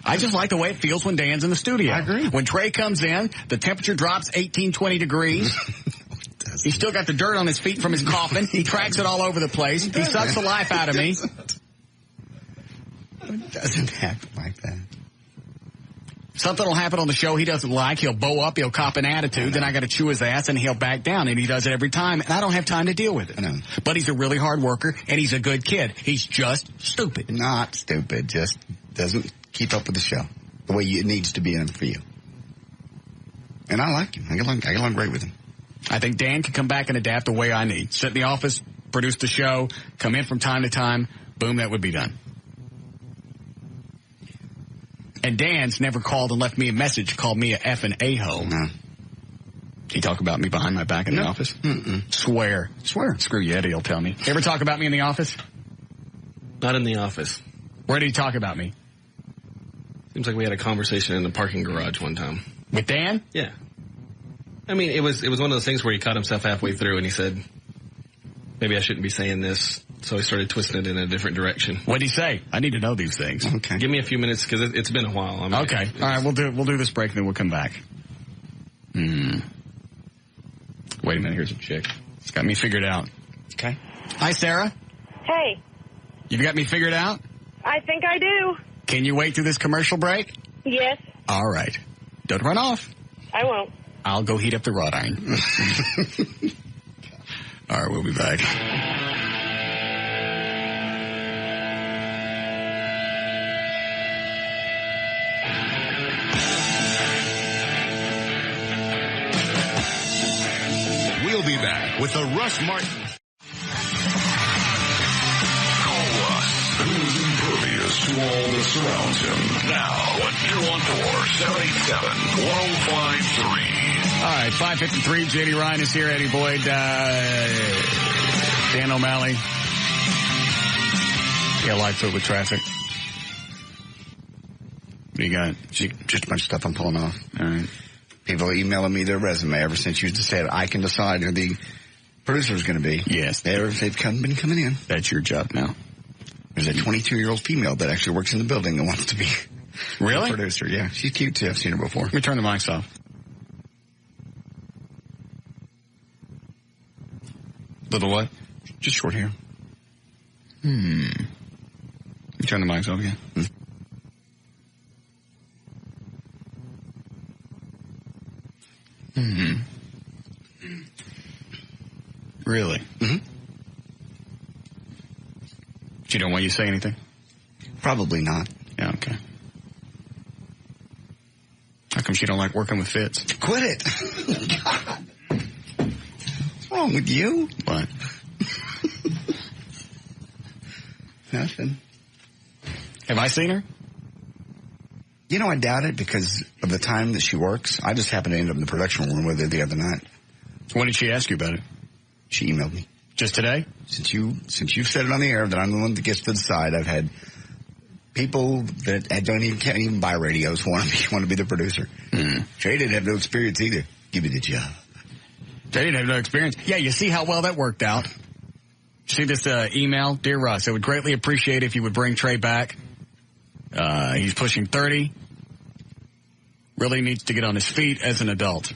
A: I just like the way it feels when Dan's in the studio.
B: I agree.
A: When Trey comes in, the temperature drops 18, 20 degrees. He's still got the dirt on his feet from his coughing. He tracks it all over the place. He sucks the life out of me.
B: It doesn't happen like that.
A: Something will happen on the show he doesn't like. He'll bow up. He'll cop an attitude. Then I got to chew his ass, and he'll back down. And he does it every time. And I don't have time to deal with it. But he's a really hard worker, and he's a good kid. He's just stupid.
B: Not stupid. Just doesn't keep up with the show the way it needs to be in for you. And I like him. I get along great with him.
A: I think Dan can come back and adapt the way I need. Sit in the office, produce the show, come in from time to time. Boom, that would be done. And Dan's never called and left me a message, called me a effing a-hole.
B: No.
A: He talk about me behind my back in the office?
B: Mm-mm.
A: Swear. Screw you, Eddie, he'll tell me. You ever talk about me in the office?
R: Not in the office.
A: Where did he talk about me?
R: Seems like we had a conversation in the parking garage one time.
A: With Dan?
R: Yeah. I mean, it was one of those things where he caught himself halfway through and he said, maybe I shouldn't be saying this. So he started twisting it in a different direction.
A: What'd he say? I need to know these things.
B: Okay.
R: Give me a few minutes because it's been a while.
A: Okay. All right, we'll do this break and then we'll come back. Wait a minute, here's a chick. It's got me figured out.
B: Okay.
A: Hi, Sarah.
P: Hey,
A: You've got me figured out?
P: I think I do.
A: Can you wait through this commercial break?
P: Yes,
A: All right. Don't run off.
P: I won't.
A: I'll go heat up the wrought iron. All right, we'll be back.
O: We'll be back with the Russ Martin.
F: Call Russ, who's impervious to all that surrounds him. Now at 214-787-1053.
A: All right, 5:53. J.D. Ryan is here. Eddie Boyd, Dan O'Malley. Yeah, live foot with traffic. What do you got?
B: Just a bunch of stuff I'm pulling off.
A: All right.
B: People emailing me their resume ever since you said I can decide who the producer is going to be.
A: Yes.
B: They've been coming in.
A: That's your job now.
B: There's a 22-year-old female that actually works in the building that wants to be
A: really?
B: a producer. Yeah, she's cute too. I've seen her before.
A: Let me turn the mics off. Little what?
B: Just short hair.
A: You turn the mics off again. Really?
B: Mm-hmm.
A: But you don't want you to say anything?
B: Probably not.
A: Yeah, okay. How come she don't like working with Fitz?
B: Quit it. God. What's wrong with you?
A: What?
B: Nothing.
A: Have I seen her?
B: You know, I doubt it because of the time that she works. I just happened to end up in the production room with her the other night.
A: When did she ask you about it?
B: She emailed me.
A: Just today?
B: Since you've said it on the air that I'm the one that gets to decide, I've had people that can't even buy radios want to be the producer. Jay didn't have no experience either. Give me the job.
A: Jay didn't have no experience. Yeah, you see how well that worked out. See this email? Dear Russ, I would greatly appreciate if you would bring Trey back. He's pushing 30. Really needs to get on his feet as an adult.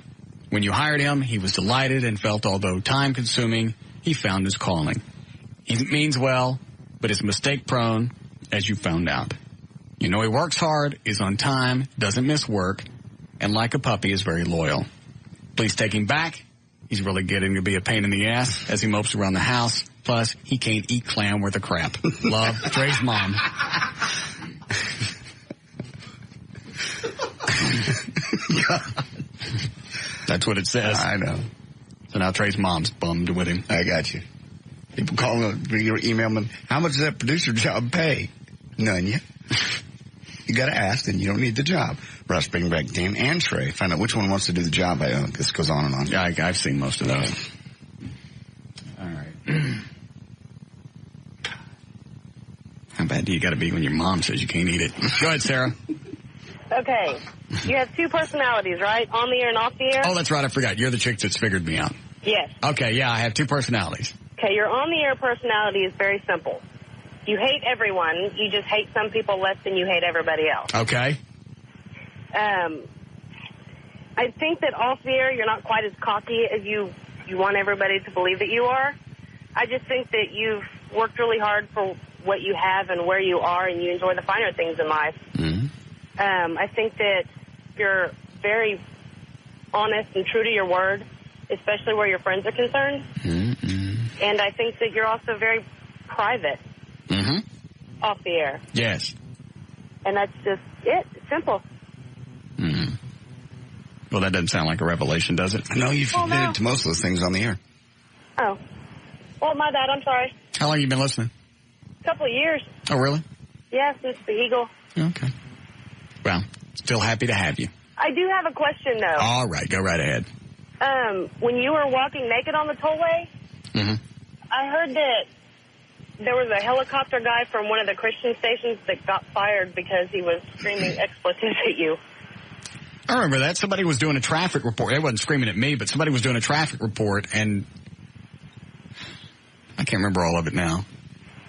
A: When you hired him, he was delighted and felt, although time-consuming, he found his calling. He means well, but is mistake-prone, as you found out. You know he works hard, is on time, doesn't miss work, and like a puppy is very loyal. Please take him back. He's really getting to be a pain in the ass as he mopes around the house. Plus, he can't eat clam worth of crap. Love, Trey's mom. That's what it says.
B: I know.
A: So now Trey's mom's bummed with him.
B: I got you. People call him, email him, how much does that producer job pay? None yet. You got to ask, and you don't need the job. Russ, bring back Dan and Trey. Find out which one wants to do the job. This goes on and on.
A: Yeah, I've seen most of those. All right. How bad do you got to be when your mom says you can't eat it? Go ahead, Sarah.
P: Okay. You have two personalities, right? On the air and off the air?
A: Oh, that's right. I forgot. You're the chick that's figured me out.
P: Yes.
A: Okay, yeah, I have two personalities.
P: Okay, your on-the-air personality is very simple. You hate everyone. You just hate some people less than you hate everybody else.
A: Okay.
P: I think that off the air, you're not quite as cocky as you want everybody to believe that you are. I just think that you've worked really hard for what you have and where you are, and you enjoy the finer things in life.
A: Mm-hmm.
P: I think that you're very honest and true to your word, especially where your friends are concerned.
A: Mm-hmm.
P: And I think that you're also very private off the air.
A: Yes.
P: And that's just it. It's simple.
A: Mm-hmm. Well, that doesn't sound like a revelation, does it?
B: No, you've admitted to most of those things on the air.
P: Oh. Well, my bad. I'm sorry.
A: How long have you been listening?
P: A couple of years.
A: Oh, really?
P: Yeah, since the Eagle.
A: Okay. Well, still happy to have you.
P: I do have a question, though.
A: All right, go right ahead.
P: When you were walking naked on the tollway, I heard that there was a helicopter guy from one of the Christian stations that got fired because he was screaming expletives at you.
A: I remember that. Somebody was doing a traffic report. They wasn't screaming at me, but somebody was doing a traffic report, and I can't remember all of it now.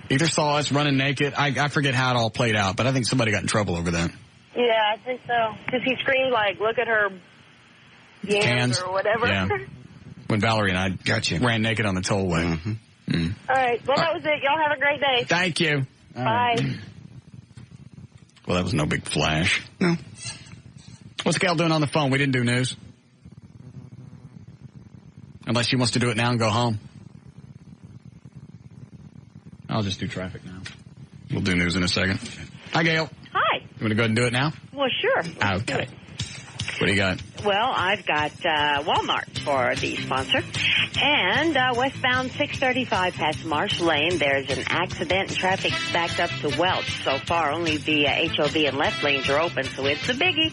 A: Either saw us running naked. I forget how it all played out, but I think somebody got in trouble over that.
P: Yeah, I think so. Because he screamed, like, look at her yams or whatever.
A: Yeah. When Valerie and I ran naked on the tollway.
P: All right. Well, that was it. Y'all have a great day.
A: Thank you.
P: Bye.
A: Well, that was no big flash.
B: No.
A: What's Gal doing on the phone? We didn't do news. Unless she wants to do it now and go home. I'll just do traffic now. We'll do news in a second. Hi, Gail.
G: Hi.
A: You want to go ahead and do it now?
G: Well, sure.
A: Okay. What do you got?
I: Well, I've got Walmart for the sponsor. And westbound 635 past Marsh Lane, there's an accident and traffic backed up to Welch. So far, only the HOV and left lanes are open, so it's a biggie.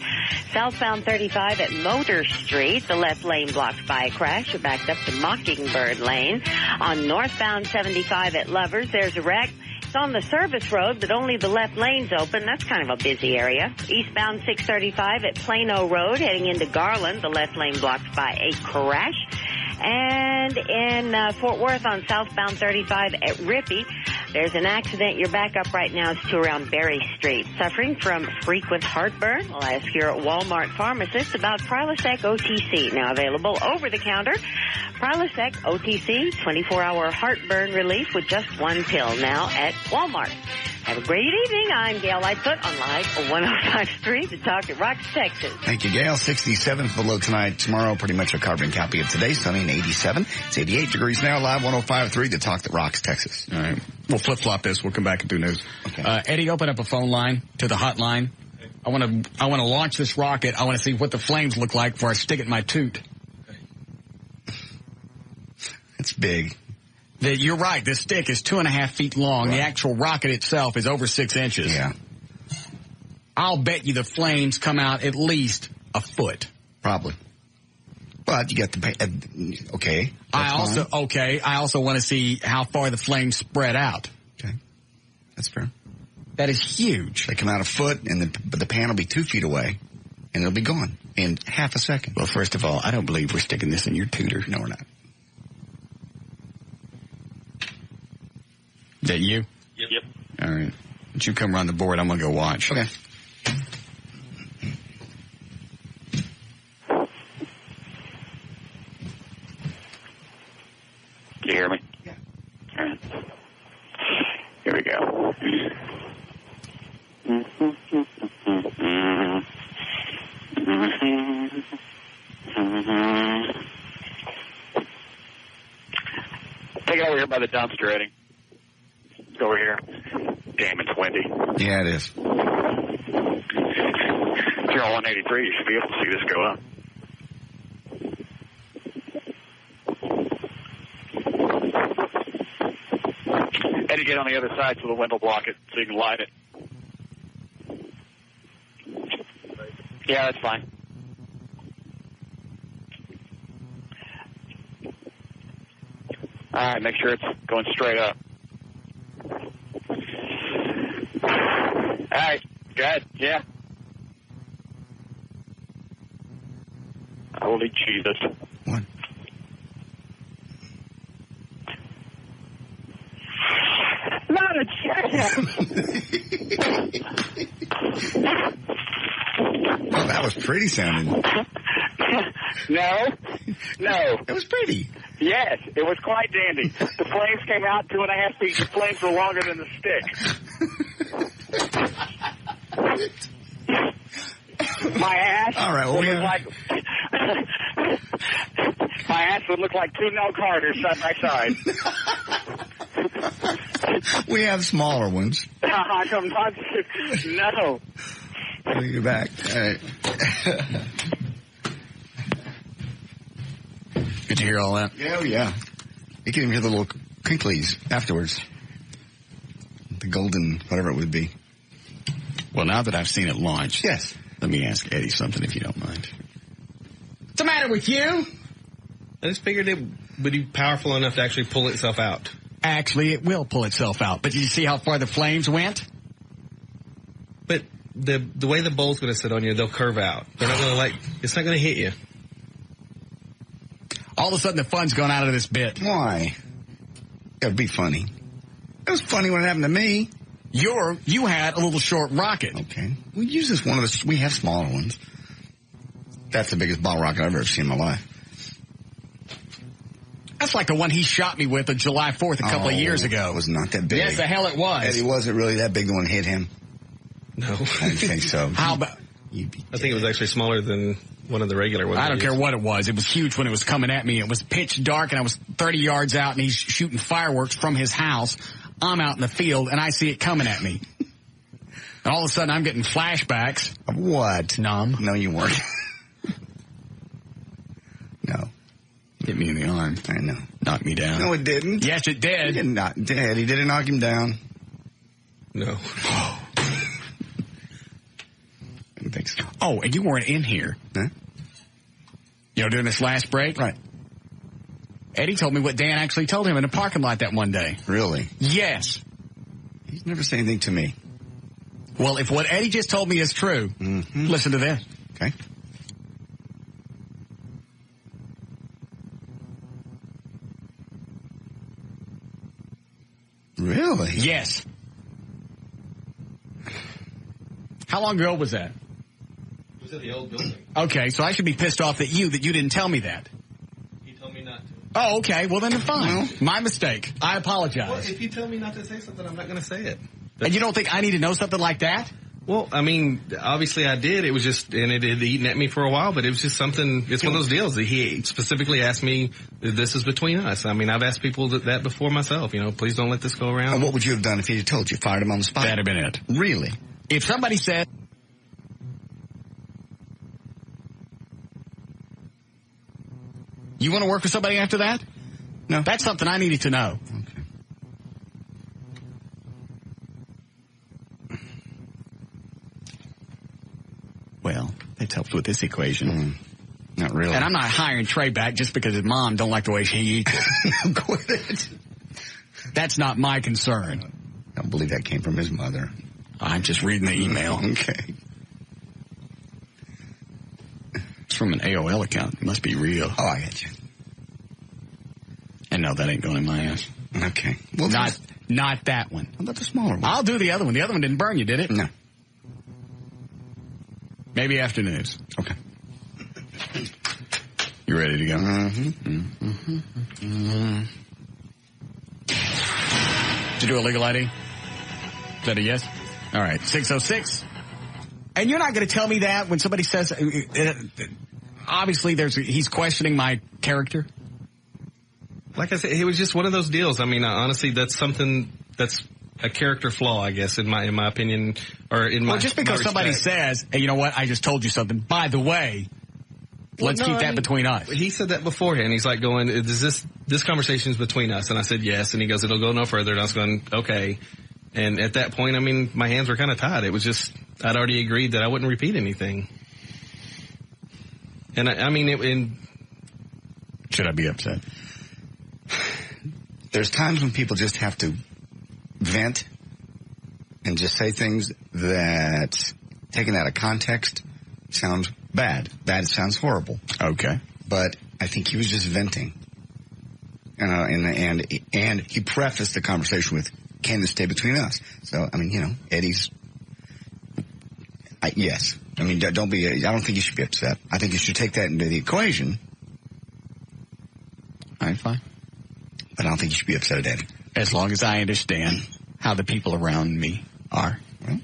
I: Southbound 35 at Motor Street, the left lane blocked by a crash. You're backed up to Mockingbird Lane. On northbound 75 at Lovers, there's a wreck. It's on the service road, but only the left lane's open. That's kind of a busy area. Eastbound 635 at Plano Road, heading into Garland, the left lane blocked by a crash. And in Fort Worth on southbound 35 at Rippey, there's an accident. Your backup right now is to around Berry Street. Suffering from frequent heartburn? I'll ask your Walmart pharmacist about Prilosec OTC. Now available over the counter. Prilosec OTC, 24-hour heartburn relief with just one pill now at Walmart. Have a great evening. I'm Gail Lightfoot on Live 105.3 to talk at Rocks, Texas.
B: Thank you, Gail. 67 for the low tonight. Tomorrow, pretty much a carbon copy of today. Sunny and 87. It's 88 degrees now. Live 105.3 to talk that Rocks, Texas.
A: All right. We'll flip-flop this. We'll come back and do news.
B: Okay.
A: Eddie, open up a phone line to the hotline. I want to launch this rocket. I want to see what the flames look like before I stick it in my toot.
B: It's big.
A: You're right. This stick is 2.5 feet long. Right. The actual rocket itself is over 6 inches.
B: Yeah.
A: I'll bet you the flames come out at least a foot.
B: Probably. But you got the okay.
A: I also want to see how far the flames spread out.
B: Okay. That's fair.
A: That is huge.
B: They come out a foot, and the pan will be 2 feet away, and it'll be gone in half a second.
A: Well, first of all, I don't believe we're sticking this in your tutor.
B: No, we're not.
A: Is that you?
U: Yep.
A: All right. But you come around the board. I'm going to go watch.
B: Okay.
U: Can you hear me?
B: Yeah.
U: All right. Here we go. Take it over here by the dumpster, Eddie. Over here. Damn, it's windy.
B: Yeah, it is.
U: If you're on 183, you should be able to see this go up. Eddie, get on the other side so the wind will block it, so you can light it. Yeah, that's fine. All right, make sure it's going straight up. All right, good, yeah. Holy Jesus.
B: What?
U: Not a chance.
B: Oh, that was pretty sounding.
U: No.
B: It was pretty.
U: Yes, it was quite dandy. The flames came out 2.5 feet. The flames were longer than the stick. My ass.
B: All right, well,
U: would look like my ass would look like 2 no Carters side by side.
B: We have smaller ones.
U: No.
B: We'll get back. All right.
A: Did you hear all that?
B: Yeah, yeah. You can even hear the little crinklies afterwards. The golden, whatever it would be.
A: Well, now that I've seen it launch,
B: yes.
A: Let me ask Eddie something, if you don't mind. What's the matter with you?
R: I just figured it would be powerful enough to actually pull itself out.
A: Actually, it will pull itself out. But did you see how far the flames went?
R: But the way the bowl's going to sit on you, they'll curve out. They're not going to it's not going to hit you.
A: All of a sudden, the fun's gone out of this bit.
B: Why? It would be funny. It was funny when it happened to me.
A: You had a little short rocket.
B: Okay. We use this one of the, we have smaller ones. That's the biggest bottle rocket I've ever seen in my life.
A: That's like the one he shot me with on July 4th a couple of years ago.
B: It was not that big.
A: Yes, the hell it was.
B: Eddie, was it really that big the one hit him?
R: No.
B: I didn't think so.
A: How about?
R: I think it was actually smaller than one of the regular ones.
A: I don't care what it was. It was huge when it was coming at me. It was pitch dark, and I was 30 yards out, and he's shooting fireworks from his house. I'm out in the field, and I see it coming at me. And all of a sudden, I'm getting flashbacks.
B: Of what?
A: Numb.
B: No, you weren't.
A: me in the arm.
B: I know.
A: Knocked me down.
B: No, it didn't.
A: Yes, it did.
B: He didn't knock dead. He didn't knock him down.
R: No.
B: I don't think so.
A: Oh, and you weren't in here.
B: Huh?
A: During this last break?
B: Right.
A: Eddie told me what Dan actually told him in the parking lot that one day.
B: Really?
A: Yes.
B: He's never said anything to me.
A: Well, if what Eddie just told me is true, listen to this.
B: Okay. Really?
A: Yes. How long ago was that?
R: It was at the old building.
A: Okay, so I should be pissed off at you that you didn't tell me that.
R: He told me not to.
A: Oh, okay. Well, then fine. Well, my mistake. I apologize.
R: Well, if you tell me not to say something, I'm not going to say it.
A: And you don't think I need to know something like that?
R: Well, I mean, obviously I did. It was just, and it had eaten at me for a while, but it was just something, it's one of those deals that he specifically asked me, this is between us. I mean, I've asked people that before myself, please don't let this go around.
B: And what would you have done if he had told you? Fired him on the spot?
A: That'd have been it.
B: Really?
A: If somebody said, you want to work with somebody after that?
B: No.
A: That's something I needed to know.
B: Okay.
A: Well, it helps with this equation.
B: Not really.
A: And I'm not hiring Trey back just because his mom don't like the way she eats it.
B: Quit it.
A: That's not my concern.
B: I don't believe that came from his mother.
A: I'm just reading the email.
B: Okay.
A: It's from an AOL account. It must be real.
B: Oh, I get you.
A: And no, that ain't going in my ass.
B: Okay. Well,
A: not that one.
B: How about the smaller one?
A: I'll do the other one. The other one didn't burn you, did it?
B: No.
A: Maybe afternoons.
B: Okay.
A: You ready to go? Did you do a legal ID? Is that a yes? All right. 606. And you're not going to tell me that when somebody says, obviously he's questioning my character?
R: Like I said, it was just one of those deals. I mean, honestly, that's something that's a character flaw, I guess, in my opinion, or in my.
A: Well, just because somebody says, "Hey, you know what? I just told you something." By the way, let's keep that between us.
R: He said that beforehand. He's like, "Going, is this conversation is between us?" And I said, "Yes." And he goes, "It'll go no further." And I was going, "Okay." And at that point, I mean, my hands were kind of tied. It was just I'd already agreed that I wouldn't repeat anything. And I mean,
A: should I be upset?
B: There's times when people just have to vent and just say things that, taken out of context, sounds bad. Bad sounds horrible.
A: Okay.
B: But I think he was just venting. And he prefaced the conversation with, can this stay between us? So, I mean, Eddie's, yes. I mean, I don't think you should be upset. I think you should take that into the equation.
A: All right, fine.
B: But I don't think you should be upset at Eddie.
A: As long as I understand how the people around me are.
B: Well,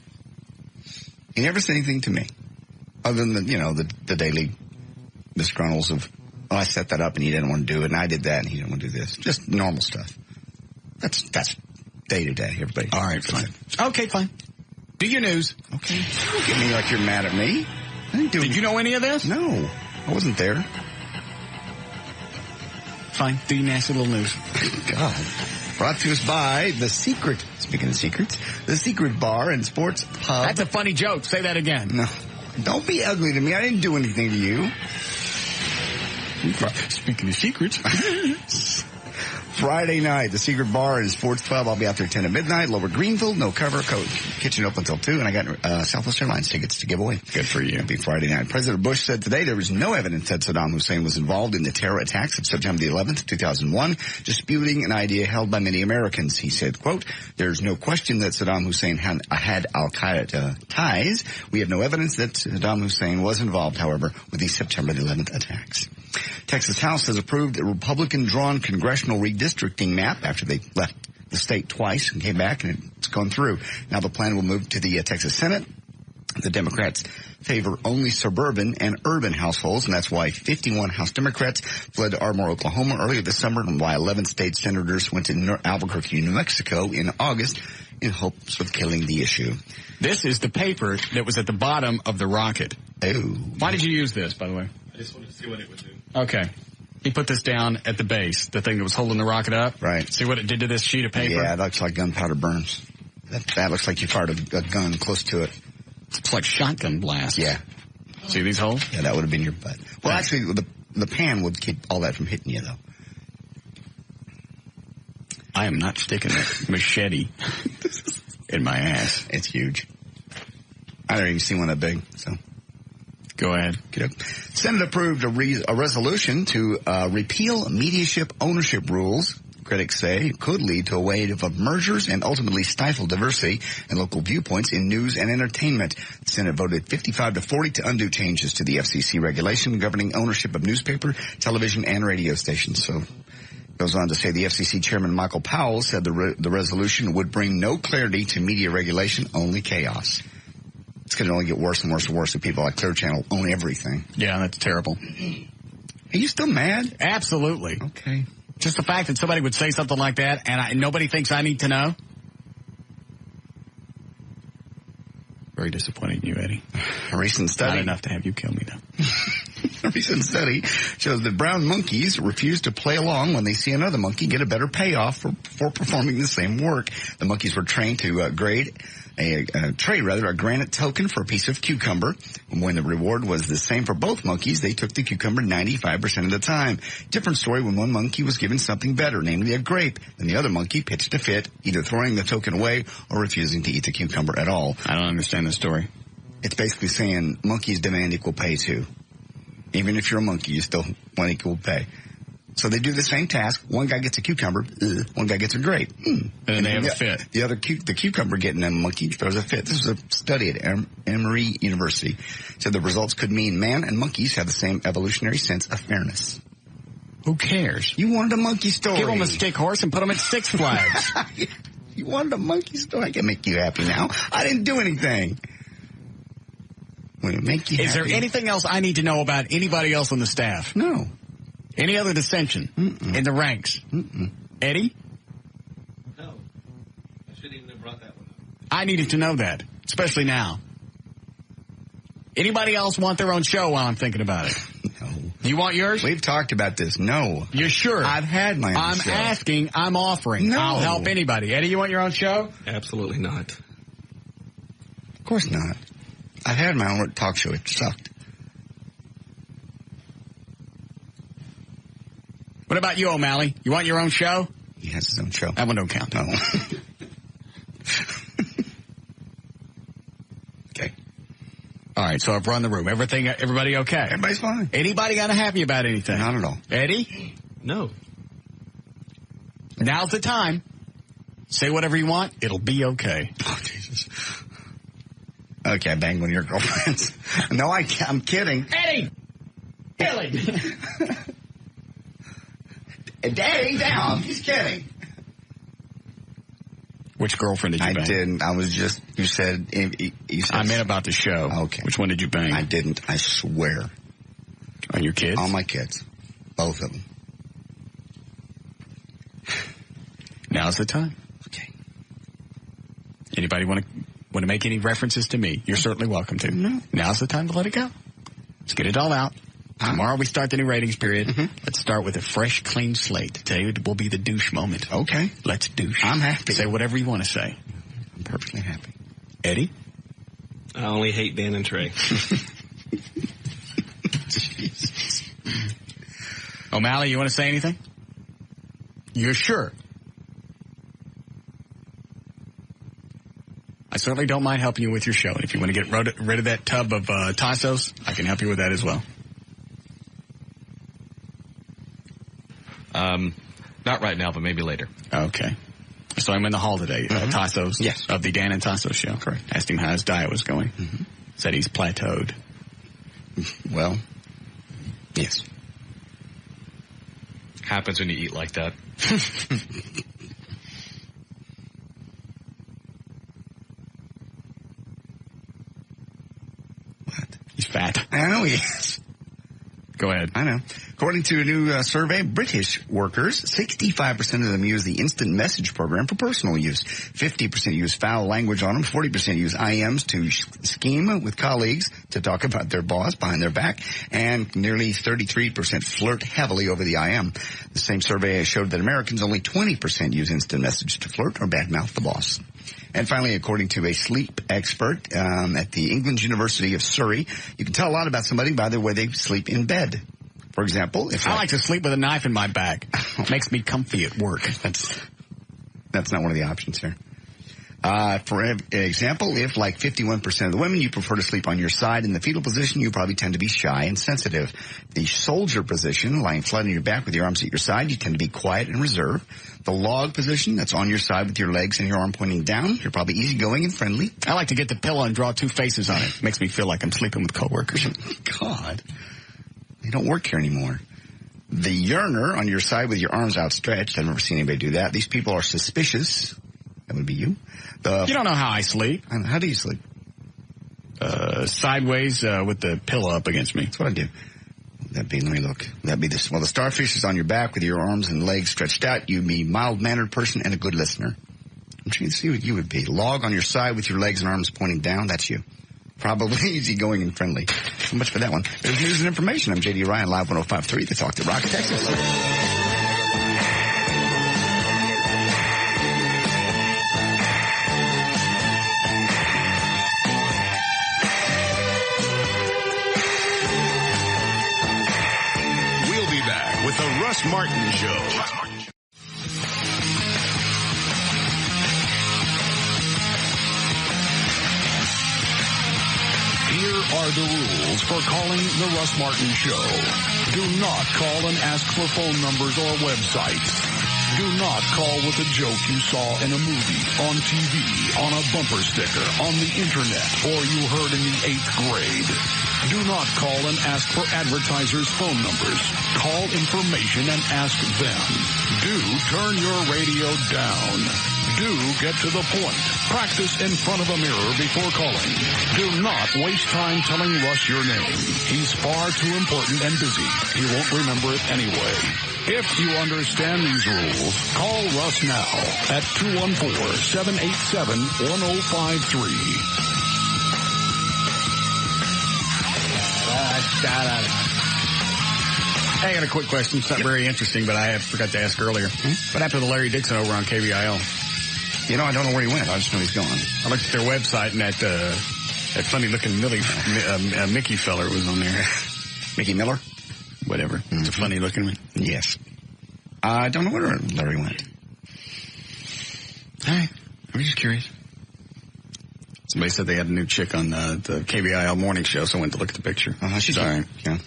B: he never said anything to me. Other than, the daily disgruntles of, I set that up and he didn't want to do it, and I did that and he didn't want to do this. Just normal stuff. That's day to day, everybody.
A: All right, fine. Okay, fine. Do your news.
B: Okay. Don't look at me like you're mad at me. I didn't do
A: Did you know any of this?
B: No. I wasn't there.
A: Fine. Do your nasty little news.
B: God. Brought to us by The Secret. Speaking of secrets, The Secret Bar and Sports Pub.
A: That's a funny joke. Say that again.
B: No. Don't be ugly to me. I didn't do anything to you.
A: Speaking of secrets.
B: Friday night, The Secret Bar and Sports Pub. I'll be out there 10 at midnight. Lower Greenfield, no cover. Kitchen open until 2. And I got Southwest Airlines tickets to give away.
A: Good for you.
B: It'll be Friday night. President Bush said today there was no evidence that Saddam Hussein was involved in the terror attacks of September the 11th, 2001, disputing an idea held by many Americans. He said, quote, there's no question that Saddam Hussein had al-Qaeda ties. We have no evidence that Saddam Hussein was involved, however, with the September the 11th attacks. Texas House has approved a Republican-drawn congressional redistricting map after they left the state twice and came back, and it's gone through. Now the plan will move to the Texas Senate. The Democrats favor only suburban and urban households, and that's why 51 House Democrats fled to Ardmore, Oklahoma earlier this summer, and why 11 state senators went to Albuquerque, New Mexico in August in hopes of killing the issue.
A: This is the paper that was at the bottom of the rocket.
B: Oh.
A: Why did you use this, by the way?
R: I just wanted to see what it would do.
A: Okay. He put this down at the base, the thing that was holding the rocket up.
B: Right.
A: See what it did to this sheet of paper?
B: Yeah, it looks like gunpowder burns. That looks like you fired a gun close to it.
A: It's like shotgun blast.
B: Yeah.
A: See these holes?
B: Yeah, that would have been your butt. Well, actually, the pan would keep all that from hitting you, though.
A: I am not sticking a machete in my ass.
B: It's huge. I never even seen one that big, so.
A: Go ahead.
B: Senate approved a resolution to repeal mediaship ownership rules. Critics say could lead to a wave of mergers and ultimately stifle diversity and local viewpoints in news and entertainment. The Senate voted 55-40 to undo changes to the FCC regulation governing ownership of newspaper, television, and radio stations. So goes on to say the FCC chairman Michael Powell said the resolution would bring no clarity to media regulation, only chaos. It's going to only get worse and worse and worse if people like Clear Channel own everything.
A: Yeah, that's terrible.
B: Are you still mad?
A: Absolutely.
B: Okay.
A: Just the fact that somebody would say something like that and nobody thinks I need to know. Very disappointing in you, Eddie.
B: A recent study.
A: Not enough to have you kill me, though.
B: A recent study shows that brown monkeys refuse to play along when they see another monkey get a better payoff for performing the same work. The monkeys were trained to trade a granite token for a piece of cucumber. And when the reward was the same for both monkeys, they took the cucumber 95% of the time. Different story when one monkey was given something better, namely a grape. And the other monkey pitched a fit, either throwing the token away or refusing to eat the cucumber at all.
A: I don't understand the story.
B: It's basically saying monkeys demand equal pay too. Even if you're a monkey, you still want equal pay. So they do the same task. One guy gets a cucumber. One guy gets a grape.
A: And they have a fit.
B: The cucumber getting a monkey throws a fit. This was a study at Emory University. So the results could mean man and monkeys have the same evolutionary sense of fairness.
A: Who cares?
B: You wanted a monkey story.
A: Give them a stick horse and put them at Six Flags.
B: You wanted a monkey story. I can make you happy now. I didn't do anything. Will it make you happy?
A: Is there anything else I need to know about anybody else on the staff?
B: No.
A: Any other dissension in the ranks? Eddie?
R: No. I shouldn't even have brought that one up.
A: I needed to know that, especially now. Anybody else want their own show while I'm thinking about it?
B: No.
A: You want yours?
B: We've talked about this. No.
A: You're sure?
B: I've had my own show.
A: I'm asking. I'm offering.
B: No.
A: I'll help anybody. Eddie, you want your own show?
R: Absolutely not.
B: Of course not. I've had my own talk show. It sucked.
A: What about you, O'Malley? You want your own show?
B: He has his own show.
A: That one don't count.
B: No. Okay.
A: All right, so I've run the room. Everybody okay?
B: Everybody's fine.
A: Anybody unhappy about anything?
B: Not at all.
A: Eddie?
R: No.
A: Now's the time. Say whatever you want. It'll be okay.
B: Oh, Jesus. Okay, I banged one of your girlfriends. No, I'm kidding.
A: Eddie! Billy!
B: Daddy, down. He's kidding.
A: Which girlfriend did you bang?
B: I didn't. I was just, you said
A: I meant about the show.
B: Okay.
A: Which one did you bang?
B: I didn't. I swear.
A: On your kids?
B: All my kids. Both of them.
A: Now's the time.
B: Okay.
A: Anybody want to make any references to me? You're certainly welcome to.
B: No.
A: Now's the time to let it go. Let's get it all out. Tomorrow we start the new ratings period. Let's start with a fresh, clean slate. Today will be the douche moment.
B: Okay.
A: Let's douche.
B: I'm happy.
A: Say whatever you want to say.
B: I'm perfectly happy.
A: Eddie?
R: I only hate Dan and Trey.
B: Jesus.
A: O'Malley, you want to say anything? You're sure? I certainly don't mind helping you with your show. And if you want to get rid of that tub of Tassos, I can help you with that as well.
G: Not right now, but maybe later.
A: Okay. So I'm in the hall today. Tassos.
B: Yes.
A: Of the Dan and Tassos show.
B: Correct.
A: Asked him how his diet was going. Said he's plateaued.
B: Well, yes.
G: Happens when you eat like that.
B: What?
A: He's fat.
B: I know he is.
A: Go ahead.
B: I know. According to a new survey, British workers, 65% of them use the instant message program for personal use. 50% use foul language on them. 40% use IMs to scheme with colleagues to talk about their boss behind their back. And nearly 33% flirt heavily over the IM. The same survey showed that Americans, only 20% use instant message to flirt or badmouth the boss. And finally, according to a sleep expert at the England University of Surrey, you can tell a lot about somebody by the way they sleep in bed. For example, if
A: I like to sleep with a knife in my back. Makes me comfy at work.
B: That's not one of the options here. For example, if like 51% of the women, you prefer to sleep on your side in the fetal position, you probably tend to be shy and sensitive. The soldier position, lying flat on your back with your arms at your side, you tend to be quiet and reserved. The log position, that's on your side with your legs and your arm pointing down, you're probably easygoing and friendly.
A: I like to get the pillow and draw 2 faces on it. Makes me feel like I'm sleeping with coworkers.
B: God. They don't work here anymore. The yearner on your side with your arms outstretched, I've never seen anybody do that. These people are suspicious. That would be you.
A: You don't know how I sleep.
B: How do you sleep?
A: Sideways with the pillow up against me.
B: That's what I do. Let me look. That'd be this. Well, the starfish is on your back with your arms and legs stretched out. You'd be a mild-mannered person and a good listener. I'm trying to see what you would be. Log on your side with your legs and arms pointing down. That's you. Probably easygoing and friendly. So much for that one. There's news and information. I'm J.D. Ryan, Live 105.3, The Talk to Rock, Texas.
O: With the Russ Martin Show.
F: Here are the rules for calling the Russ Martin Show. Do not call and ask for phone numbers or websites. Do not call with a joke you saw in a movie, on TV, on a bumper sticker, on the internet, or you heard in the 8th grade. Do not call and ask for advertisers' phone numbers. Call information and ask them. Do turn your radio down. Do get to the point. Practice in front of a mirror before calling. Do not waste time telling Russ your name. He's far too important and busy. He won't remember it anyway. If you understand these rules, call Russ now at 214-787-1053.
A: Hey, I got a quick question. It's not very interesting, but I forgot to ask earlier. What happened to Larry Dixon over on KVIL?
B: You know, I don't know where he went. I just know he's gone.
A: I looked at their website, and that funny-looking Mickey feller was on there.
B: Mickey Miller?
A: Whatever. Mm-hmm. It's a funny-looking one.
B: Yes. I don't know where Larry went.
A: All right. I'm just curious. Somebody said they had a new chick on the KVIL morning show, so I went to look at the picture.
B: She's all right. Yeah.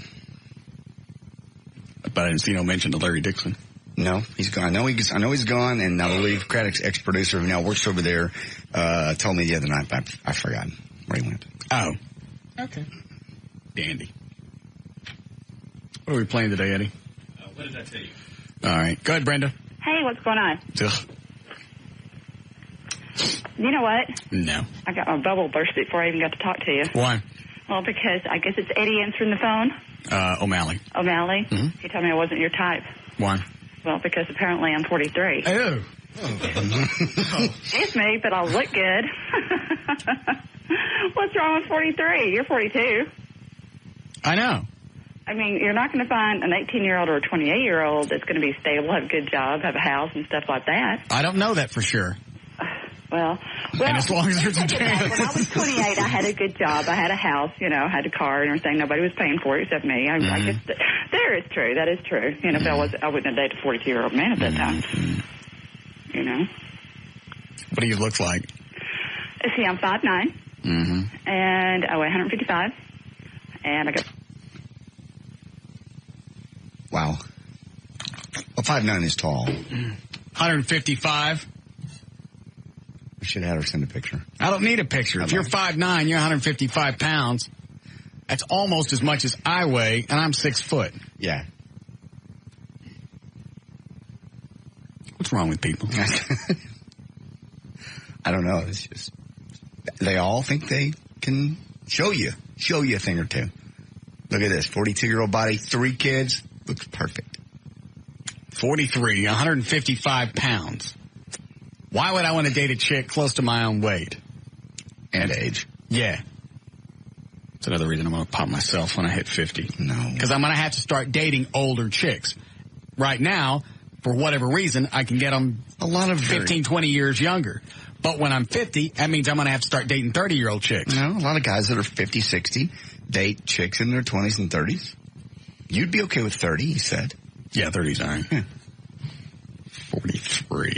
A: But I didn't see no mention of Larry Dixon.
B: No, he's gone. I know he's gone, and I believe Craddock's ex-producer, who now works over there, told me the other night, but I forgot where he went.
A: Oh. Okay. Dandy. What are we playing today, Eddie?
R: What did I tell you?
A: All right. Go ahead, Brenda.
S: Hey, what's going on?
A: Ugh.
S: You know what?
A: No.
S: I got my bubble burst before I even got to talk to you.
A: Why?
S: Well, because I guess it's Eddie answering the phone.
A: O'Malley.
S: O'Malley?
A: Mm-hmm.
S: He told me I wasn't your type.
A: Why?
S: Well, because apparently I'm 43.
A: Oh.
S: It's me, but I'll look good. What's wrong with 43? You're 42.
A: I know.
S: I mean, you're not going to find an 18-year-old or a 28-year-old that's going to be stable, have a good job, have a house and stuff like that.
A: I don't know that for sure.
S: Well,
A: and as long as there's a chance.
S: When I was 28, I had a good job. I had a house, had a car and everything. Nobody was paying for it except me. I guess there is true. That is true. If I wouldn't have dated a 42-year-old man at that time.
A: What do you look like?
S: See, I'm 5'9".
A: Mm-hmm.
S: And I weigh 155. And I got...
B: Wow. Well, 5'9" is tall.
A: 155.
B: We should have her send a picture.
A: I don't need a picture. If you're 5'9", you're 155 pounds. That's almost as much as I weigh, and I'm 6 foot.
B: Yeah.
A: What's wrong with people?
B: I don't know. It's just they all think they can show you a thing or two. Look at this. 42-year-old body, 3 kids. Looks perfect.
A: 43, 155 pounds. Why would I want to date a chick close to my own weight?
B: And age.
A: Yeah. That's another reason I'm going to pop myself when I hit 50.
B: No.
A: Because I'm going to have to start dating older chicks. Right now, for whatever reason, I can get them
B: a lot of
A: 15, 20 years younger. But when I'm 50, that means I'm going to have to start dating 30-year-old chicks.
B: No, a lot of guys that are 50, 60 date chicks in their 20s and 30s. You'd be okay with 30, he said.
A: Yeah, 30's all right.
B: Yeah.
A: 43.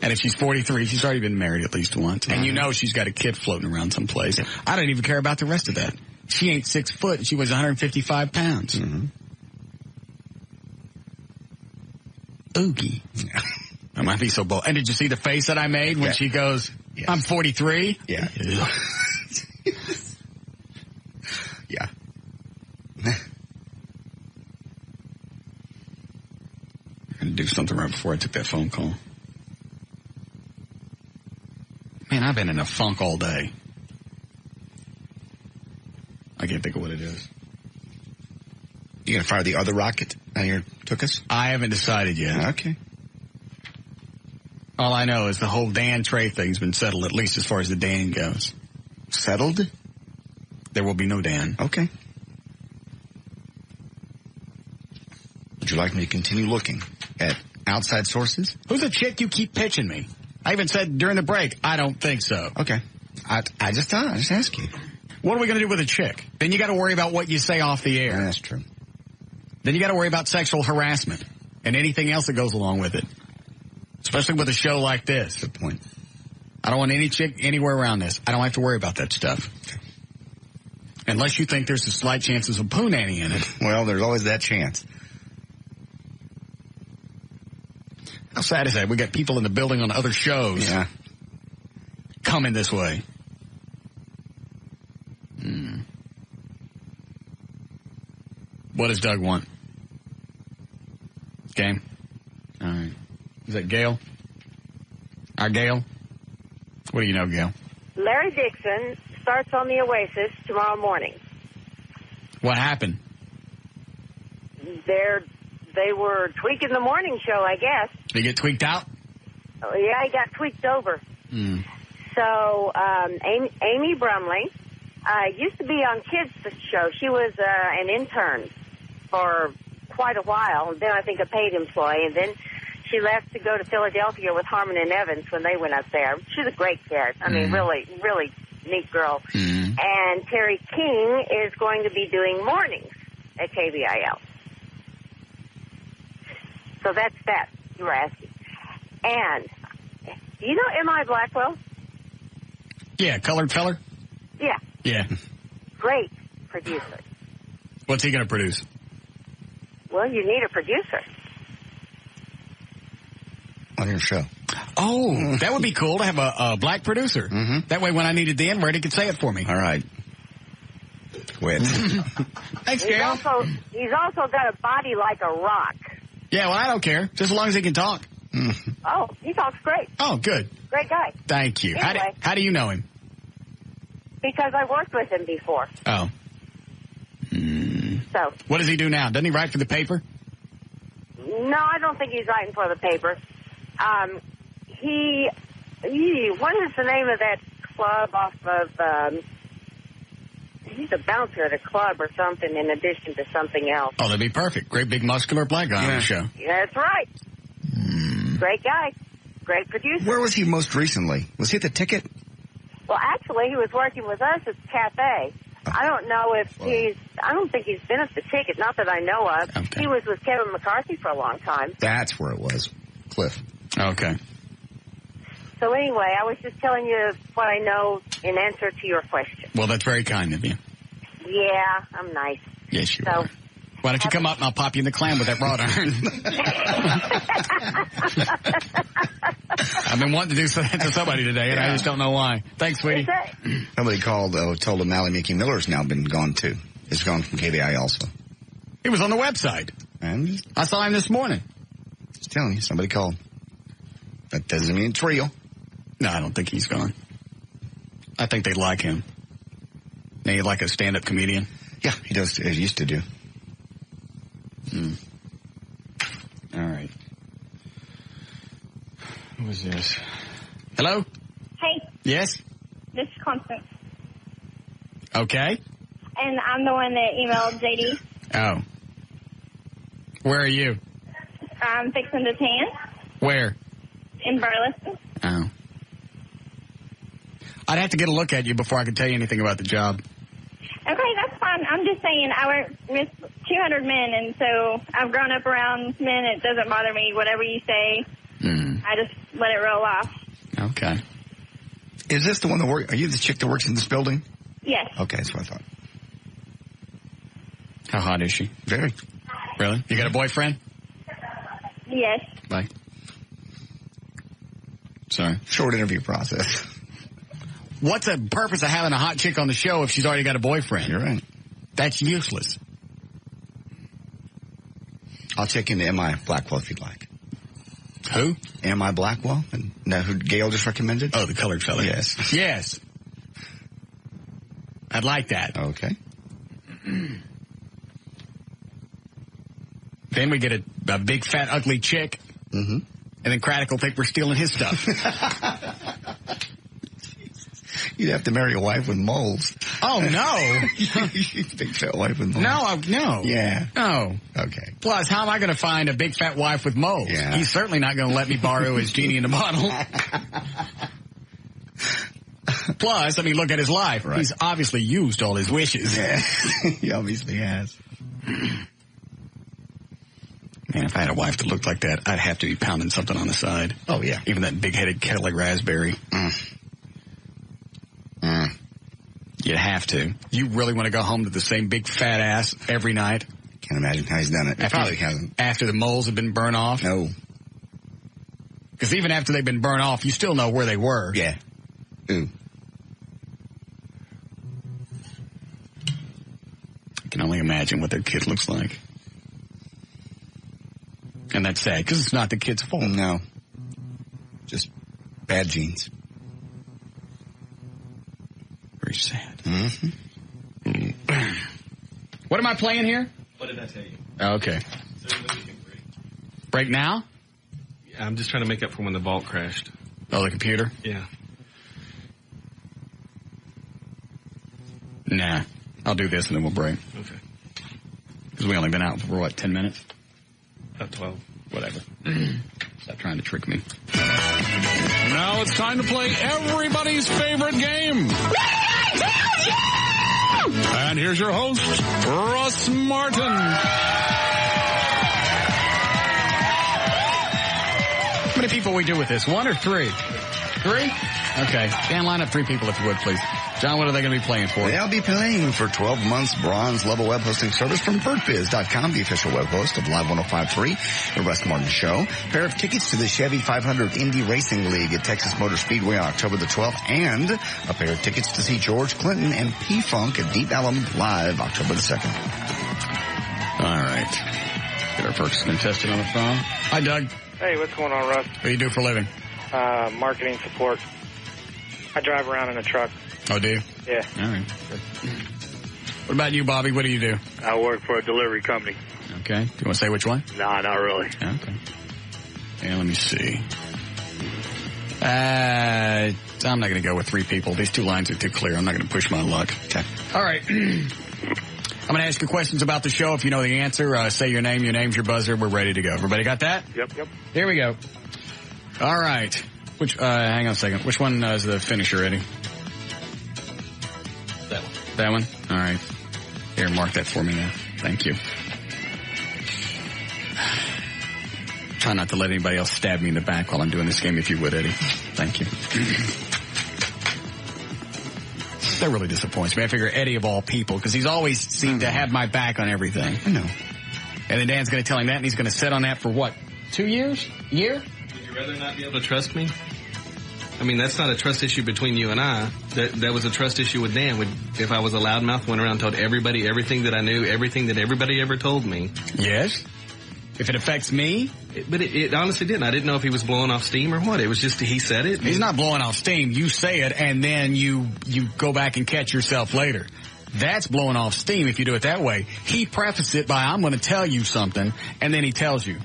A: And if she's 43, she's already been married at least once. And you know she's got a kid floating around someplace. Yeah. I don't even care about the rest of that. She ain't 6 foot and she weighs 155 pounds.
B: Mm-hmm.
A: Oogie. Yeah. I might be so bold. And did you see the face that I made when she goes, I'm 43?
B: Yeah. Yeah.
A: I'm going to do something right before I took that phone call. Man, I've been in a funk all day. I can't think of what it is.
B: You going to fire the other rocket on your tuchus?
A: I haven't decided yet.
B: Okay.
A: All I know is the whole Dan Trey thing's been settled, at least as far as the Dan goes.
B: Settled?
A: There will be no Dan.
B: Okay. Would you like me to continue looking at outside sources?
A: Who's the chick you keep pitching me? I even said during the break, I don't think so.
B: Okay. I just ask you.
A: What are we going to do with a chick? Then you got to worry about what you say off the air.
B: Yeah, that's true.
A: Then you got to worry about sexual harassment and anything else that goes along with it. Especially with a show like this.
B: Good point.
A: I don't want any chick anywhere around this. I don't have to worry about that stuff. Unless you think there's a slight chances of poo nanny in it.
B: Well, there's always that chance.
A: How sad is that? We got people in the building on other shows.
B: Yeah.
A: Coming this way. What does Doug want? Game? All right. Is that Gail? Our Gail? What do you know, Gail?
E: Larry Dixon starts on the Oasis tomorrow morning.
A: What happened?
E: They were tweaking the morning show, I guess.
A: Did he get tweaked out?
E: Oh, yeah, he got tweaked over. So Amy Brumley used to be on Kids' show. She was an intern for quite a while, and then I think a paid employee, and then she left to go to Philadelphia with Harmon and Evans when they went up there. She's a great kid. I mean, really, really neat girl. And Terry King is going to be doing mornings at KBIL. So that's that you were asking. And you know M.I. Blackwell?
A: Yeah, colored feller?
E: Yeah.
A: Yeah.
E: Great producer.
A: What's he going to produce?
E: Well, you need a producer.
B: On your show.
A: Oh, that would be cool to have a black producer. That way when I needed the N-word, he could say it for me.
B: All right. Quit.
A: Thanks, Gail.
E: He's also got a body like a rock.
A: Yeah, well, I don't care. Just as long as he can talk.
E: Oh, he talks great.
A: Oh, good.
E: Great guy.
A: Thank you.
E: Anyway.
A: How do you know him?
E: Because I worked with him before.
A: Oh.
E: So.
A: What does he do now? Doesn't he write for the paper?
E: No, I don't think he's writing for the paper. What is the name of that club off of, he's a bouncer at a club or something in addition to something else.
A: Oh, that'd be perfect. Great big muscular black guy on the show.
E: That's right. Great guy. Great producer.
B: Where was he most recently? Was he at the Ticket?
E: Well, actually, he was working with us at the cafe. I don't know if I don't think he's been at the Ticket, not that I know of. Okay. He was with Kevin McCarthy for a long time.
B: That's where it was. Cliff.
A: Okay.
E: So anyway, I was just telling you what I know in answer to your question.
A: Well, that's very kind of you.
E: Yeah, I'm nice.
A: Yes, you are. Why don't you come up and I'll pop you in the clam with that wrought iron? I've been wanting to do that to somebody today, and I just don't know why. Thanks, sweetie.
B: Somebody told him Mally Mickey Miller's now been gone, too. It's gone from KBI also.
A: He was on the website.
B: And
A: I saw him this morning.
B: Just telling you, somebody called. That doesn't mean it's real.
A: No, I don't think he's gone. I think they like him. He's like a stand-up comedian?
B: Yeah, he does. He used to do.
A: All right. Who is this? Hello?
H: Hey,
A: Yes?
H: this is Constance.
A: Okay.
H: And I'm the one that emailed JD.
A: Oh. Where are you?
H: I'm fixing to tan
A: Where?
H: in Burleson.
A: Oh. I'd have to get a look at you before I could tell you anything about the job.
H: Okay, that's fine. I'm just saying I work with 200 men, and so I've grown up around men. It doesn't bother me. Whatever you say, I just let it roll off.
A: Okay.
B: Is this the one that works? Are you the chick that works in this building?
H: Yes.
B: Okay, that's what I thought.
A: How hot is she?
B: Very.
A: Really? You got a boyfriend?
H: Yes.
A: Bye. Sorry.
B: Short interview process.
A: What's the purpose of having a hot chick on the show if she's already got a boyfriend?
B: You're right.
A: That's useless.
B: I'll check into M.I. Blackwell if you'd like.
A: Who?
B: M.I. Blackwell? And know who Gail just recommended?
A: Oh, the colored fella.
B: Yes.
A: Yes. I'd like that.
B: Okay.
A: Then we get a big, fat, ugly chick.
B: Mm-hmm.
A: And then Craddock will think we're stealing his stuff.
B: You'd have to marry a wife with moles.
A: Oh, no.
B: Big fat wife with moles.
A: No.
B: Yeah.
A: No.
B: Okay.
A: Plus, how am I going to find a big, fat wife with moles?
B: Yeah.
A: He's certainly not going to let me borrow his genie in a bottle. Plus, I mean, look at his life. Right. He's obviously used all his wishes.
B: Yeah. He obviously has.
A: Man, if I had a wife that looked like that, I'd have to be pounding something on the side.
B: Oh, yeah.
A: Even that big-headed Kelly raspberry. You'd have to. You really want to go home to the same big fat ass every night?
B: Can't imagine how he's done it. Probably hasn't.
A: After the moles have been burned off?
B: No.
A: Because even after they've been burned off, you still know where they were.
B: Yeah. Ooh.
A: I can only imagine what their kid looks like. And that's sad, because it's not the kid's fault.
B: No. Just bad genes.
A: Very sad.
B: Mm-hmm.
A: What am I playing here?
R: What did I tell you?
A: Oh, okay. Break now?
R: Yeah, I'm just trying to make up for when the vault crashed.
A: Oh, the computer?
R: Yeah.
A: Nah. I'll do this and then we'll break.
R: Okay.
A: Because we only been out for, 10 minutes?
R: About 12.
A: Whatever. Stop trying to trick me.
F: Now it's time to play everybody's favorite game. And here's your host, Russ Martin.
A: How many people we do with this? 1 or 3? 3? Okay. Dan, line up 3 people if you would, please. John, what are they going to be playing for?
B: They'll be playing for 12 months bronze level web hosting service from BirdBiz.com, the official web host of Live 105.3, the Russ Martin Show. A pair of tickets to the Chevy 500 Indy Racing League at Texas Motor Speedway on October the 12th, and a pair of tickets to see George Clinton and P-Funk at Deep Ellum live October the 2nd.
A: All right. Get our first contestant on the phone. Hi, Doug.
J: Hey, what's going on, Russ?
A: What do you do for a living?
J: Marketing support. I drive around in a truck.
A: Oh, do you?
J: Yeah.
A: All right. Good. What about you, Bobby? What do you do?
T: I work for a delivery company.
A: Okay. Do you want to say which one?
T: Nah, not really.
A: Okay. And let me see. I'm not going to go with 3 people. These 2 lines are too clear. I'm not going to push my luck. Okay. All right. I'm going to ask you questions about the show. If you know the answer, say your name. Your name's your buzzer. We're ready to go. Everybody got that?
T: Yep.
A: Here we go. All right. Which? Hang on a second. Which one is the finisher, Eddie?
R: That one.
A: That one? All right. Here, mark that for me now. Thank you. Try not to let anybody else stab me in the back while I'm doing this game, if you would, Eddie. Thank you. That really disappoints me. I figure Eddie of all people, because he's always seemed to have my back on everything.
B: I know.
A: And then Dan's going to tell him that, and he's going to sit on that for what? 2 years? A year?
R: Would you rather not be able to trust me? I mean, that's not a trust issue between you and I. That was a trust issue with Dan. If I was a loudmouth, went around and told everybody everything that I knew, everything that everybody ever told me.
A: Yes. If it affects me?
R: But it honestly didn't. I didn't know if he was blowing off steam or what. It was just he said it.
A: He's not blowing off steam. You say it, and then you go back and catch yourself later. That's blowing off steam if you do it that way. He prefaced it by, I'm going to tell you something, and then he tells you.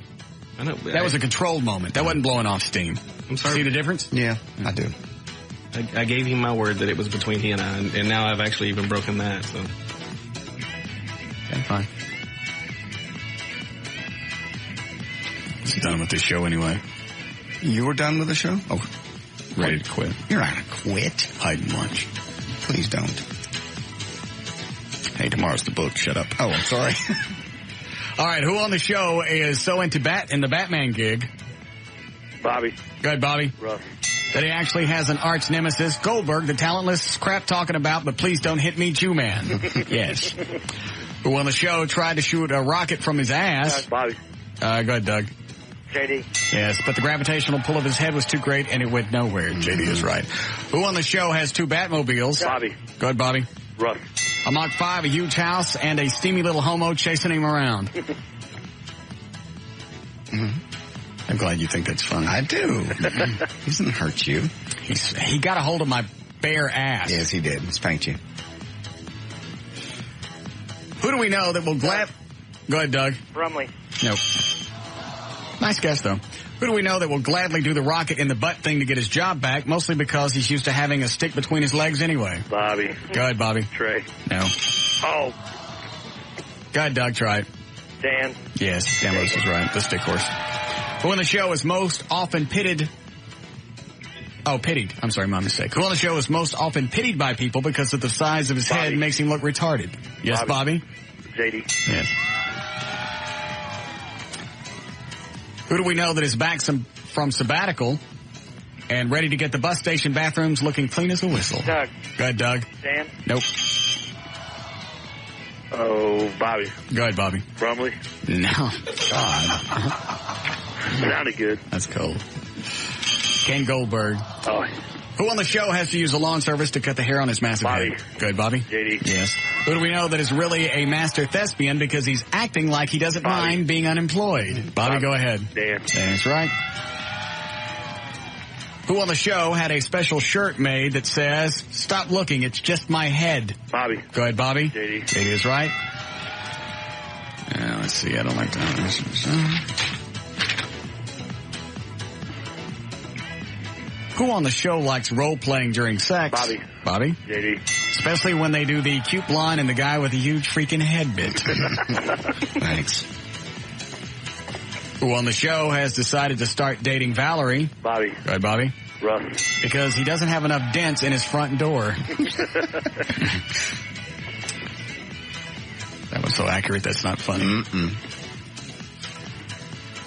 R: I know.
A: That was a controlled moment. That wasn't blowing off steam.
R: I'm sorry.
A: See the difference?
B: Yeah, I do.
R: I gave him my word that it was between he and I, and now I've actually even broken that, so.
A: Okay, fine. He's done with this show anyway.
B: You were done with the show?
A: Oh, ready to quit.
B: You're not going to quit.
A: Hiding lunch.
B: Please don't.
A: Hey, tomorrow's the book. Shut up.
B: Oh, I'm sorry.
A: All right, who on the show is so into the Batman gig?
T: Bobby.
A: Go ahead, Bobby.
T: Russ.
A: That he actually has an arch nemesis, Goldberg, the talentless crap talking about, but please don't hit me, Jew man. Yes. Who on the show tried to shoot a rocket from his ass?
T: Bobby.
A: Go ahead, Doug.
T: JD.
A: Yes, but the gravitational pull of his head was too great and it went nowhere. JD is right. Who on the show has 2 Batmobiles?
T: Bobby.
A: Go ahead, Bobby.
T: Russ.
A: A Mach 5, a huge house, and a steamy little homo chasing him around. I'm glad you think that's funny.
B: I do. He doesn't hurt you.
A: He got a hold of my bare ass.
B: Yes, he did. Spanked you.
A: Who do we know that will Go ahead, Doug.
T: Brumley.
A: Nope. Nice guess, though. Who do we know that will gladly do the rocket in the butt thing to get his job back, mostly because he's used to having a stick between his legs anyway?
T: Bobby.
A: Go ahead, Bobby.
T: Trey.
A: No.
T: Oh.
A: Go ahead, Doug. Try it.
T: Dan.
A: Yes, Dan Rose is right. The stick horse. Who on the show is most often pitied? Oh, pitied. I'm sorry, my mistake. Who on the show is most often pitied by people because of the size of his head makes him look retarded? Yes, Bobby?
T: JD.
A: Yes. Who do we know that is back from sabbatical and ready to get the bus station bathrooms looking clean as a whistle?
T: Doug.
A: Go ahead, Doug.
T: Dan.
A: Nope.
T: Oh, Bobby.
A: Go ahead, Bobby.
T: Brumley.
A: No. God.
T: Sounded good.
A: That's cold. Ken Goldberg.
T: Oh.
A: Who on the show has to use a lawn service to cut the hair on his massive
T: Bobby.
A: head? Go ahead, Bobby.
T: JD.
A: Yes. Who do we know that is really a master thespian because he's acting like he doesn't mind being unemployed? Bobby, go ahead.
T: Dan.
A: That's right. Who on the show had a special shirt made that says, "Stop looking, it's just my head"?
T: Bobby.
A: Go ahead, Bobby.
T: JD.
A: JD is right. Let's see, I don't like that. Who on the show likes role-playing during sex?
T: Bobby.
A: Bobby?
T: JD.
A: Especially when they do the cute blonde and the guy with the huge freaking head bit.
B: Thanks.
A: Who on the show has decided to start dating Valerie?
T: Bobby.
A: Go ahead, Bobby.
T: Russ.
A: Because he doesn't have enough dents in his front door. That was so accurate, that's not funny.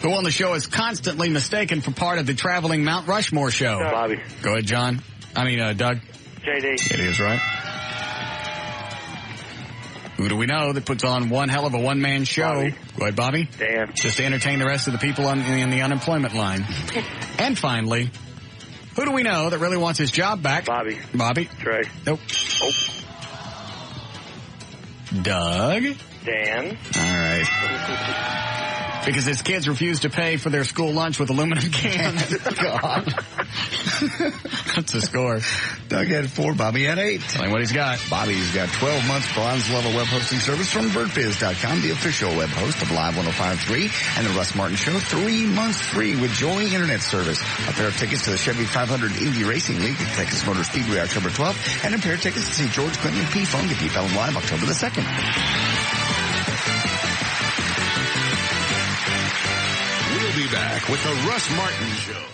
A: Who on the show is constantly mistaken for part of the traveling Mount Rushmore show?
T: Bobby.
A: Go ahead, John. Doug.
T: JD.
A: It is right. Who do we know that puts on one hell of a one-man show?
T: Bobby.
A: Go ahead, Bobby.
T: Dan.
A: Just to entertain the rest of the people in the unemployment line. And finally, who do we know that really wants his job back?
T: Bobby.
A: Bobby.
T: Trey.
A: Nope.
T: Oh.
A: Doug.
T: Dan.
A: All right. Because his kids refuse to pay for their school lunch with aluminum cans. God. What's the score?
B: Doug had 4, Bobby had 8.
A: Tell him what he's got.
B: Bobby's got 12 months bronze level web hosting service from birdbiz.com, the official web host of Live 105.3 and the Russ Martin Show. 3 months free with Joy Internet Service. A pair of tickets to the Chevy 500 Indy Racing League at Texas Motor Speedway October 12th, and a pair of tickets to see George Clinton and P-Funk at P-Funk Live October the 2nd.
O: We'll be back with the Russ Martin Show.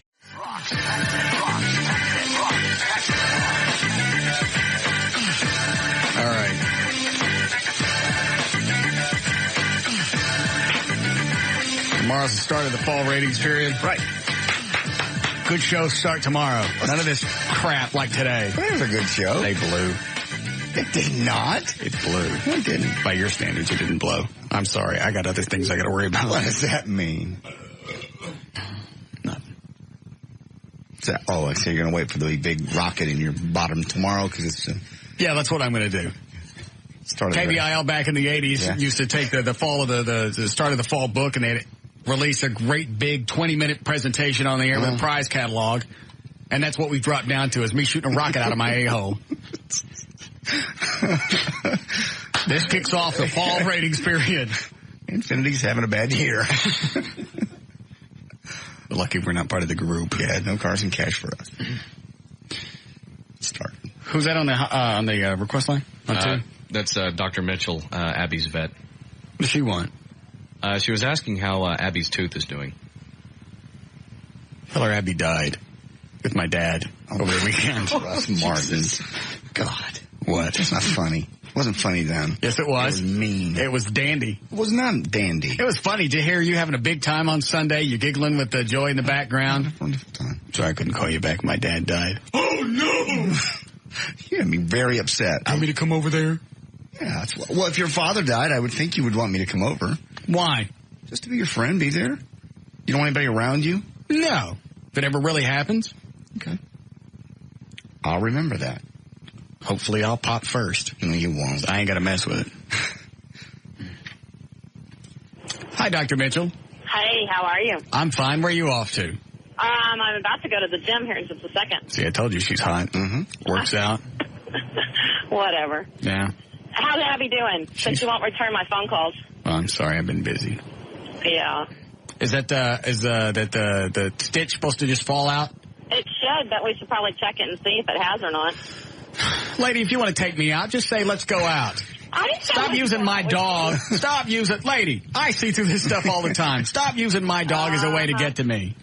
A: All right. Tomorrow's the start of the fall ratings period.
B: Right.
A: Good shows start tomorrow. None of this crap like today.
B: That was a good show.
A: They blew.
B: It did not.
A: It blew.
B: It didn't.
A: By your standards, it didn't blow. I'm sorry. I got other things I got to worry about.
B: What does that mean?
A: Nothing.
B: So you're going to wait for the big rocket in your bottom tomorrow because it's...
A: Yeah, that's what I'm going to do. KBIL back in the 80s used to take the fall of the start of the fall book, and they'd release a great big 20-minute presentation on the air with a prize catalog. And that's what we've dropped down to, is me shooting a rocket out of my a-hole. This kicks off the fall ratings period.
B: Infinity's having a bad year.
A: Lucky we're not part of the group.
B: Yeah, no cars and cash for us. Start.
A: Who's that on the request line?
G: That's Dr. Mitchell, Abby's vet.
A: What does she want?
G: She was asking how Abby's tooth is doing.
A: Tell her Abby died with my dad over the weekend.
B: Russ Martin.
A: God.
B: What? That's not funny. It wasn't funny then.
A: Yes, it was.
B: It was mean.
A: It was dandy.
B: It was not dandy.
A: It was funny to hear you having a big time on Sunday. You giggling with the joy in the background.
B: Wonderful time.
A: Sorry I couldn't call you back. My dad died.
B: Oh, no! You had me very upset.
A: Want me to come over there?
B: Yeah. Well, if your father died, I would think you would want me to come over.
A: Why?
B: Just to be your friend, be there. You don't want anybody around you?
A: No. If it ever really happens.
B: Okay. I'll remember that.
A: Hopefully I'll pop first.
B: No, you won't.
A: I ain't got to mess with it. Hi, Dr. Mitchell.
K: Hey, how are you?
A: I'm fine. Where are you off to?
K: I'm about to go to the gym here in just a second.
A: See, I told you she's hot. Mm-hmm. Works out.
K: Whatever.
A: Yeah.
K: How's Abby doing? Since you won't return my phone calls.
A: Well, I'm sorry. I've been busy.
K: Yeah.
A: Is that the stitch supposed to just fall out?
K: It should, but we should probably check it and see if it has or not.
A: Lady, if you want to take me out, just say, let's go out. Stop using my dog. Stop using... Lady, I see through this stuff all the time. Stop using my dog as a way to get to me.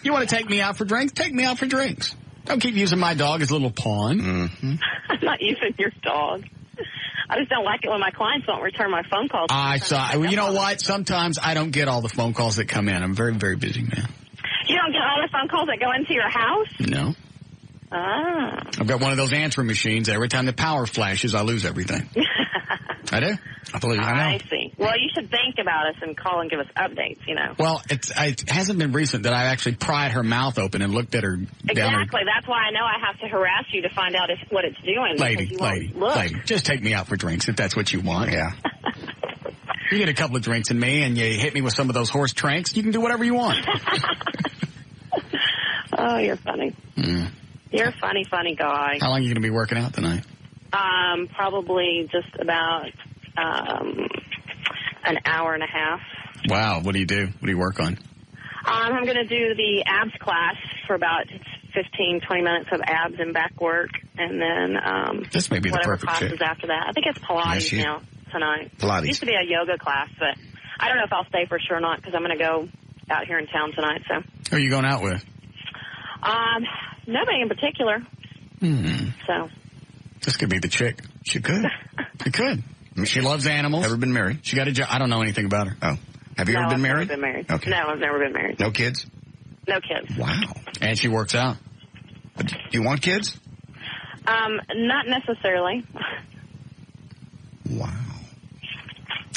A: You want to take me out for drinks? Take me out for drinks. Don't keep using my dog as a little pawn.
B: Mm-hmm.
K: I'm not using your dog. I just don't like it when my clients won't return my phone calls.
A: You know what? Sometimes I don't get all the phone calls that come in. I'm a very, very busy man.
K: You don't get all the phone calls that go into your house?
A: No.
K: Ah.
A: I've got one of those answering machines. Every time the power flashes, I lose everything. I do. I believe I know.
K: I see. Well, you should think about us and call and give us updates, you know.
A: Well, it hasn't been recent that I actually pried her mouth open and looked at her.
K: Exactly. That's why I know I have to harass you to find out what it's doing.
A: Lady, just take me out for drinks if that's what you want.
B: Yeah.
A: You get a couple of drinks in me and you hit me with some of those horse tranks, you can do whatever you want.
K: Oh, you're funny.
A: Mm.
K: You're a funny, funny guy.
A: How long are you going to be working out tonight?
K: Probably just about an hour and a half.
A: Wow. What do you do? What do you work on?
K: I'm going to do the abs class for about 15, 20 minutes of abs and back work, and then
A: this may be the
K: whatever
A: perfect
K: classes
A: chick.
K: after that. I think it's Pilates now tonight.
B: Pilates.
K: It used to be a yoga class, but I don't know if I'll stay for sure or not because I'm going to go out here in town tonight. So.
A: Who are you going out with?
K: Nobody in particular. So.
A: This could be the chick. She could. She could. She loves animals.
B: Ever been married?
A: She got a job. I don't know anything about her.
B: Oh. Have you ever been married?
K: Never been married.
B: Okay.
K: No, I've never been married.
B: No kids?
K: No kids.
B: Wow.
A: And she works out.
B: But do you want kids?
K: Not necessarily.
B: Wow.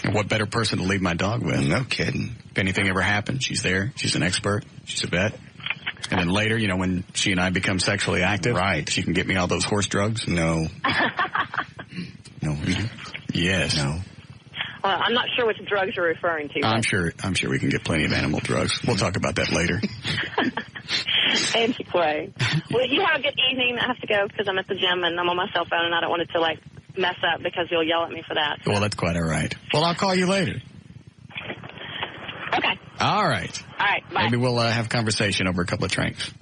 A: And what better person to leave my dog with?
B: No kidding.
A: If anything ever happened, she's there. She's an expert. She's a vet. And then later, when she and I become sexually active,
B: right,
A: she can get me all those horse drugs.
B: No. No.
A: Yes.
B: No.
K: Well, I'm not sure which drugs you're referring to.
A: I'm sure we can get plenty of animal drugs. We'll talk about that later.
K: Anyway. Well, you have a good evening. I have to go because I'm at the gym and I'm on my cell phone and I don't want it to, mess up because you'll yell at me for that. So.
A: Well, that's quite all right. Well, I'll call you later.
K: Okay.
A: All right.
K: All right. Bye.
A: Maybe we'll have a conversation over a couple of drinks.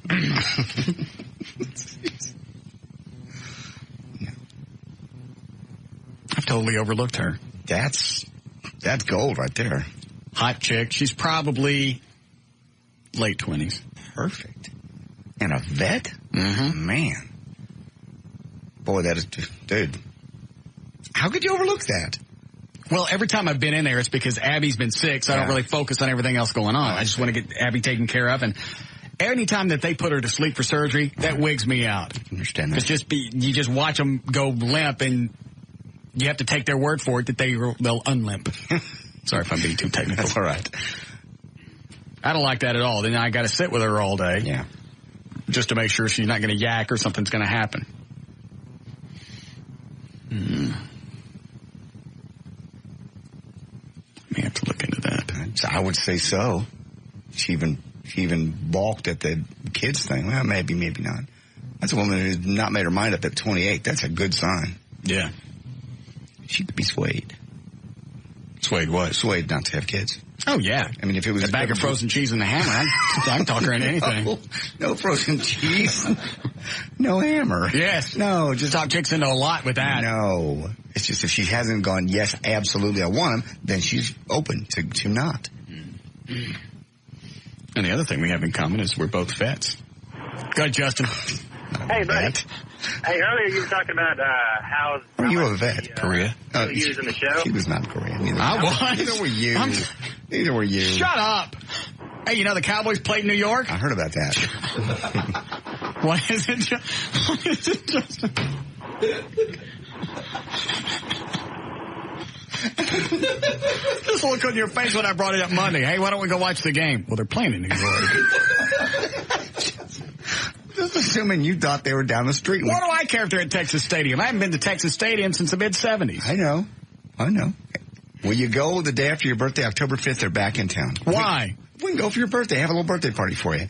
A: I've totally overlooked her.
B: That's gold right there.
A: Hot chick. She's probably late 20s.
B: Perfect. And a vet?
A: Mm-hmm.
B: Man. Boy, that is... Dude. How could you overlook that?
A: Well, every time I've been in there, it's because Abby's been sick, so I don't really focus on everything else going on. I just want to get Abby taken care of. And any time that they put her to sleep for surgery, that wigs me out.
B: I understand that.
A: You just watch them go limp, and you have to take their word for it that they'll unlimp. Sorry if I'm being too technical.
B: That's all right.
A: I don't like that at all. Then I got to sit with her all day.
B: Yeah.
A: Just to make sure she's not going to yak or something's going to happen. May have to look into that.
B: I would say so. She even balked at the kids thing. Well, maybe not. That's a woman who's not made her mind up at 28. That's a good sign.
A: Yeah.
B: She could be swayed.
A: Swayed what?
B: Swayed not to have kids.
A: Oh, yeah.
B: I mean, if it was
A: a bag of frozen cheese and a hammer, I'm talking her into anything.
B: No frozen cheese. No hammer.
A: Yes.
B: No, just
A: talk chicks into a lot with that.
B: No. It's just if she hasn't gone, yes, absolutely, I want him, then she's open to not.
A: And the other thing we have in common is we're both vets. Go ahead, Justin.
L: Hey, buddy. Hey, earlier you were talking about how...
B: Are you a vet?
A: Korea?
L: He was in the show?
B: She was not in Korea.
A: I was.
B: Neither were you. Neither were you.
A: Shut up. Hey, you know the Cowboys played New York?
B: I heard about that.
A: What is it, Justin? This look on your face when I brought it up Monday. Hey, why don't we go watch the game? Well, they're playing in New York.
B: Just assuming you thought they were down the street.
A: What do I care if they're at Texas Stadium? I haven't been to Texas Stadium since the mid-'70s.
B: I know. Will you go the day after your birthday, October 5th? They're back in town.
A: Why?
B: We can go for your birthday. Have a little birthday party for you.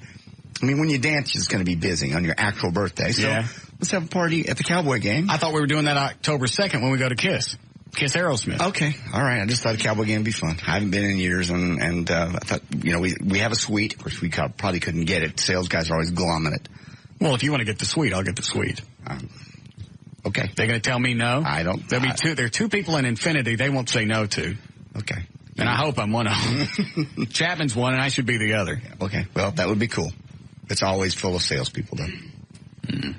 B: I mean, when you dance, it's going to be busy on your actual birthday. So let's have a party at the Cowboy game.
A: I thought we were doing that October 2nd when we go to Kiss Aerosmith.
B: Okay. All right. I just thought a Cowboy game would be fun. I haven't been in years, and I thought, we have a suite. Of course, we probably couldn't get it. Sales guys are always glomming it.
A: Well, if you want to get the suite, I'll get the suite.
B: Okay.
A: They're going to tell me no?
B: I don't.
A: There are two people in Infinity they won't say no to.
B: Okay.
A: And I hope I'm one of them. Chapman's one, and I should be the other.
B: Okay. Well, that would be cool. It's always full of salespeople, though.
A: Gonna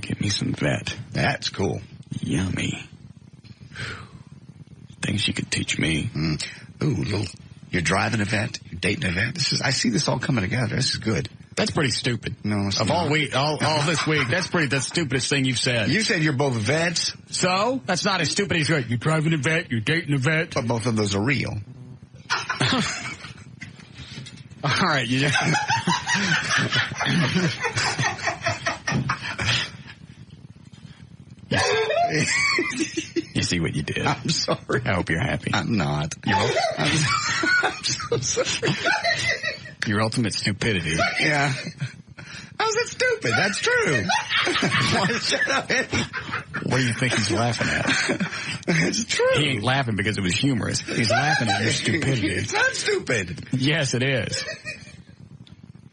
A: get me some vet.
B: That's cool.
A: Yummy. Things you could teach me.
B: Ooh, you're driving a vet. You're dating a vet. I see this all coming together. This is good.
A: That's pretty stupid.
B: No, it's
A: of
B: not.
A: all this week, that's the stupidest thing you've said.
B: You said you're both vets.
A: So? That's not as stupid as you're driving a vet, you're dating a vet.
B: But both of those are real.
A: All right, you just... You see what you did.
B: I'm sorry.
A: I hope you're happy.
B: I'm not. I'm so sorry.
A: Your ultimate stupidity.
B: Yeah. How's that stupid? That's true. Shut up, Eddie.
A: What do you think he's laughing at?
B: It's true.
A: He ain't laughing because it was humorous. He's laughing at your stupidity.
B: It's not stupid.
A: Yes, it is.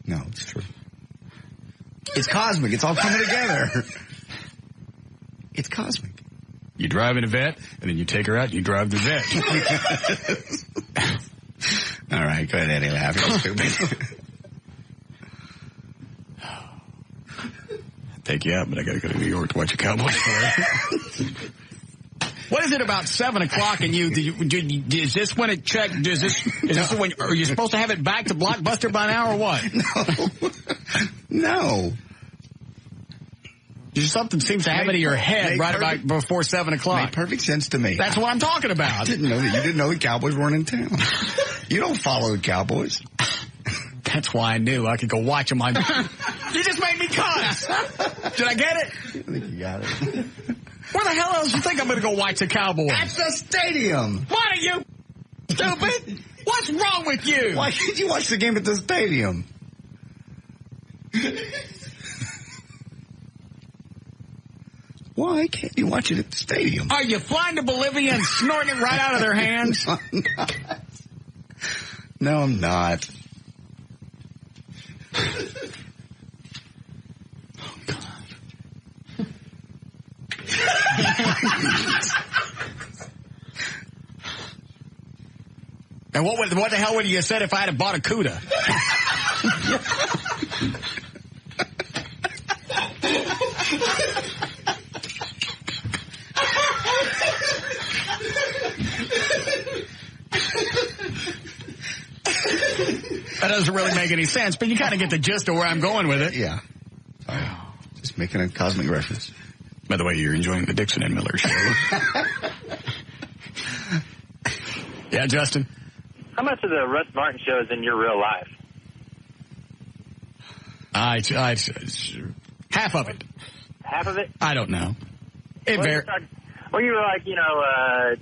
B: No, it's true. It's cosmic. It's all coming together. It's cosmic.
A: You drive in a vet, and then you take her out, and you drive the vet.
B: All right, go ahead, Eddie. Laugh. You're stupid.
A: Take you out, but I got to go to New York to watch a Cowboys play. What is it about 7 o'clock? And is this when it checked? Is this when? Are you supposed to have it back to Blockbuster by now or what?
B: No.
A: Something seems to happen in your head right about before 7 o'clock.
B: Made perfect sense to me.
A: That's what I'm talking about.
B: I didn't know that. You didn't know the Cowboys weren't in town. You don't follow the Cowboys.
A: That's why I knew I could go watch them. You just made me cuss. Did I get it?
B: I think you got it.
A: Where the hell else do you think I'm going to go watch the Cowboys?
B: At the stadium.
A: What are you, stupid? What's wrong with you?
B: Why did you watch the game at the stadium? Why can't you watch it at the stadium?
A: Are you flying to Bolivia and snorting it right out of their hands?
B: No, I'm not.
A: Oh, God. And what the hell would you have said if I had bought a CUDA? That doesn't really make any sense, but you kind of get the gist of where I'm going with it.
B: Yeah. Just making a cosmic reference.
A: By the way, you're enjoying the Dixon and Miller show. Yeah, Justin?
L: How much of the Russ Martin show is in your real life?
A: Half of it.
L: Half of it?
A: I don't know.
L: Well, you were like,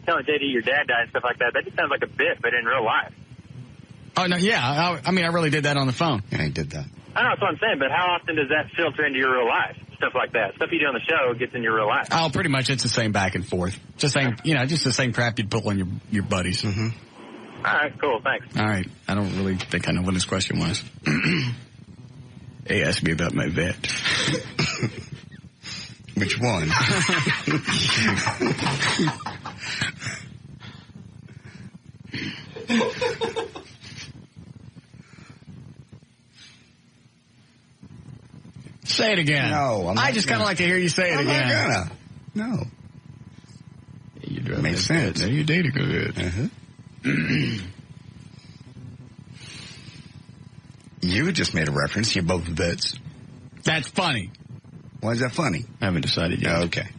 L: telling JD your dad died and stuff like that. That just sounds like a bit, but in real life.
A: Oh, no, yeah. I really did that on the phone.
B: Yeah, he did that.
L: I know, that's what I'm saying, but how often does that filter into your real life? stuff like that. Stuff you do on the show gets in your real life.
A: Oh, pretty much it's the same back and forth. Just the same crap you'd pull on your buddies.
B: Mm-hmm.
L: All right, cool, thanks.
A: All right. I don't really think I know what his question was. He asked me about my vet.
B: Which one?
A: Say it again.
B: No,
A: I just kind of like to hear you say it again.
B: I'm not gonna. No.
A: You
B: makes sense.
A: You data good.
B: Uh-huh. You just made a reference. You're both vets.
A: That's funny.
B: Why is that funny?
A: I haven't decided yet.
B: Okay.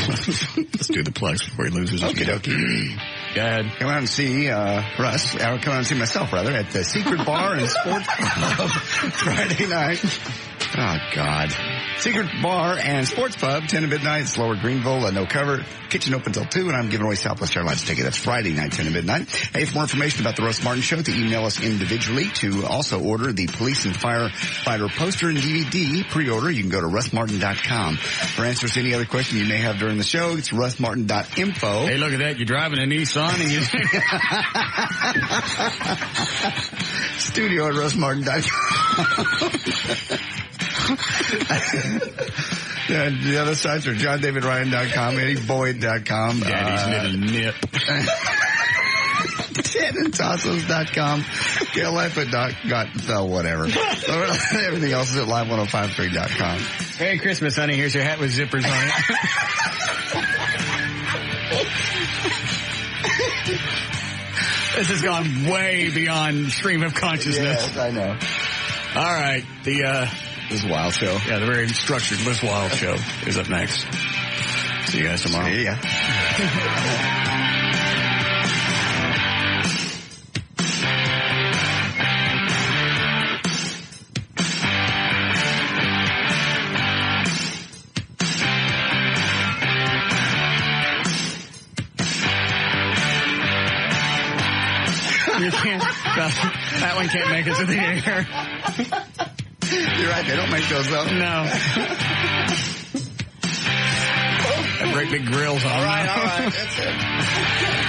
A: Let's do the plugs before he loses his
B: Okie dokie.
A: Go ahead.
B: Come out and see Russ. I'll come out and see myself, rather, at the Secret Bar and Sports Club Friday night. Oh, God. Secret Bar and Sports Pub, 10 to midnight. It's Lower Greenville, no cover. Kitchen open until 2, and I'm giving away Southwest Airlines ticket. That's Friday night, 10 to midnight. Hey, for more information about the Russ Martin Show, to email us individually. To also order the Police and Firefighter poster and DVD pre-order, you can go to russmartin.com. For answers to any other question you may have during the show, it's russmartin.info.
A: Hey, look at that. You're driving a Nissan and you...
B: Studio at russmartin.com. The other sites are johndavidryan.com, eddieBoyd.com,
A: Daddy's little nip.
B: TedandTassos.com, GailLife.com, whatever. Everything else is at live1053.com.
A: Merry Christmas, honey. Here's your hat with zippers on it. This has gone way beyond stream of consciousness.
B: Yes, I know.
A: All right.
B: This Wild Show.
A: Yeah, the very structured Liz Wild Show is up next. See you guys tomorrow.
B: See ya.
A: You can't. That one can't make it to the air.
B: You're right. They don't make those up.
A: No. Great big grills on them.
B: All right. That's it.